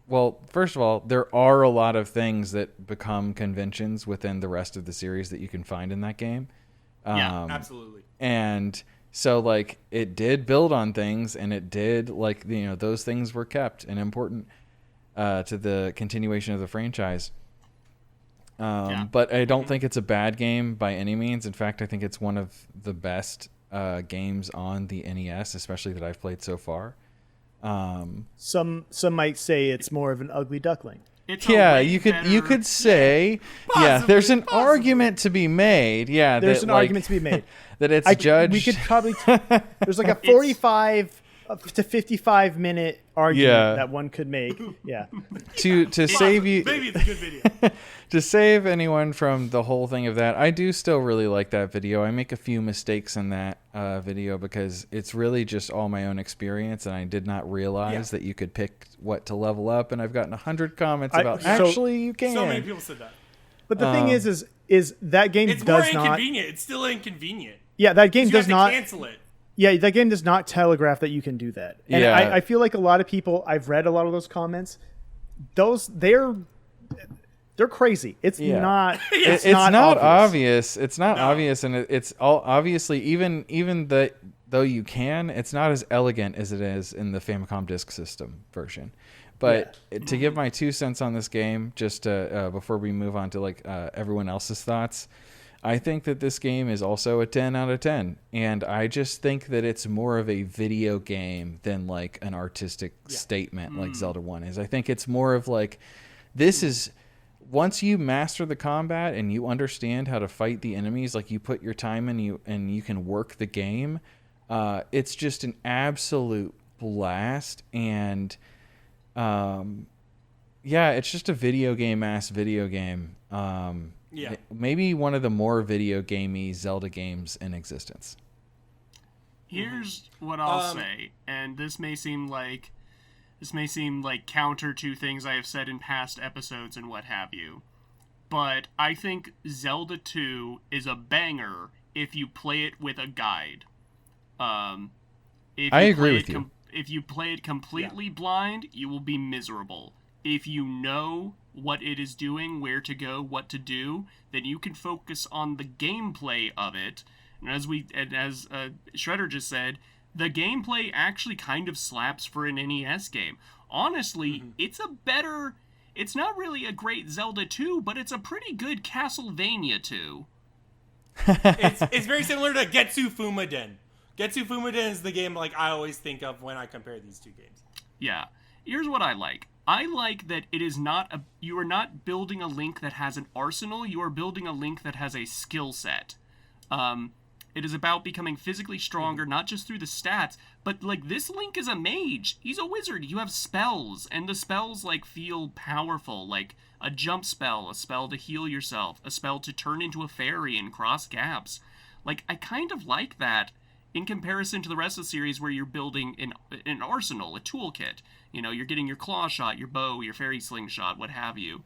well, first of all, there are a lot of things that become conventions within the rest of the series that you can find in that game. Yeah, absolutely. And so, like, it did build on things, and it did, like, those things were kept and important to the continuation of the franchise. But I don't think it's a bad game by any means. In fact, I think it's one of the best games on the NES, especially that I've played so far. Some might say it's more of an ugly duckling. You could say there's an argument to be made. Yeah, there's an argument to be made that it's judged. We could probably there's like a 45 to 55 minute argument that one could make. Yeah, to save you. Maybe it's a good video. To save anyone from the whole thing of that, I do still really like that video. I make a few mistakes in that video because it's really just all my own experience, and I did not realize that you could pick what to level up, and I've gotten 100 comments about, actually, you can. So many people said that. But the thing is that game it's does more not... inconvenient. It's still inconvenient. Yeah, that game does not... cancel it. Yeah, that game does not telegraph that you can do that. And I feel like a lot of people, I've read a lot of those comments, they're crazy. It's not. It's not obvious. It's not obvious, and it's all obviously even though you can, it's not as elegant as it is in the Famicom Disk System version. But to give my 2 cents on this game, just before we move on to everyone else's thoughts, I think that this game is also a 10 out of 10, and I just think that it's more of a video game than like an artistic statement like Zelda 1 is. I think it's more of like, this is, once you master the combat and you understand how to fight the enemies, like you put your time in and you can work the game, it's just an absolute blast. And it's just a video game. Maybe one of the more video gamey Zelda games in existence. Here's what I'll say, and this may seem like counter to things I have said in past episodes and what have you, but I think Zelda 2 is a banger if you play it with a guide. I agree with you. If you play it completely blind, you will be miserable. If you know what it is doing, where to go, what to do, then you can focus on the gameplay of it. And as Shredder just said, the gameplay actually kind of slaps for an NES game. Honestly, it's not really a great Zelda 2, but it's a pretty good Castlevania 2. It's very similar to Getsu Fumaden. Getsu Fumaden is the game I always think of when I compare these two games. Yeah. Here's what I like. I like that it is you are not building a Link that has an arsenal, you are building a Link that has a skill set. It is about becoming physically stronger, not just through the stats, but this Link is a mage. He's a wizard. You have spells, and the spells feel powerful. a jump spell, a spell to heal yourself, a spell to turn into a fairy and cross gaps. Like, I kind of like that in comparison to the rest of the series where you're building an arsenal, a toolkit. You know, you're getting your claw shot, your bow, your fairy slingshot, what have you.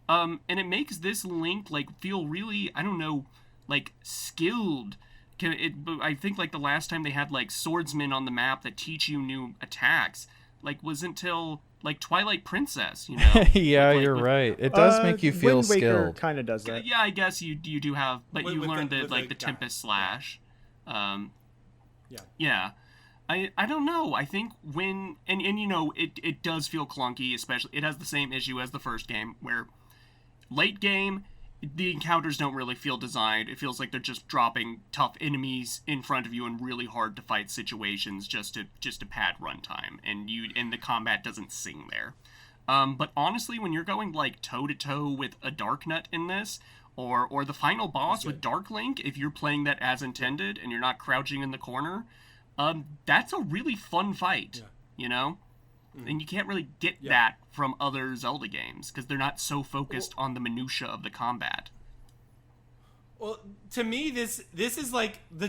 And it makes this Link, like, feel really, I don't know, like, skilled. I think, like, the last time they had, like, swordsmen on the map that teach you new attacks, like, was until, like, Twilight Princess, you know? Yeah, you're right. It does make you feel Wind Waker skilled. kind of does that. Yeah, I guess you do have, but you learned the guy. Tempest Slash. Yeah. Yeah. I don't know. I think when and you know, it does feel clunky, especially it has the same issue as the first game where late game the encounters don't really feel designed. It feels like they're just dropping tough enemies in front of you in really hard to fight situations just to pad runtime, and the combat doesn't sing there. But honestly, when you're going like toe to toe with a Dark Nut in this, or the final boss with Dark Link, if you're playing that as intended and you're not crouching in the corner, that's a really fun fight, you know? And you can't really get that from other Zelda games because they're not so focused on the minutia of the combat. Well, to me, this is like the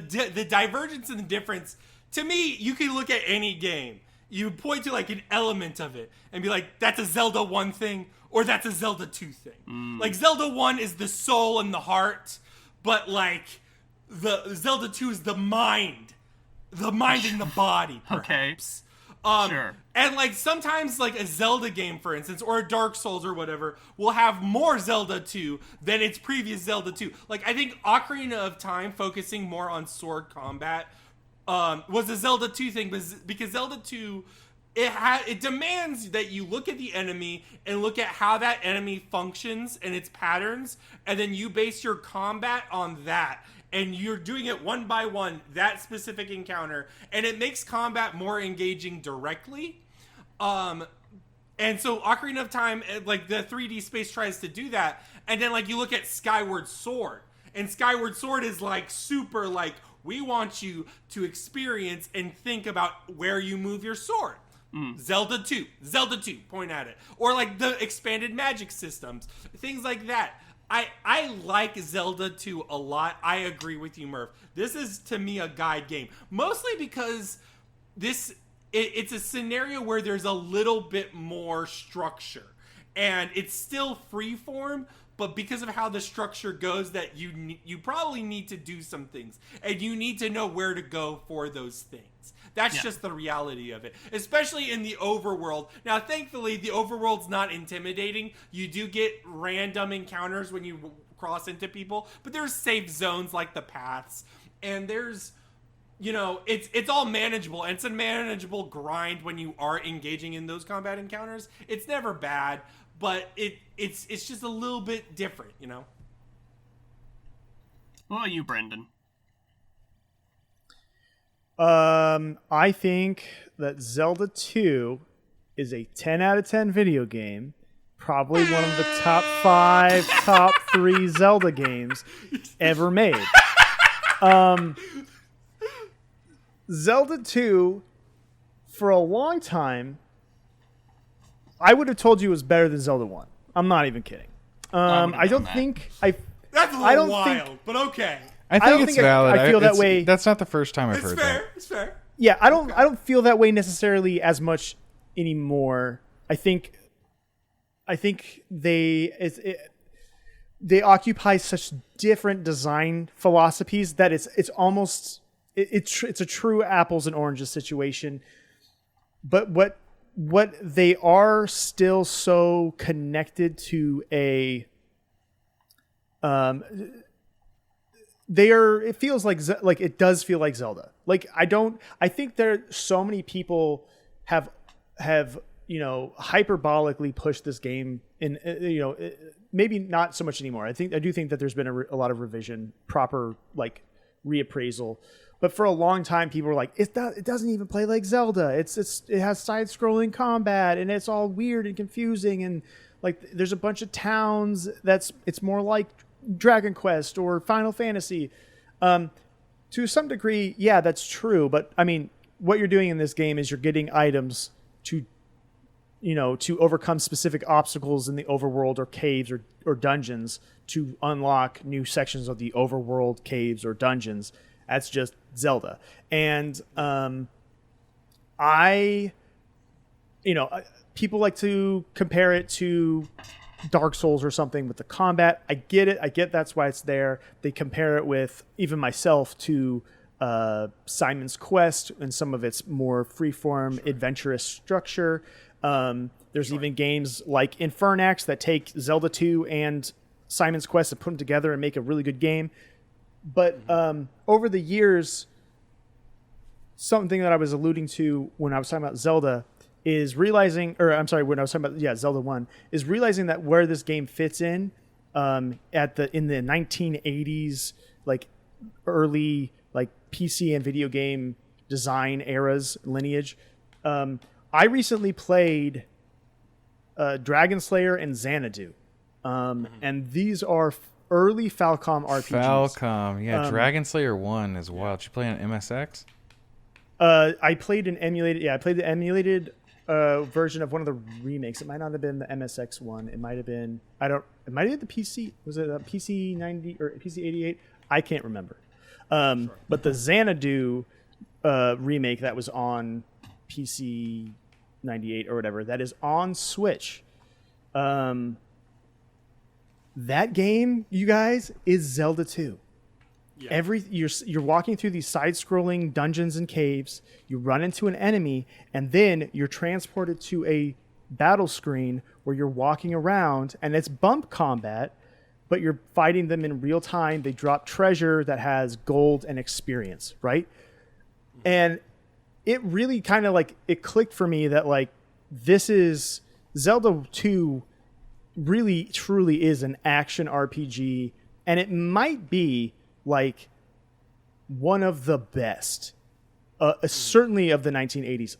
divergence and the difference. To me, you can look at any game. You point to like an element of it and be like, that's a Zelda 1 thing or that's a Zelda 2 thing. Like Zelda 1 is the soul and the heart, but like the Zelda 2 is the mind and the body, perhaps. Sure. And like sometimes like a Zelda game, for instance, or a Dark Souls or whatever, will have more Zelda 2 than its previous Zelda 2. Like I think Ocarina of Time focusing more on sword combat was a Zelda 2 thing, because Zelda 2 it demands that you look at the enemy and look at how that enemy functions and its patterns, and then you base your combat on that. And you're doing it one by one, that specific encounter, and it makes combat more engaging directly. And so Ocarina of Time, like the 3D space tries to do that, and then like you look at Skyward Sword, and Skyward Sword is like super like, we want you to experience and think about where you move your sword. Zelda 2, point at it. Or like the expanded magic systems, things like that. I like Zelda 2 a lot. I agree with you, Murph. This is, to me, a guide game. Mostly because it's a scenario where there's a little bit more structure. And it's still freeform, but because of how the structure goes, that you probably need to do some things. And you need to know where to go for those things. That's just the reality of it, especially in the overworld. Now, thankfully, the overworld's not intimidating. You do get random encounters when you cross into people, but there's safe zones like the paths, and there's, you know, it's all manageable, and it's a manageable grind when you are engaging in those combat encounters. It's never bad, but it's just a little bit different, you know? What about you, Brendan? I think that Zelda 2 is a 10 out of 10 video game. Probably one of the top 5, top 3 Zelda games ever made. Zelda 2, for a long time, I would have told you it was better than Zelda 1. I'm not even kidding. I don't think That's a little wild, but okay. I don't think it's think valid. I feel that way. That's not the first time I've heard that. It's fair. Yeah, I don't feel that way necessarily as much anymore. I think they occupy such different design philosophies that it's almost it's a true apples and oranges situation. But what they are still so connected to it feels like it does feel like Zelda. Like I think there so many people have hyperbolically pushed this game in, maybe not so much anymore. I do think that there's been a lot of revision, proper like reappraisal. But for a long time, people were like, it doesn't even play like Zelda. It has side-scrolling combat, and it's all weird and confusing, and like there's a bunch of towns it's more like Dragon Quest or Final Fantasy. To some degree, yeah, that's true. But I mean, what you're doing in this game is you're getting items to, to overcome specific obstacles in the overworld or caves or dungeons to unlock new sections of the overworld, caves, or dungeons. That's just Zelda. And people like to compare it to Dark Souls or something with the combat. I get it. I get that's why it's there. They compare it with, even myself, to Simon's Quest and some of its more freeform, adventurous structure. There's even games like Infernax that take Zelda 2 and Simon's Quest and put them together and make a really good game. But over the years, something that I was alluding to when I was talking about Zelda is realizing, when I was talking about Zelda 1, is realizing that where this game fits in in the 1980s, like early like PC and video game design eras lineage. I recently played Dragon Slayer and Xanadu, and these are early Falcom RPGs. Falcom, yeah. Dragon Slayer 1 is wild. You play on MSX? I played an emulated. Yeah, I played the emulated version of one of the remakes. It might not have been the MSX one. It might have been. It might have been the PC. Was it a PC 90 or PC 88? I can't remember. But the Xanadu remake that was on PC 98 or whatever, that is on Switch. That game, you guys, is Zelda 2. Yeah. You're walking through these side-scrolling dungeons and caves. You run into an enemy, and then you're transported to a battle screen where you're walking around, and it's bump combat, but you're fighting them in real time. They drop treasure that has gold and experience, right? And it really kind of it clicked for me that this is Zelda 2 really truly is an action RPG, and it might be one of the best, certainly of the 1980s,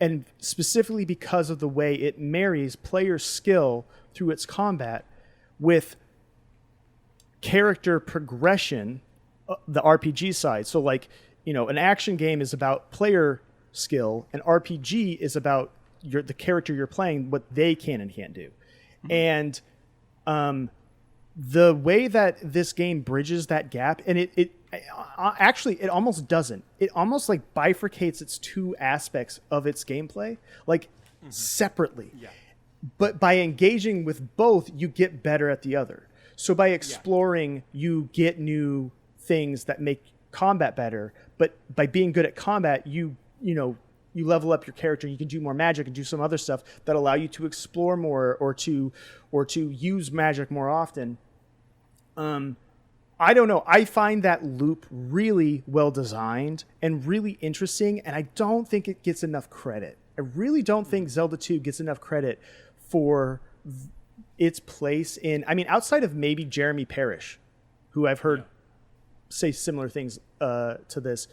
and specifically because of the way it marries player skill through its combat with character progression, the RPG side. So an action game is about player skill, an RPG is about the character you're playing, what they can and can't do. And the way that this game bridges that gap, and it actually almost doesn't. It almost bifurcates its two aspects of its gameplay separately. Yeah. But by engaging with both, you get better at the other. So by exploring, you get new things that make combat better. But by being good at combat, you level up your character. You can do more magic and do some other stuff that allow you to explore more or to use magic more often. I don't know. I find that loop really well designed and really interesting, and I don't think it gets enough credit. I really don't think Zelda 2 gets enough credit for its place in, outside of maybe Jeremy Parrish, who I've heard say similar things to this,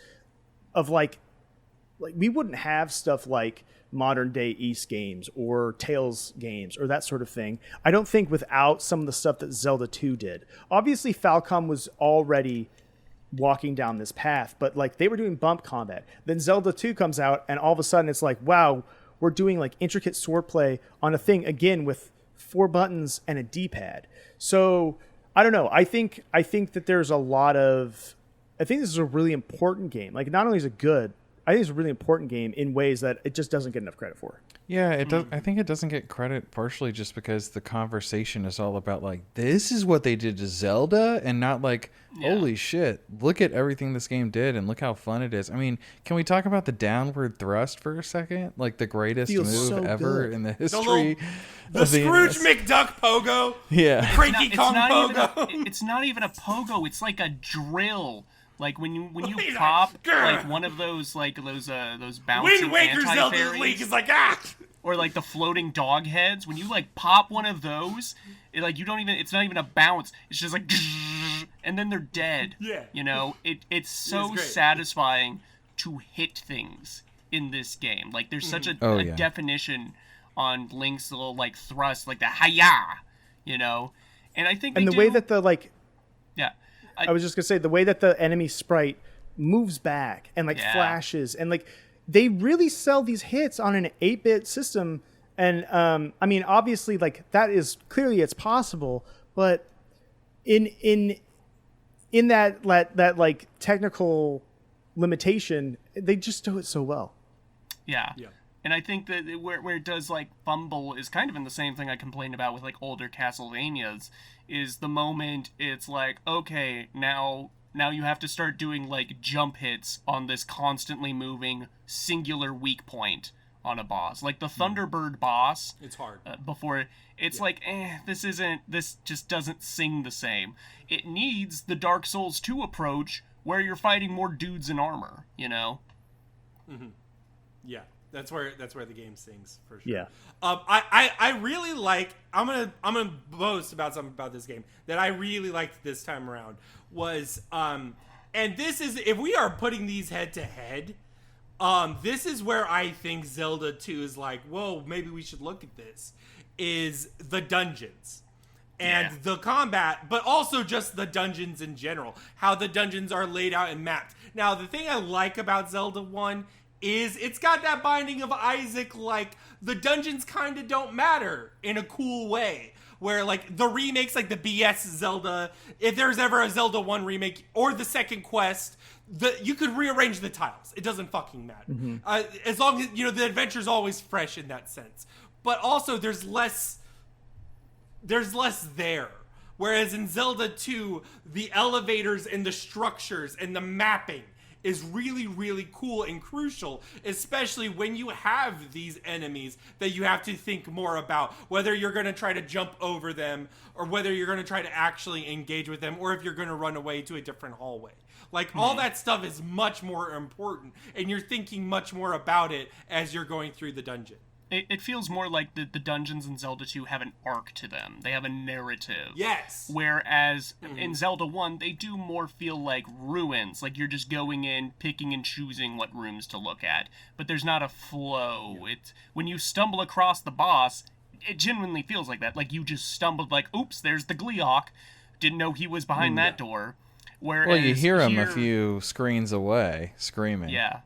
of we wouldn't have stuff like modern day East games or Tales games or that sort of thing, I don't think, without some of the stuff that Zelda 2 did. Obviously Falcom was already walking down this path, but they were doing bump combat. Then Zelda 2 comes out and all of a sudden it's wow, we're doing intricate swordplay on a thing again with 4 buttons and a D-pad. So I don't know. I think that there's a lot of, I think this is a really important game. Not only is it good, I think it's a really important game in ways that it just doesn't get enough credit for. Yeah, it does. I think it doesn't get credit partially just because the conversation is all about this is what they did to Zelda, and not holy shit, look at everything this game did and look how fun it is. Can we talk about the downward thrust for a second? The greatest move ever in the history. The Scrooge McDuck pogo. Yeah. The Cranky Kong pogo. It's not even a pogo. It's like a drill. When you pop one of those those bouncing Wind Waker Zelda's anti-fairies, leak is or the floating dog heads. When you pop one of those, you don't even, it's not even a bounce. It's just and then they're dead. Yeah. It's so satisfying to hit things in this game. There's such a definition on Link's little thrust, the hi-ya, and I think and the way that the yeah. I was just gonna say the way that the enemy sprite moves back and flashes and they really sell these hits on an 8-bit system And I mean, obviously, like that is clearly it's possible, but in that like technical limitation, they just do it so well. Yeah. And I think that where it does like fumble is kind of in the same thing I complained about with like older Castlevanias, is the moment it's like, okay, now you have to start doing like jump hits on this constantly moving singular weak point on a boss. Like the Thunderbird boss. It's hard. Before it's like, this just doesn't sing the same. It needs the Dark Souls 2 approach where you're fighting more dudes in armor, you know? Mm-hmm. Yeah. That's where the game sings for sure. Yeah. I really like. I'm gonna boast about something about this game that I really liked this time around was and this is, if we are putting these head to head, this is where I think Zelda 2 is like, whoa, maybe we should look at this. Is the dungeons and the combat, but also just the dungeons in general. How the dungeons are laid out and mapped. Now, the thing I like about Zelda 1 is it's got that Binding of Isaac, like, the dungeons kind of don't matter in a cool way. Where, like, the remakes, like the BS Zelda, if there's ever a Zelda 1 remake, or the second quest, you could rearrange the tiles. It doesn't fucking matter. Mm-hmm. As long as, you know, the adventure's always fresh in that sense. But also, there's less there. Whereas in Zelda 2, the elevators and the structures and the mapping is really, really cool and crucial, especially when you have these enemies that you have to think more about, whether you're going to try to jump over them or whether you're going to try to actually engage with them or if you're going to run away to a different hallway. Like, all that stuff is much more important, and you're thinking much more about it as you're going through the dungeon. It feels more like the dungeons in Zelda 2 have an arc to them. They have a narrative. Yes. Whereas in Zelda 1, they do more feel like ruins. Like you're just going in, picking and choosing what rooms to look at. But there's not a flow. Yeah. When you stumble across the boss, it genuinely feels like that. Like you just stumbled like, oops, there's the Gleeok. Didn't know he was behind that door. Whereas well, you hear him a few screens away, screaming. Yeah.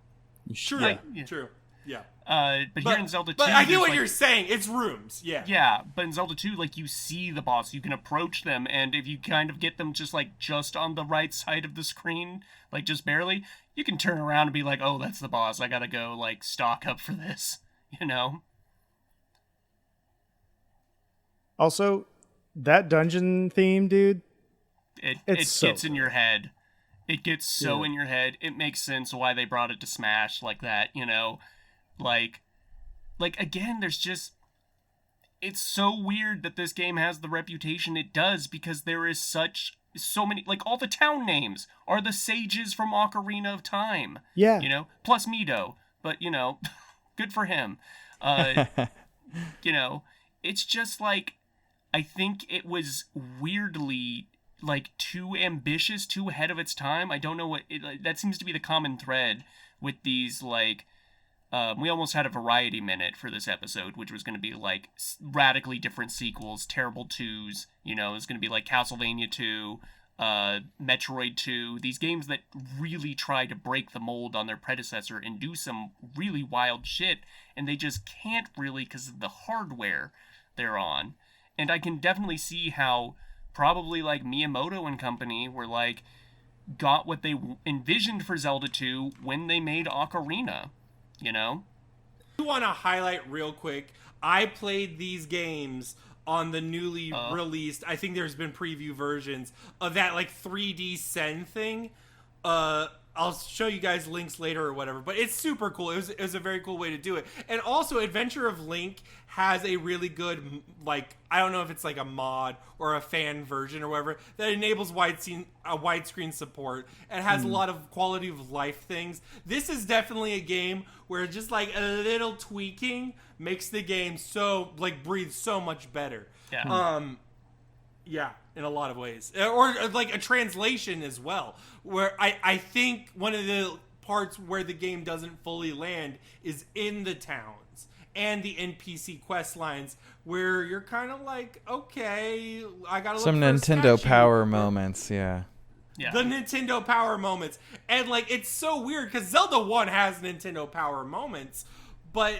True. True. Yeah. But here in Zelda 2... But I get what you're saying. It's rooms. Yeah. Yeah, but in Zelda 2, like, you see the boss. You can approach them, and if you kind of get them just on the right side of the screen, like, just barely, you can turn around and be like, oh, that's the boss. I gotta go, like, stock up for this. You know? Also, that dungeon theme, dude... It gets in your head. It gets so in your head. It makes sense why they brought it to Smash like that, you know? Like again, there's just... It's so weird that this game has the reputation it does because there is so many... Like, all the town names are the sages from Ocarina of Time. Yeah. You know? Plus Mido. But, you know, good for him. You know, it's just like... I think it was weirdly... like too ambitious, too ahead of its time. I don't know what that seems to be the common thread with these, like, we almost had a variety minute for this episode, which was going to be like radically different sequels, terrible 2s, you know, it's going to be like Castlevania 2, Metroid 2, these games that really try to break the mold on their predecessor and do some really wild shit, and they just can't really because of the hardware they're on. And I can definitely see how probably like Miyamoto and company were like got what they envisioned for Zelda 2 when they made Ocarina, you know? I want to highlight real quick, I played these games on the newly released, I think there's been preview versions of that like 3D Sen thing. I'll show you guys links later or whatever, but it's super cool. It was a very cool way to do it. And also, Adventure of Link has a really good, like, I don't know if it's like a mod or a fan version or whatever, that enables widescreen support and has a lot of quality of life things. This is definitely a game where just like a little tweaking makes the game so, like, breathe so much better. Yeah. Yeah, in a lot of ways. Or like a translation as well, where I think one of the parts where the game doesn't fully land is in the towns and the NPC quest lines, where you're kind of like, okay, I gotta look some for a Nintendo statue. Power moments, yeah. The Nintendo Power moments. And like, it's so weird, because Zelda 1 has Nintendo Power moments, but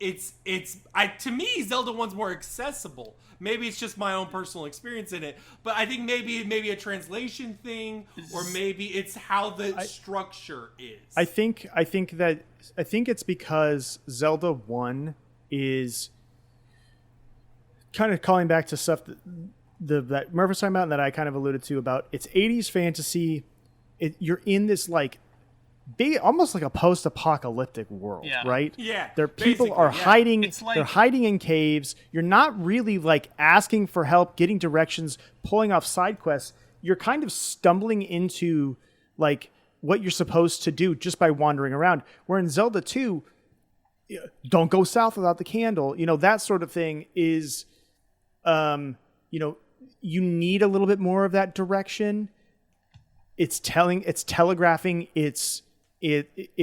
to me Zelda 1's more accessible. Maybe it's just my own personal experience in it, but I think maybe a translation thing, or maybe it's how the structure is. I think it's because Zelda 1 is kind of calling back to stuff that Murph was talking about and that I kind of alluded to about it's 80s fantasy. You're in this like almost like a post-apocalyptic world, right? Yeah. People are hiding. They're hiding in caves. You're not really like asking for help, getting directions, pulling off side quests. You're kind of stumbling into like what you're supposed to do just by wandering around. Where in Zelda 2, don't go south without the candle. That sort of thing is, you need a little bit more of that direction. It's telegraphing its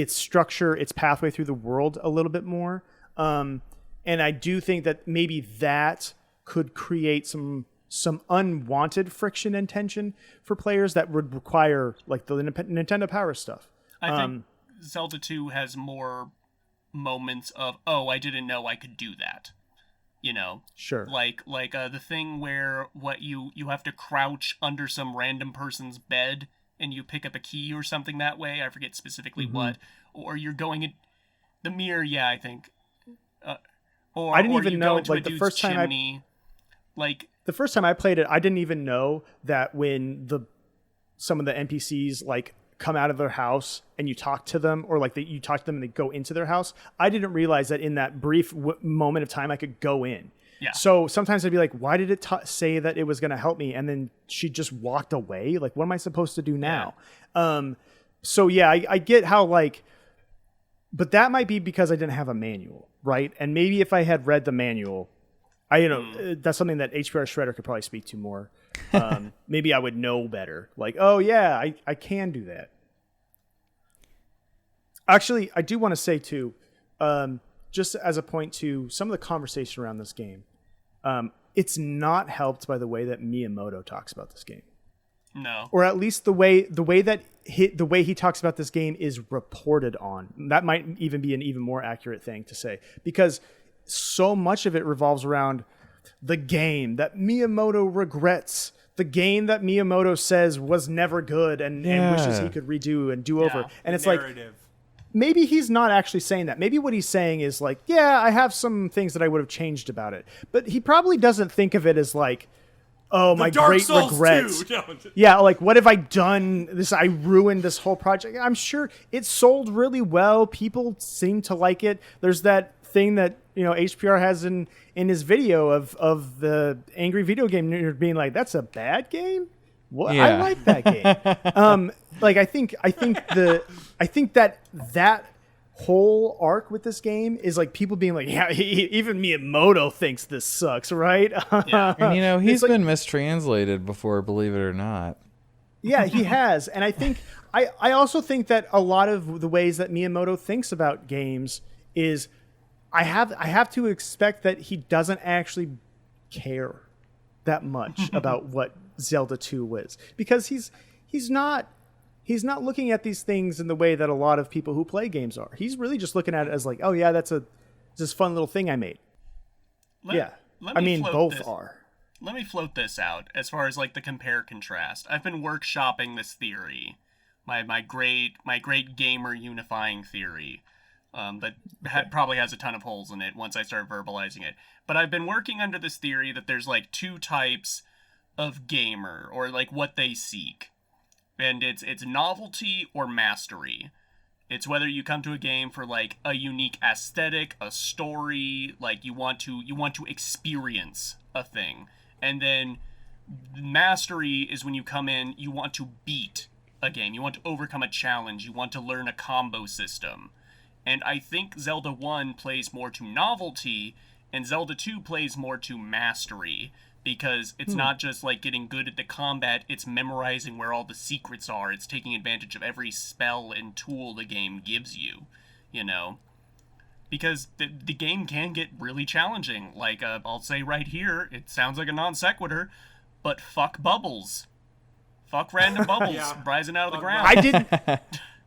structure, its pathway through the world a little bit more. And I do think that maybe that could create some unwanted friction and tension for players that would require like the Nintendo Power stuff. I think Zelda 2 has more moments of, oh, I didn't know I could do that. Sure. Like the thing where you have to crouch under some random person's bed and you pick up a key or something that way. I forget specifically what. Or you're going in the mirror. Yeah, I think. Or I didn't or even you know go into like a the first chimney. The first time I played it, I didn't even know that when some of the NPCs like come out of their house and you talk to them, or like you talk to them and they go into their house. I didn't realize that in that brief moment of time I could go in. Yeah. So sometimes I'd be like, why did it say that it was going to help me? And then she just walked away. Like, what am I supposed to do now? So yeah, I get how but that might be because I didn't have a manual, right? And maybe if I had read the manual, that's something that HPRshredder could probably speak to more. Maybe I would know better. Like, oh yeah, I can do that. Actually, I do want to say too, just as a point to some of the conversation around this game, it's not helped by the way that Miyamoto talks about this game. No. Or at least the way he talks about this game is reported on. That might even be an even more accurate thing to say, because so much of it revolves around the game that Miyamoto regrets, the game that Miyamoto says was never good and wishes he could redo and do over. And it's narrative. Like, maybe he's not actually saying that. Maybe what he's saying is like, yeah, I have some things that I would have changed about it. But he probably doesn't think of it as like, oh, my great regrets. Yeah, like, what have I done? I ruined this whole project. I'm sure it sold really well. People seem to like it. There's that thing that, HPR has in his video of the angry video game nerd being like, that's a bad game? What? Yeah. I like that game. I think that whole arc with this game is like people being like, yeah, even Miyamoto thinks this sucks, right? Yeah. And he's been mistranslated before, believe it or not. Yeah, he has. And I also think that a lot of the ways that Miyamoto thinks about games is I have to expect that he doesn't actually care that much about what Zelda 2 is, because he's not looking at these things in the way that a lot of people who play games are. He's really just looking at it as like, oh yeah, that's this fun little thing I made. Both are. Let me float this out as far as like the compare contrast. I've been workshopping this theory, my great gamer unifying theory, that probably has a ton of holes in it once I start verbalizing it. But I've been working under this theory that there's like two types of gamer, or like what they seek. And it's novelty or mastery. It's whether you come to a game for like a unique aesthetic, a story, like you want to experience a thing. And then mastery is when you come in, you want to beat a game, you want to overcome a challenge, you want to learn a combo system. And I think Zelda 1 plays more to novelty, and Zelda 2 plays more to mastery. Because it's not just like getting good at the combat, it's memorizing where all the secrets are. It's taking advantage of every spell and tool the game gives you, Because the game can get really challenging. Like, I'll say right here, it sounds like a non sequitur, but fuck bubbles. Fuck random bubbles rising out of the ground.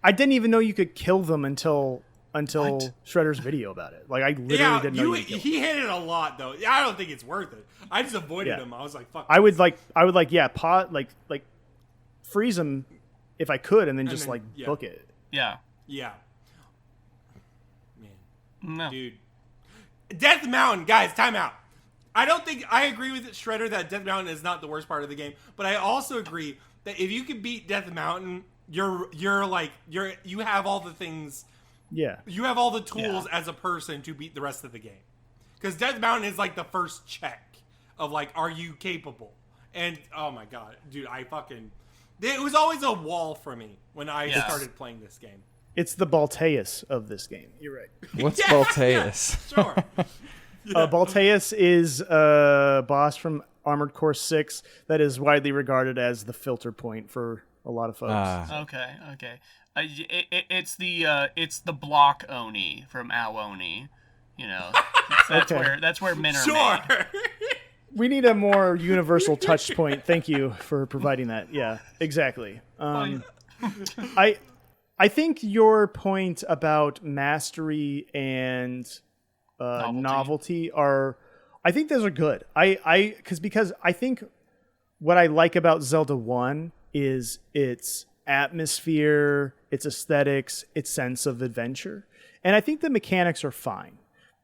I didn't even know you could kill them until until What? Shredder's video about it. Like I literally Yeah, didn't know you could kill him. he hit it a lot though. I don't think it's worth it. I just avoided him. I was like, fuck. I would like yeah, like freeze him if I could, and then just book it. Yeah. Yeah. Man. No. Dude. Death Mountain, guys, time out. I don't think I agree with Shredder that Death Mountain is not the worst part of the game, but I also agree that if you can beat Death Mountain, you have all the things. Yeah. You have all the tools as a person to beat the rest of the game. Because Death Mountain is like the first check of like, are you capable? And oh my god, dude, it was always a wall for me when I started playing this game. It's the Balteus of this game. You're right. What's Balteus? Yeah, sure. Balteus is a boss from Armored Core 6 that is widely regarded as the filter point for a lot of folks. Okay. It's the block Oni from Ao Oni. You know, that's where men are made. We need a more universal touch point. Thank you for providing that. Yeah, exactly. I think your point about mastery and novelty are, I think those are good. Because I think what I like about Zelda 1 is its atmosphere, its aesthetics, its sense of adventure. And I think the mechanics are fine.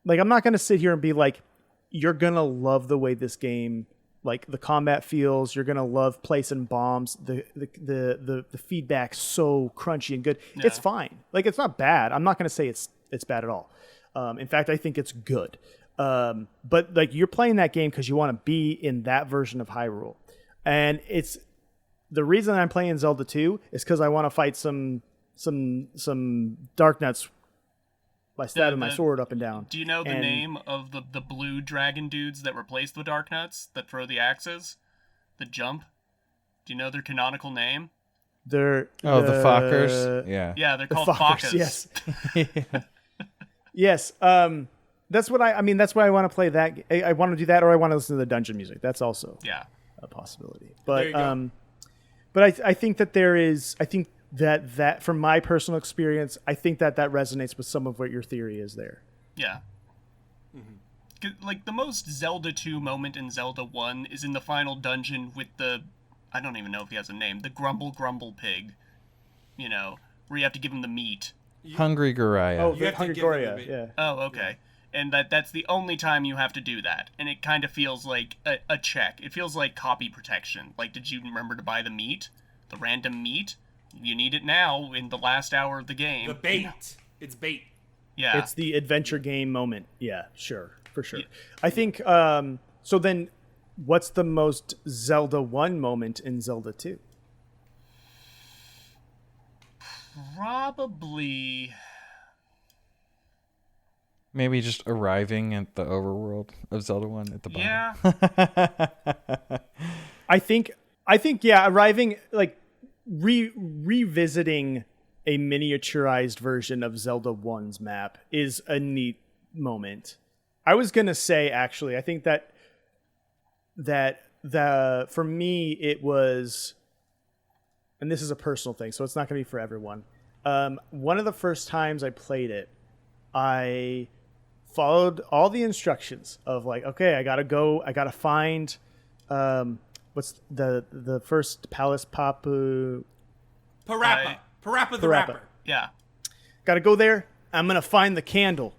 Like, I'm not going to sit here and be like, you're going to love the way this game, like the combat feels, you're going to love placing bombs, the feedback's so crunchy and good. Yeah. It's fine. Like, it's not bad. I'm not going to say it's bad at all. In fact, I think it's good. But like, you're playing that game because you want to be in that version of Hyrule. And it's the reason I'm playing Zelda 2 is because I want to fight some dark nuts by stabbing my sword up and down. Do you know the name of the blue dragon dudes that replace the dark nuts that throw the axes? The jump? Do you know their canonical name? The Fockers? Yeah. Yeah, they're called Fockers. Yes. Yes. That's what that's why I want to play that. I want to do that, or I want to listen to the dungeon music. That's also a possibility. But I think that there is. I think that from my personal experience, I think that resonates with some of what your theory is there. Yeah. Mm-hmm. Like the most Zelda 2 moment in Zelda 1 is in the final dungeon with I don't even know if he has a name, the Grumble Pig. You know, where you have to give him the meat. Hungry Goriah. Oh, the Hungry Goriah, yeah. Oh, okay. And that's the only time you have to do that. And it kind of feels like a check. It feels like copy protection. Like, did you remember to buy the meat? The random meat? You need it now in the last hour of the game. The bait. It's bait. Yeah. It's the adventure game moment. Yeah, sure. For sure. Yeah. I think, so then, what's the most Zelda 1 moment in Zelda 2? Probably... Maybe just arriving at the overworld of Zelda 1 at the bottom. Yeah. I think, yeah, arriving, like, revisiting a miniaturized version of Zelda 1's map is a neat moment. I was going to say, actually, I think that for me, it was, and this is a personal thing, so it's not going to be for everyone. One of the first times I played it, I followed all the instructions of like, okay, I gotta find, what's the first palace, Parappa the Rapper. Yeah. Gotta go there. I'm gonna find the candle.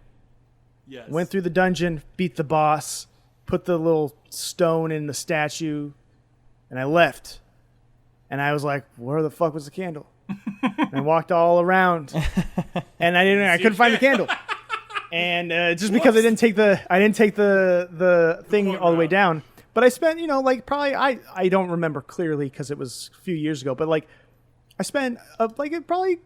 Yes. Went through the dungeon, beat the boss, put the little stone in the statue, and I left. And I was like, where the fuck was the candle? And I walked all around, and I couldn't find the candle. And just because I didn't take the thing all the way down, but I spent, like probably I don't remember clearly because it was a few years ago, but like I spent probably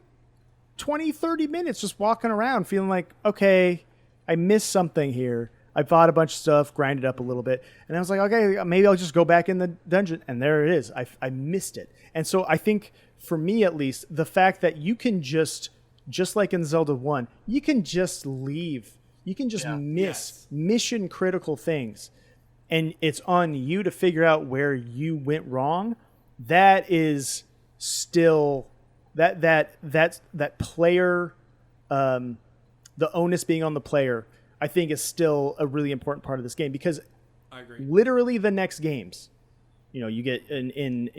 20, 30 minutes just walking around feeling like, okay, I missed something here. I bought a bunch of stuff, grinded up a little bit, and I was like, okay, maybe I'll just go back in the dungeon, and there it is. I missed it. And so I think for me at least, the fact that you can just like in Zelda 1, you can just leave. You can just miss mission critical things. And it's on you to figure out where you went wrong. That is still that player the onus being on the player, I think is still a really important part of this game, because I agree. literally the next games, you get in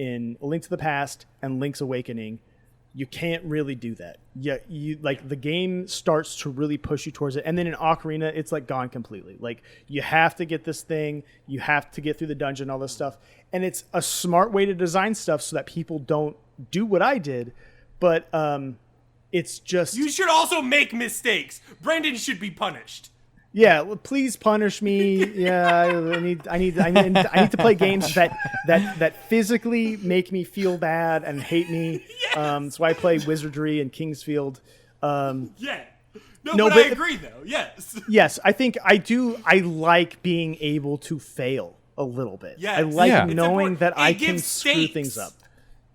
A Link to the Past and Link's Awakening, you can't really do that. Yeah, the game starts to really push you towards it, and then in Ocarina, it's like gone completely. Like, you have to get this thing, you have to get through the dungeon, all this stuff, and it's a smart way to design stuff so that people don't do what I did, but it's just You should also make mistakes. Brendan should be punished. Yeah, well, please punish me. Yeah, I need to play games that physically make me feel bad and hate me. Yes! That's why I play Wizardry and Kingsfield. Yeah. No, but I agree, though. Yes. Yes, I think I do. I like being able to fail a little bit. Yes. I like Yeah. knowing that It I can gives screw stakes. things up.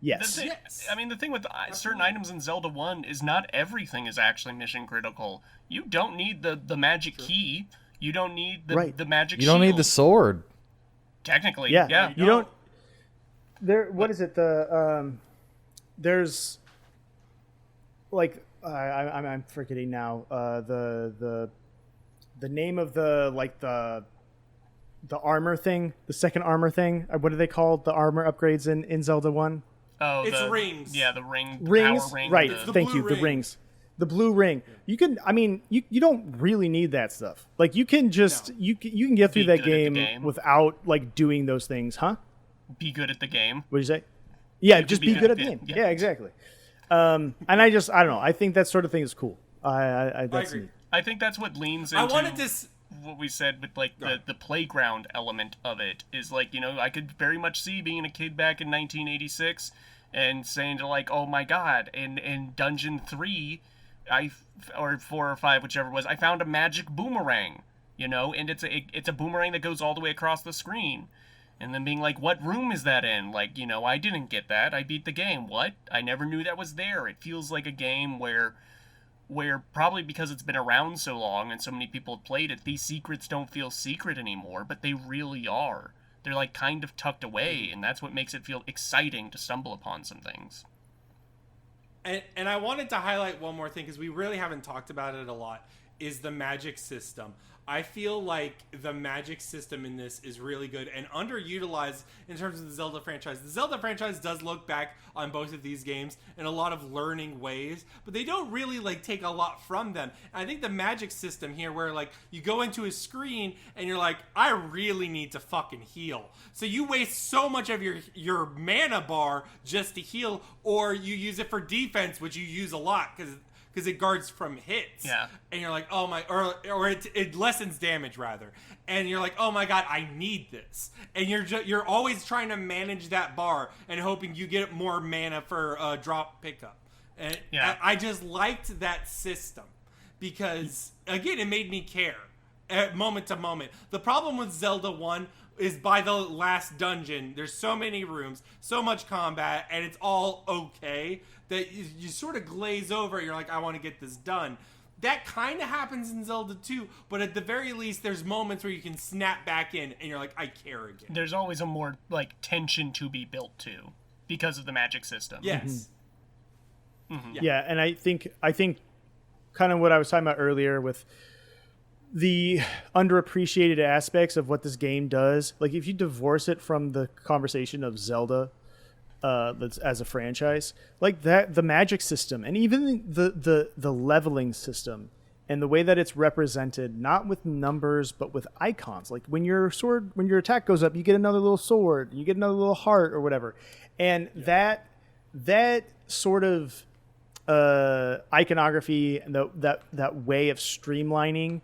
Yes. Yes. I mean, the thing with certain items in Zelda 1 is not everything is actually mission critical. You don't need the magic key. You don't need the magic You don't need the shield. sword. Technically, Yeah. yeah. You don't. What is it? There's like I'm forgetting now. The name of the armor thing, the second armor thing. What are they called? The armor upgrades in Zelda 1? Oh, It's rings. Yeah, the ring. The Rings, power ring, right? the- Thank blue you. The ring. rings, the blue ring. You can. I mean, you don't really need that stuff. Like, you can just you can get through Be that good at the game, game. without like doing those things, huh? Be good at the game. What did you say? Yeah, can just be be good at the yeah, game. yeah. Yeah, exactly. And I don't know. I think that sort of thing is cool. I that's agree. neat. I think that's what leans I into wanted to. what we said with like the playground element of it is like, I could very much see being a kid back in 1986 and saying to like, oh my god, in Dungeon 3 or 4 or 5, whichever it was, I found a magic boomerang, and it's a boomerang that goes all the way across the screen. And then being like, what room is that in? Like, I didn't get that. I beat the game. What? I never knew that was there. It feels like a game where probably because it's been around so long and so many people have played it, these secrets don't feel secret anymore, but they really are. They're like kind of tucked away, and that's what makes it feel exciting to stumble upon some things. And I wanted to highlight one more thing, because we really haven't talked about it a lot, is the magic system. I feel like the magic system in this is really good and underutilized in terms of the Zelda franchise. The Zelda franchise does look back on both of these games in a lot of learning ways, but they don't really take a lot from them. And I think the magic system here, where you go into a screen and you're like, I really need to fucking heal. So you waste so much of your mana bar just to heal, or you use it for defense, which you use a lot because it guards from hits. Yeah. And you're like, oh my, or it lessens damage rather. And you're like, oh my god, I need this. And you're always trying to manage that bar and hoping you get more mana for drop pickup. And Yeah. I just liked that system because, again, it made me care moment to moment. The problem with Zelda 1 is by the last dungeon, there's so many rooms, so much combat, and it's all okay that you sort of glaze over it. You're like, I want to get this done. That kind of happens in Zelda 2, but at the very least, there's moments where you can snap back in, and you're like, I care again. There's always a more tension to be built to because of the magic system. Yes. Yeah, and I think kind of what I was talking about earlier with the underappreciated aspects of what this game does. Like, if you divorce it from the conversation of Zelda that's as a franchise, like that, the magic system and even the leveling system and the way that it's represented, not with numbers but with icons. Like, when your attack goes up, you get another little sword, you get another little heart or whatever, and that sort of iconography and that way of streamlining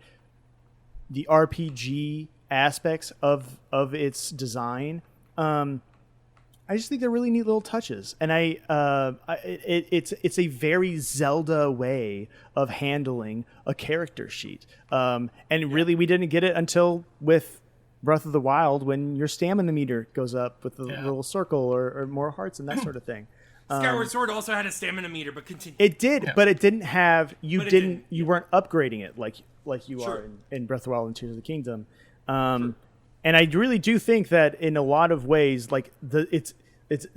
the RPG aspects of its design, I just think they're really neat little touches, and it's a very Zelda way of handling a character sheet. And really, we didn't get it until with Breath of the Wild, when your stamina meter goes up with the little circle or more hearts and that sort of thing. Skyward Sword also had a stamina meter, but continue. It did, but it didn't have. You But it didn't. didn't, You weren't upgrading it like you Sure. are in Breath of the Wild and Tears of the Kingdom. And I really do think that in a lot of ways, like it's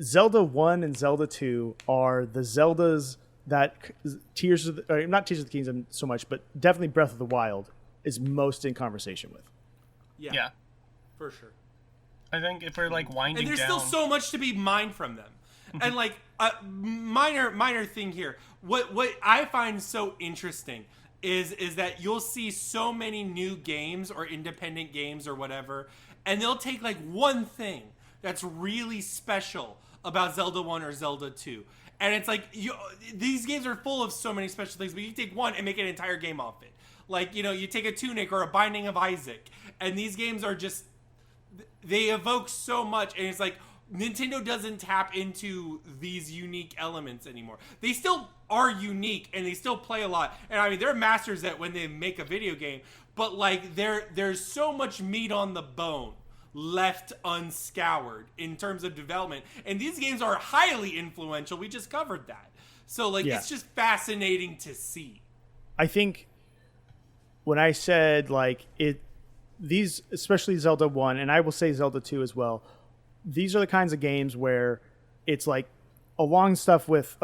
Zelda 1 and Zelda 2 are the Zeldas that not Tears of the Kingdom so much, but definitely Breath of the Wild is most in conversation with. Yeah. For sure. I think if we're like winding And there's down, still so much to be mined from them. And like minor thing here. What I find so interesting is that you'll see so many new games or independent games or whatever, and they'll take like one thing that's really special about Zelda 1 or Zelda 2. And it's like these games are full of so many special things, but you take one and make an entire game off it. Like, you take a Tunic or a Binding of Isaac, and these games are just, they evoke so much, and it's like Nintendo doesn't tap into these unique elements anymore. They still are unique, and they still play a lot. And I mean, they're masters at when they make a video game, but like there's so much meat on the bone left unscoured in terms of development, and these games are highly influential. We just covered that, so like it's just fascinating to see. I think when I said like these, especially Zelda 1, and I will say Zelda 2 as well, these are the kinds of games where it's like along stuff with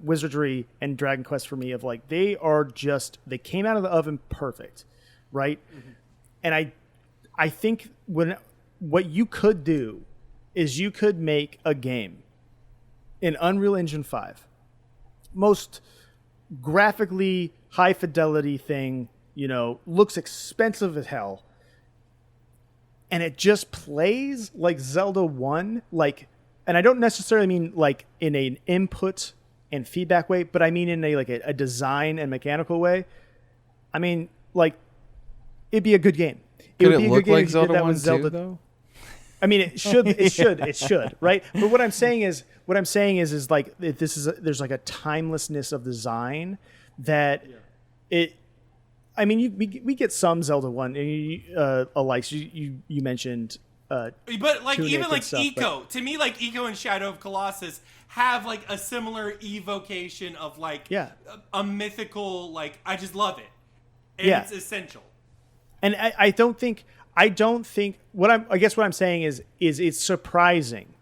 Wizardry and Dragon Quest for me, of like they came out of the oven perfect, right? Mm-hmm. And I think what you could do is you could make a game in Unreal Engine 5, most graphically high fidelity thing, looks expensive as hell, and it just plays like Zelda 1, like, and I don't necessarily mean like in an input and feedback way, but I mean in a design and mechanical way. I mean, like, it'd be a good game. Could it look like Zelda 1 too, though? I mean, it should, right? But what I'm saying is like there's like a timelessness of design that I mean, we get some Zelda 1 alikes. You mentioned, but like even like stuff, Eco, to me, like Eco and Shadow of Colossus have like a similar evocation of like a mythical, like, I just love it, and it's essential. And I don't think what I'm saying is it's surprising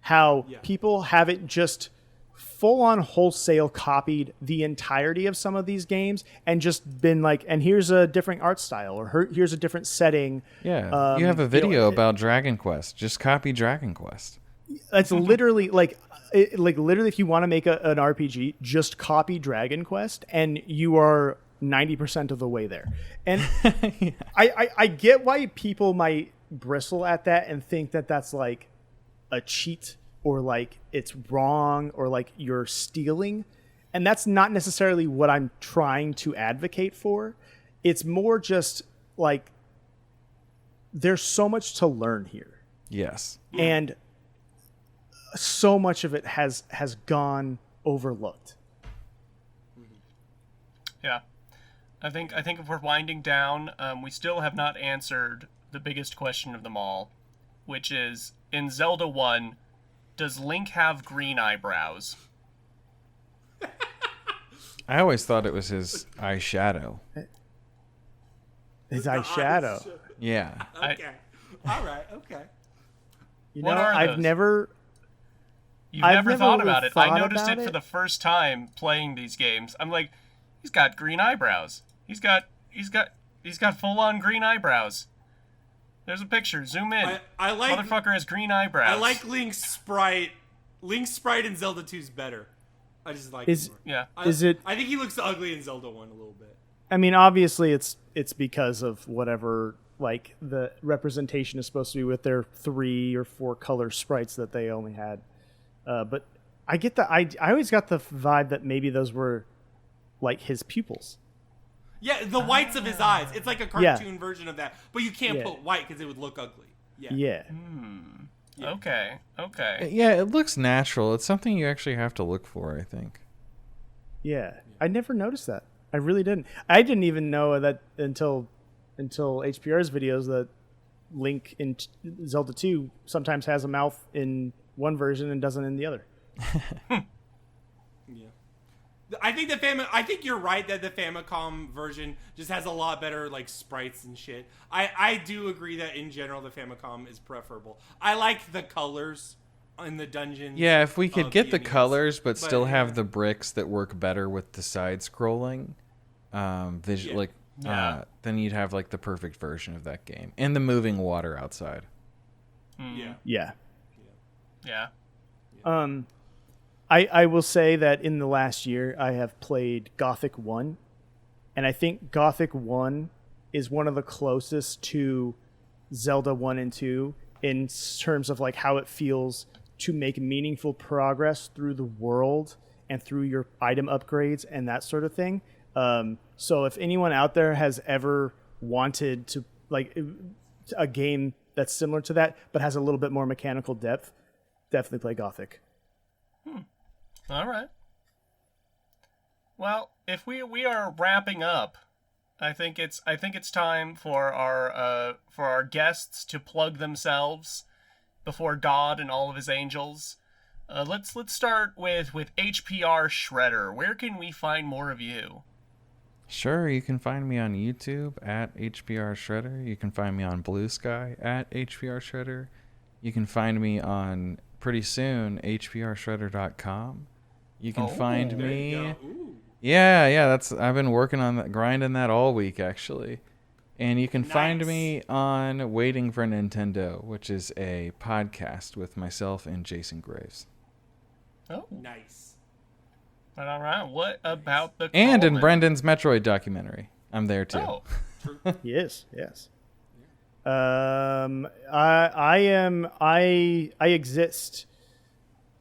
how people haven't just full on wholesale copied the entirety of some of these games and just been like, and here's a different art style, or here's a different setting. Yeah, you have a video about Dragon Quest. Just copy Dragon Quest. That's literally literally, if you want to make an RPG, just copy Dragon Quest, and you are 90% of the way there. And I get why people might bristle at that and think that that's like a cheat, or like it's wrong, or like you're stealing. And that's not necessarily what I'm trying to advocate for. It's more just like there's so much to learn here. Yes. And so much of it has gone overlooked. Yeah. I think if we're winding down, we still have not answered the biggest question of them all, which is, in Zelda 1, does Link have green eyebrows? I always thought it was his eyeshadow. His eyeshadow. Yeah. Okay. All right. Okay. I've never... You've never thought about it. I noticed about it for the first time playing these games. I'm like, he's got green eyebrows. He's got full-on green eyebrows. There's a picture. Zoom in. I like... Motherfucker has green eyebrows. I like Link's sprite. Link's sprite in Zelda 2 is better. I just like it more. Yeah. I think he looks ugly in Zelda 1 a little bit. I mean, obviously it's because of whatever, like, the representation is supposed to be with their 3 or 4 color sprites that they only had. But I get I always got the vibe that maybe those were like his pupils. Yeah, the whites of his eyes. It's like a cartoon version of that. But you can't put white because it would look ugly. Yeah. Yeah. Okay. Yeah, it looks natural. It's something you actually have to look for, I think. Yeah. I never noticed that. I really didn't. I didn't even know that until HPR's videos that Link in Zelda 2 sometimes has a mouth in one version and doesn't in the other. Yeah. I think you're right that the Famicom version just has a lot better like sprites and shit. I do agree that in general the Famicom is preferable. I like the colors in the dungeons. Yeah, if we could of get the enemies. colors, but still have yeah. the bricks that work better with the side scrolling, Yeah. then you'd have like the perfect version of that game and the moving water outside. Yeah. Yeah. Yeah. I will say that in the last year I have played Gothic 1, and I think Gothic 1 is one of the closest to Zelda 1 and 2 in terms of like how it feels to make meaningful progress through the world and through your item upgrades and that sort of thing. So if anyone out there has ever wanted to like a game that's similar to that but has a little bit more mechanical depth, definitely play Gothic. All right. Well, if we are wrapping up, I think it's time for our guests to plug themselves before God and all of his angels. Let's start with HPRshredder. Where can we find more of you? Sure, you can find me on YouTube at HPRshredder. You can find me on Blue Sky at HPRshredder. You can find me on, pretty soon, HPRshredder.com. You can find me... Yeah, I've been working on that, grinding that all week, actually. And you can find me on Waiting for Nintendo, which is a podcast with myself and Jason Graves. Oh, Nice. all right. What about the And in Coleman? Brendan's Metroid documentary. I'm there, too. Oh, Yes. I exist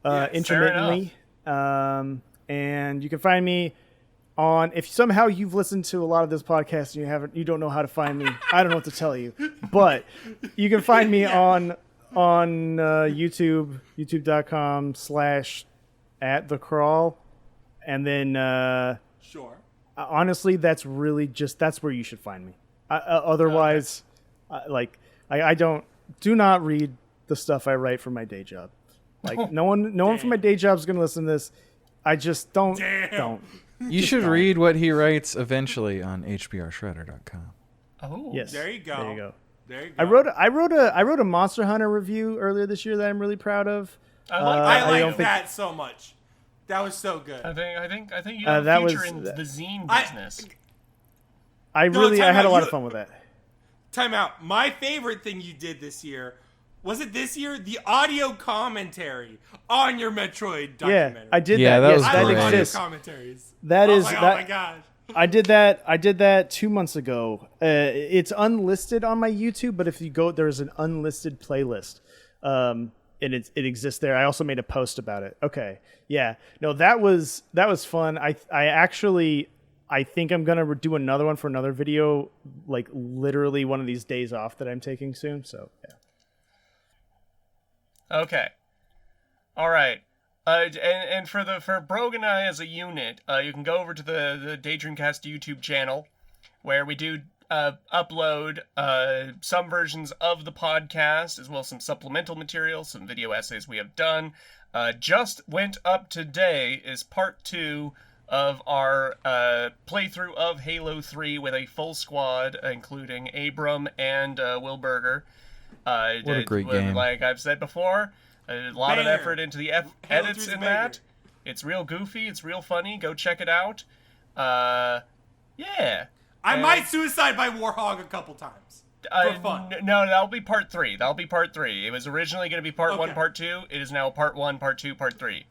intermittently, and you can find me on. If somehow you've listened to a lot of this podcast and you don't know how to find me, I don't know what to tell you, but you can find me on YouTube, youtube.com/@thecrawl, and then Sure. honestly, that's really that's where you should find me. Otherwise, I do not read the stuff I write for my day job. Like no one from my day job is going to listen to this. I just don't. You should read what he writes eventually on HPRshredder.com. oh, Yes. There you go. There you go. There you go. I wrote a Monster Hunter review earlier this year that I'm really proud of. I like I that. like don't think- that so much. That was so good. I think you have that a future was- in the zine I- business. I time had a out. lot of fun with that. Time out. My favorite thing you did this year, was it this year? The audio commentary on your Metroid documentary. Yeah, I did Yeah, that. that Yes, was I that great. love audio exists. commentaries. That I is was like, that. oh my gosh. I did that 2 months ago. It's unlisted on my YouTube, but if you go, there's an unlisted playlist, and it exists there. I also made a post about it. Okay, yeah, no, that was fun. I think I'm gonna do another one for another video, like literally one of these days off that I'm taking soon. So yeah. Okay. All right. And for Brogan and I as a unit, you can go over to the Daydreamcast YouTube channel, where we do upload some versions of the podcast, as well as some supplemental material, some video essays we have done. Just went up today is part 2 of our playthrough of Halo 3 with a full squad, including Abram and Will Berger. What a great game. Like I've said before, a lot of Banger. effort into the Halo edits 3's a in banger. that. It's real goofy. It's real funny. Go check it out. Yeah. I might suicide by Warhog a couple times. For fun. No, that'll be part 3. That'll be part 3. It was originally going to be part 1, Okay. part 2. It is now part 1, part 2, part 3.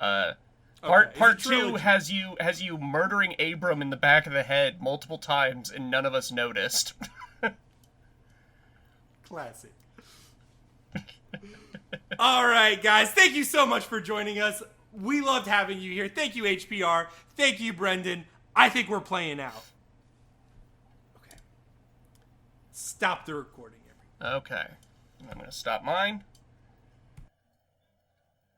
Okay, Part it's a 2 trilogy. has you murdering Abram in the back of the head multiple times, and none of us noticed. Classic. All right, guys. Thank you so much for joining us. We loved having you here. Thank you, HPR. Thank you, Brendan. I think we're playing out. Okay. Stop the recording, everyone. Okay. I'm going to stop mine.